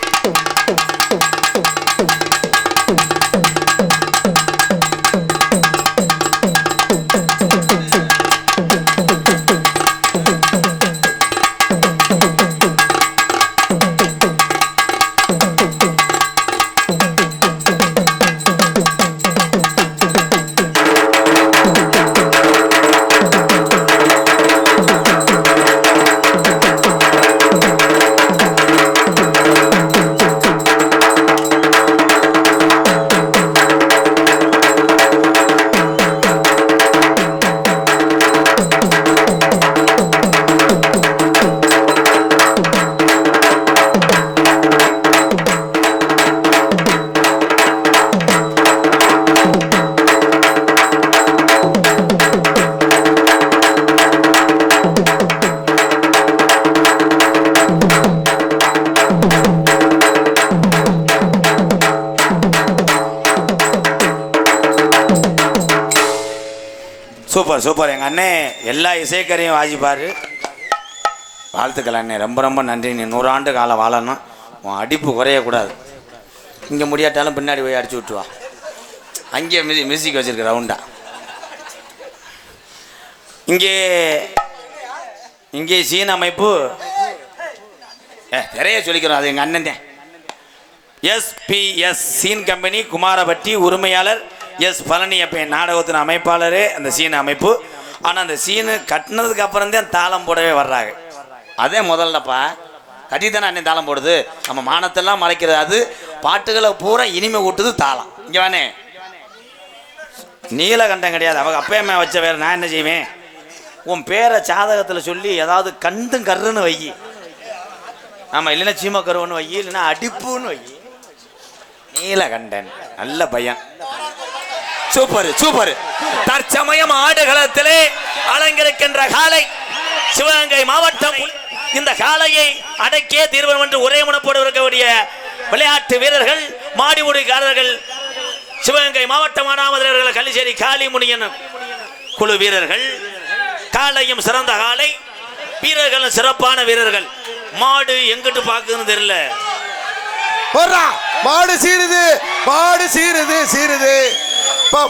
Super super. எங்கள் அண்ணே எல்லா இசைக்கரையும் வாசிப்பார். வாழ்த்துக்கள் அண்ணே, ரொம்ப ரொம்ப நன்றி. நீ 100 ஆண்டு காலம் வாழணும். உன் அடிப்பு குறையக்கூடாது. இங்கே முடியாட்டாலும் பின்னாடி போய் அடிச்சு விட்டுருவா. அங்கேயே மியூசிக் வச்சுருக்க ரவுண்டா. இங்கே சீன அமைப்பு நிறைய சொல்லிக்கிறோம். அது எங்கள் அண்ணன் தான். எஸ்பிஎஸ் சீன் கம்பெனி குமாரபட்டி உரிமையாளர் எஸ் பழனியப்பன் நாடகத்தின் அமைப்பாளரே அந்த சீன அமைப்பு. ஆனால் அந்த சீனு கட்டினதுக்கு அப்புறம் தான் தாளம் போடவே வர்றாங்க. அதே முதல்லப்பா கட்டி தானே அண்ணன் தாளம் போடுது. நம்ம மானத்தெல்லாம் மறைக்கிறது. அது பாட்டுகளை பூரா இனிமை ஊட்டுது தாளம். இங்கே வானே நீலகண்டம் கிடையாது. அவங்க அப்பயம்மா வச்ச வேற. நான் என்ன செய்வேன்? உன் பேரை சாதகத்தில் சொல்லி ஏதாவது கண்டும் கருன்னு வை. ஆமாம், இல்லைன்னா சீமக்கருன்னு வை, இல்லைன்னா அடிப்புன்னு வை. நீலகண்டன் நல்ல பையன். Super super. தற்சமயம் ஆடுகளத்திலே அலங்கரிக்கின்ற காலை சிவகங்கை மாவட்டம். இந்த காலையை அடக்கியே தீர்வன் என்று ஒரே முனப்போடு இருக்கக்கூடிய விளையாட்டு வீரர்கள் மாடிமுடிக்காரர்கள் சிவகங்கை மாவட்ட மானாமதுரர்கள் கள்ளிச்சேரி காளிமுனியன் குழு வீரர்கள். காலையும் சிறந்த காலை, வீரர்களும் சிறப்பான வீரர்கள். மாடு எங்கிட்டு பார்க்குன்னு தெரியல. மாடு சீருது, மாடு சீருது சீருது.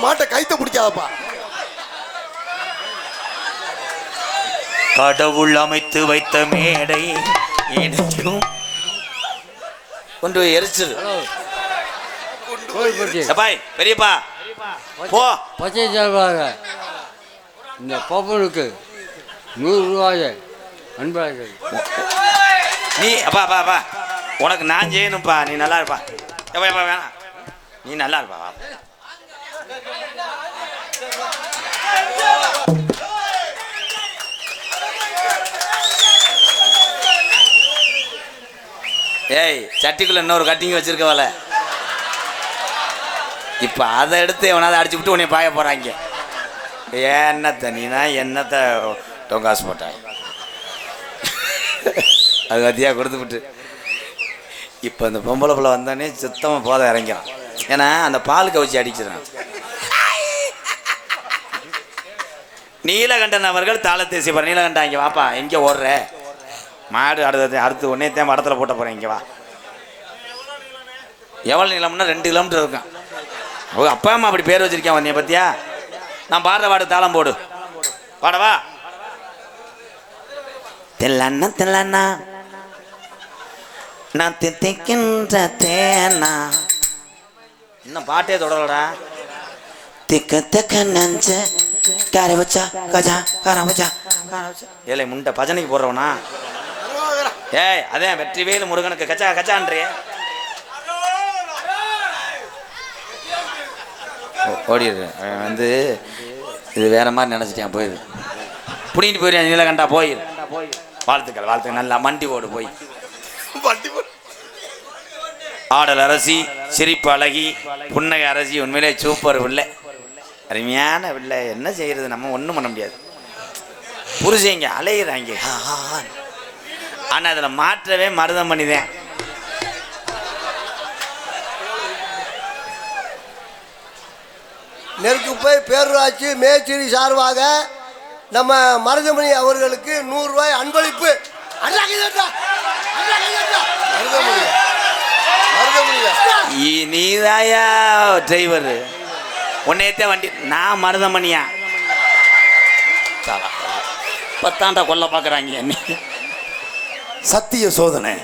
மாட்டை கைத்த பிடிக்காதப்பா. கடவுள் அமைத்து வைத்த மேடை கொண்டு எரிச்சல். பெரியப்பா போ. பச்சை சார்பாக இந்த பப்பனுக்கு 100 ரூபாய் அன்பாக. நீ அப்பா அப்பா அப்பா உனக்கு நான் செய்யணும்ப்பா. நீ நல்லா இருப்பா. எப்பா எப்பா வேணாம், நீ நல்லா இருப்பா. ஏய், சட்டிக்குள்ள இன்னொரு கட்டிங் வச்சிருக்கவல. இப்ப அதை எடுத்து எவனாவது அடிச்சு விட்டு உன்னை பாய போறாங்க. என்னத்த நீனா என்னத்த டொங்காசு போட்டாய் அது வத்தியாக கொடுத்துவிட்டு இப்போ இந்த பொம்பளை பிள்ளை வந்தோடனே சுத்தமாக போதை இறங்கிறான். ஏன்னா அந்த பால் கவிச்சி அடிச்சிடறான். நீலகண்டன் அவர்கள் தாளத்தை செய்வார். நீலகண்டன் இங்கே வாப்பா, எங்கே ஓடுற மாடு அடுத்து ஒன்னே மடத்தில் போட்ட போகிறேன், இங்கே வா. எவ்வளோ நீளம்னா 2 கிலோமீட்டர் இருக்கும். அவங்க அப்பா அம்மா அப்படி பேர் வச்சிருக்கேன் வந்திய பத்தியா. நான் பாடுற பாடு தாளம் போடு, பாடவா. தெல்லண்ணா தெல்லண்ணா நான் திக்கின்ற தேனா, இன்னும் பாட்டே தொடரடா. திக்க திக்க நஞ்ச காரை வச்சா கஜா காரம் வச்சா ஏழை முண்டை பஜனைக்கு போடுறவனா. ஏய் அதே வெற்றிவேலு முருகனுக்கு கச்சா கச்சான்றிய ஓடிடுற வந்து இது வேற மாதிரி நினைச்சிட்டேன். போயிரு புடிங்கிட்டு போயிரு நீலகண்டா, போயிரு. வாழ்த்துக்கள் வாழ்த்துக்கள், நல்லா மண்டி ஓடு போய். ஆடல் அரசி, சிரிப்பு அழகி, புன்னகை அரசி, உண்மையிலே சூப்பர் பிள்ளை, அருமையான பிள்ளை. என்ன செய்யறது, நம்ம ஒன்றும் பண்ண முடியாது. புருஷங்க அலையிறாங்க. ஆனால் அதில் மாற்றவே மருதம் பண்ணிதேன். நெருக்குப்பை பேரூராட்சி மேச்சேரி சார்பாக நம்ம மருதமணி அவர்களுக்கு 100 ரூபாய் அன்பளிப்பு. நீதாயா டிரைவர், உன்னையத்தே வண்டி. நான் மருதமணியா 10 கொல்ல பார்க்குறாங்க. சத்திய சோதனை.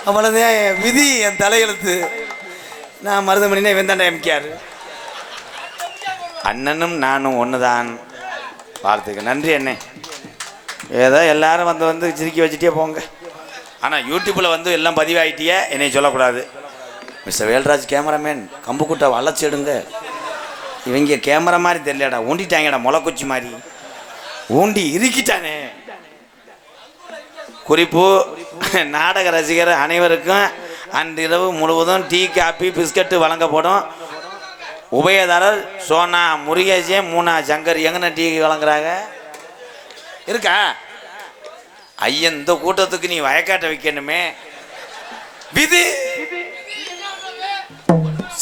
அவ்வளோதான் விதி, என் தலையெழுத்து. நான் மருதமணினே வெந்தாண்டா எம்கேஆர். அண்ணனும் நானும் ஒன்றுதான். வாழ்த்துக்கு நன்றி அண்ணே. ஏதோ எல்லாரும் வந்து சிரிக்கி வச்சுட்டே போங்க. ஆனால் யூடியூப்பில் வந்து எல்லாம் பதிவாயிட்டியே, என்னை சொல்லக்கூடாது. மிஸ்டர் வேல்ராஜ் கேமராமேன் கம்பு கூட்ட வளைச்சி எடுங்க. இவங்க கேமரா மாதிரி தெரியலடா, ஊண்டிட்டாங்கடா, முளைக்குச்சி மாதிரி ஊண்டி இருக்கிட்டானே. குறிப்பு நாடக ரசிகர் அனைவருக்கும் அன்றிரவு முழுவதும் டீ காப்பி பிஸ்கட்டு வழங்கப்படும். உபயதாரர் சோனா முருகேசே மூனா சங்கர். எங்கன டீ வழங்குறாங்க இருக்கா ஐயன்? இந்த கூட்டத்துக்கு நீ வயக்காட்ட வைக்கணுமே. விதி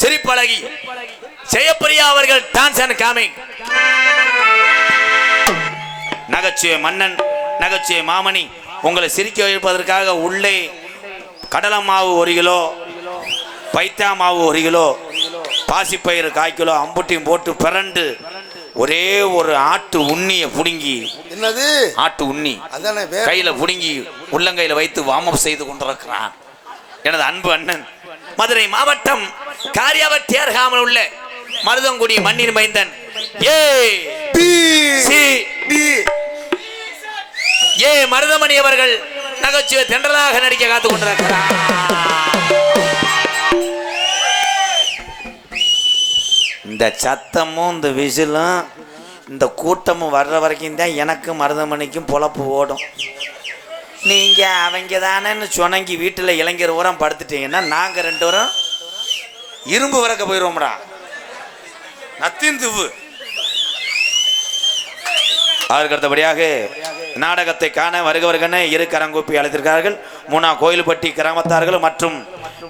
சிரிப்பழகி ஜெயப்பிரியா அவர்கள் டான்ஸ் அண்ட் காமிங். நகைச்சுவை மன்னன், நகைச்சுவை மாமணி உங்களை சிரிக்க வைப்பதற்காக உள்ளே கடலை மாவு 1 கிலோ, பைத்தா மாவு 1 கிலோ, பாசிப்பயிறு 1/4 கிலோ அம்புட்டியும் போட்டு பிறண்டு ஒரே ஒரு ஆட்டு உண்ணியை புடுங்கி, என்னது ஆட்டு உண்ணி கையில புடுங்கி உள்ளங்கையில வைத்து வாமப் செய்து கொண்டிருக்கிறான் எனது அன்பு அண்ணன், மதுரை மாவட்டம் காரியாவட்டி அருகாமல் உள்ள மருதங்குடி மண்ணின் மைந்தன் மருதமணி அவர்கள் நகைச்சுவை தென்றலாக நடிக்க காத்துக் கொண்டிருக்கிறார். இந்த சத்தமும் இந்த விசிலும் இந்த கூட்டமும் வர்ற வரைக்கும் தான் எனக்கும் மருதமணிக்கும் பொழப்பு ஓடும். நீங்க அவங்க தானேன்னு சொன்னங்கி வீட்டில் இளைஞர் ஊரம் படுத்துட்டீங்கன்னா நாங்கள் 2 பேரும் இரும்பு வறக்க போயிடுவோம்டா. நத்திந்துவு. அதற்கு அடுத்தபடியாக நாடகத்தை காண வருகவர்கன 2 கரங்கூப்பி அழைத்திருக்கிறார்கள். மூனா கோயில்பட்டி கிராமத்தார்கள் மற்றும்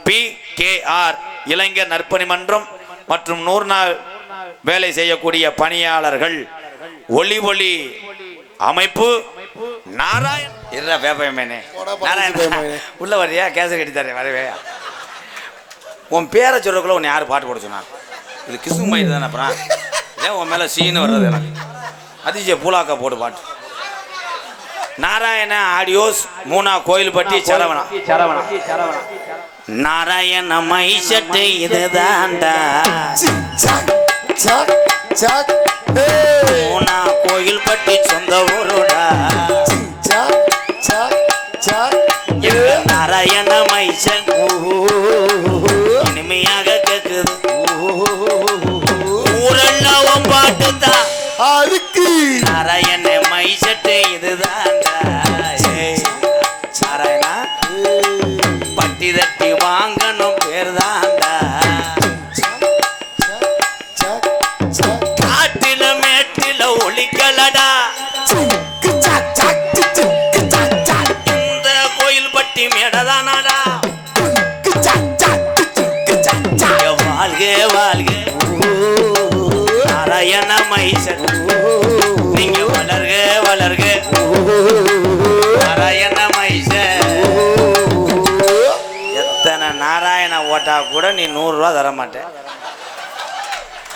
PKR இளைஞர் நற்பணி மன்றம் மற்றும் 100 நாள் வேலை செய்யக்கூடிய பணியாளர்கள், ஒளி ஒளி அமைப்பு நாராயண் உள்ள வரையா கேச கட்டித்தாரே வரவே. உன் பேரை சொல்றதுக்குள்ள உன்னை யாரு பாட்டு போட சொன்னார்? இது கிசும் மயிர் தானே. அப்புறம் ஏன் உன் மேல சீனு வர்றது? எனக்கு அதிஜய பூலாக்கா போட்டு பாட்டு. நாராயண ஆடியோஸ் மூனா கோயில்பட்டி சரவணா. நாராயண மைசட்டு இதுதான்டா மூனா கோயில்பட்டி சொந்த ஊருடா. நாராயண மைசன் இனிமையாக கேக்குது. ஊரெல்லாம் பாட்டு தான் அதுக்கு. நாராயண மைசட்டு இதுதான்டா. நாராயணா பட்டி தட்டி வாங்கணும் பேர் தான்டா. அடிக்கலடா இந்த கோயில் பட்டி மேடதானாடா வாழ்க வாழ்க நாராயண மைசன் நீங்க வளர்க வளர்க நாராயண மைசன் எத்தனை நாராயண ஓட்டா கூட நீ 100 ரூபா தர மாட்டேன்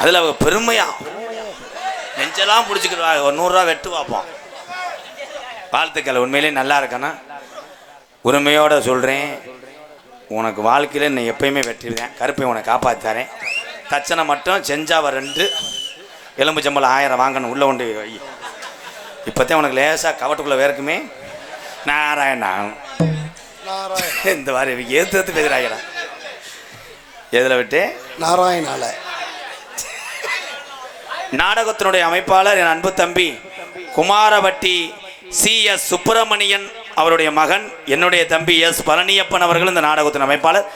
அதுல அவங்க பெருமையா நெஞ்செல்லாம் பிடிச்சிக்கிடுவாங்க ஒரு 100 ரூபா வெட்டு பார்ப்போம் வாழ்த்துக்கள் உண்மையிலே நல்லா இருக்கேன்னா உரிமையோட சொல்றேன் உனக்கு வாழ்க்கையில் நான் எப்பயுமே வெற்றிடுவேன் கருப்பை உனக்கு காப்பாற்றாரேன் தச்சனை மட்டும் செஞ்சாவ 2 எலும்பு சம்பளம் 1000 வாங்கணும் உள்ள கொண்டு வை இப்போத்தான் உனக்கு லேசாக கவட்டுக்குள்ளே வேறுக்குமே நாராயணா இந்த மாதிரி ஏற்று பேசுகிறாங்கடா எதில் விட்டு நாராயணால நாடகத்தினுடைய அமைப்பாளர் என் அன்பு தம்பி குமாரவட்டி CS சுப்பிரமணியன் அவருடைய மகன் என்னுடைய தம்பி S பழனியப்பன் அவர்கள் இந்த நாடகத்தின் அமைப்பாளர்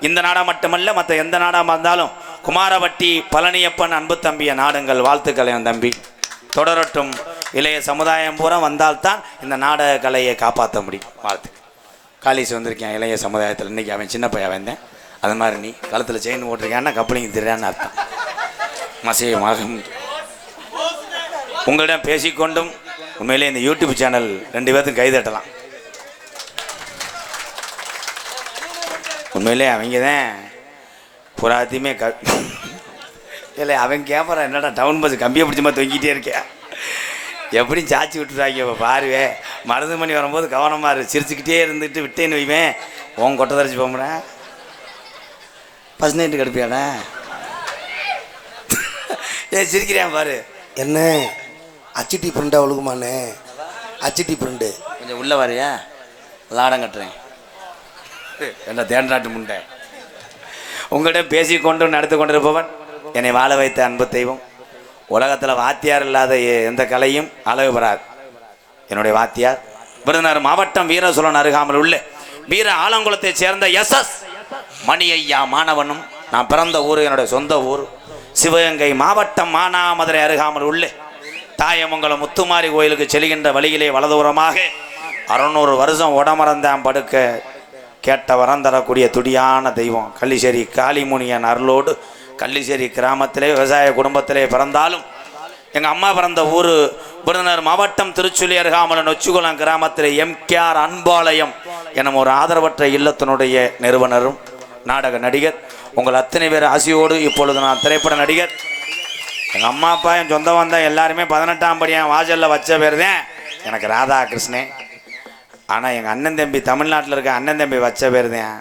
இந்த நாடகம் மட்டுமல்ல மற்ற எந்த நாடகம் இருந்தாலும் குமாரவட்டி பழனியப்பன் அன்பு தம்பியை நாடுங்கள் வாழ்த்துக்கள் என் தம்பி தொடரட்டும் இளைய சமுதாயம் பூரா வந்தால்தான் இந்த நாடக கலையை காப்பாற்ற முடியும் வாழ்த்து காலேஜ் வந்திருக்கேன் இளைய சமுதாயத்தில் இன்றைக்கி அவன் சின்ன பையன் வந்தேன் அது மாதிரி நீ கழுத்தில் செயின் ஓட்டிருக்கேன்னா கப்பலிங்க தெரியான்னு அர்த்தம் மசியமாக உங்களிடம் பேசிக்கொண்டும் உண்மையிலே இந்த யூடியூப் சேனல் 2 பேர்த்துக்கும் கைதட்டலாம் உண்மையிலே அவங்க தான் புறாத்தையுமே இல்லை அவன் கேட்பறான் என்னடா டவுன் பஸ் கம்பியை பிடிச்ச மாதிரி தொங்கிட்டே இருக்கேன் எப்படி சாச்சி விட்டுருவாங்க இப்போ பாருவே மருதுமணி வரும்போது கவனமாக இரு சிரிச்சுக்கிட்டே இருந்துட்டு விட்டேன்னு வைவேன் உன் கொட்டை தரைச்சி போமுடா ஃபஸ்ட் நைட்டு கடுப்பியாடா சிரிக்கிறேன் பாரு என்ன அச்சிட்டி பிரிண்டா ஒழுகுமானே அச்சிட்டி பிரிண்டு கொஞ்சம் உள்ள வரையா லாடம் கட்டுறேன் என்ன தேண்டாட்டு முண்டை உங்களிடம் பேசிக்கொண்டு நடத்து கொண்டிருப்பவன் என்னை வாழ வைத்த அன்பு தெய்வம் உலகத்தில் வாத்தியார் இல்லாத எந்த கலையும் அளவு பெறாது என்னுடைய வாத்தியார் விருதுநகர் மாவட்டம் வீரசோழன் அருகாமல் உள்ள வீர ஆலங்குளத்தை சேர்ந்த SS மணி ஐயா மாணவனும் நான் பிறந்த ஊர் என்னுடைய சொந்த ஊர் சிவகங்கை மாவட்டம் மானாமதுரை அருகாமல் உள்ள தாயமங்கலம் முத்துமாரி கோயிலுக்கு செல்கின்ற வழியிலே வலதுபுறமாக 600 வருஷம் உடமறந்தான் படுக்க கேட்ட வரம் தரக்கூடிய துடியான தெய்வம் கள்ளிசேரி காளிமுனியன் அருளோடு கள்ளிசேரி கிராமத்திலே விவசாய குடும்பத்திலே பிறந்தாலும் எங்கள் அம்மா பிறந்த ஊர் விருதுநகர் மாவட்டம் திருச்சுழி அருகாமல் நொச்சிகுளம் கிராமத்தில் MKR அன்பாலயம் எனும் ஒரு ஆதரவற்ற இல்லத்தினுடைய நிறுவனரும் நாடக நடிகர் உங்கள் அத்தனை பேர் ஆசையோடு இப்பொழுது நான் திரைப்பட நடிகர் எங்கள் அம்மா அப்பா என் சொந்தம் வந்தால் எல்லாருமே 18ஆம் படி என் வாசலில் வச்ச பேர் தான் எனக்கு ராதாகிருஷ்ணன் ஆனால் எங்கள் அண்ணன் தம்பி தமிழ்நாட்டில் இருக்க அண்ணன் தம்பி வச்ச பேர் தான்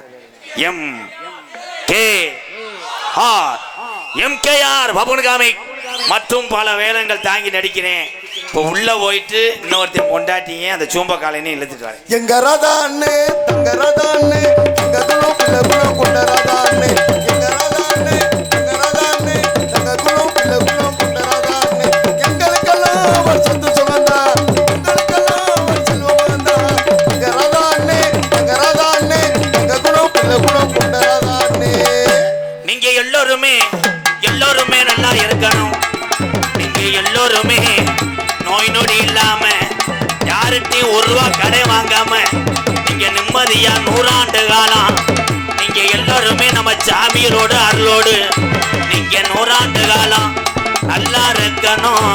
MKR பபுன்காமி மற்றும் பல வேலங்கள் தாங்கி நடிக்கிறேன் இப்போ உள்ள போயிட்டு இன்னொருத்தையும் கொண்டாட்டிங்க அந்த சூம்ப காலைன்னு இழுத்துட்டு வரேன் எங்க ராதா அண்ணே தங்க ராதா அண்ணே எங்க குலம் பிள்ளை குலம் கொண்ட ராதா அண்ணே எங்க ராதா அண்ணே எங்க ராதா அண்ணே தங்க குலம் பிள்ளை குலம் கொண்ட ராதா அண்ணே எங்களுக்கெல்லாம் அவர் சந்தோஷம் வந்தா எங்களுக்கெல்லாம் அவர் செல்வம் வந்தா எங்க ராதா அண்ணே எங்க ராதா அண்ணே எங்க குலம் பிள்ளை குலம் கொண்ட ராதா அண்ணே நீங்க எல்லோருமே நல்லா இருக்கணும் நீங்க எல்லோருமே நோய் நொடி இல்லாம யார்கிட்டையும் 1 ரூபா கடை வாங்காம நீங்க நிம்மதியா 100 ஆண்டு காலம் நீங்க எல்லாருமே நம்ம சாமியரோடு அருளோடு நீங்க 100 ஆண்டு காலம் நல்லா இருக்கணும்.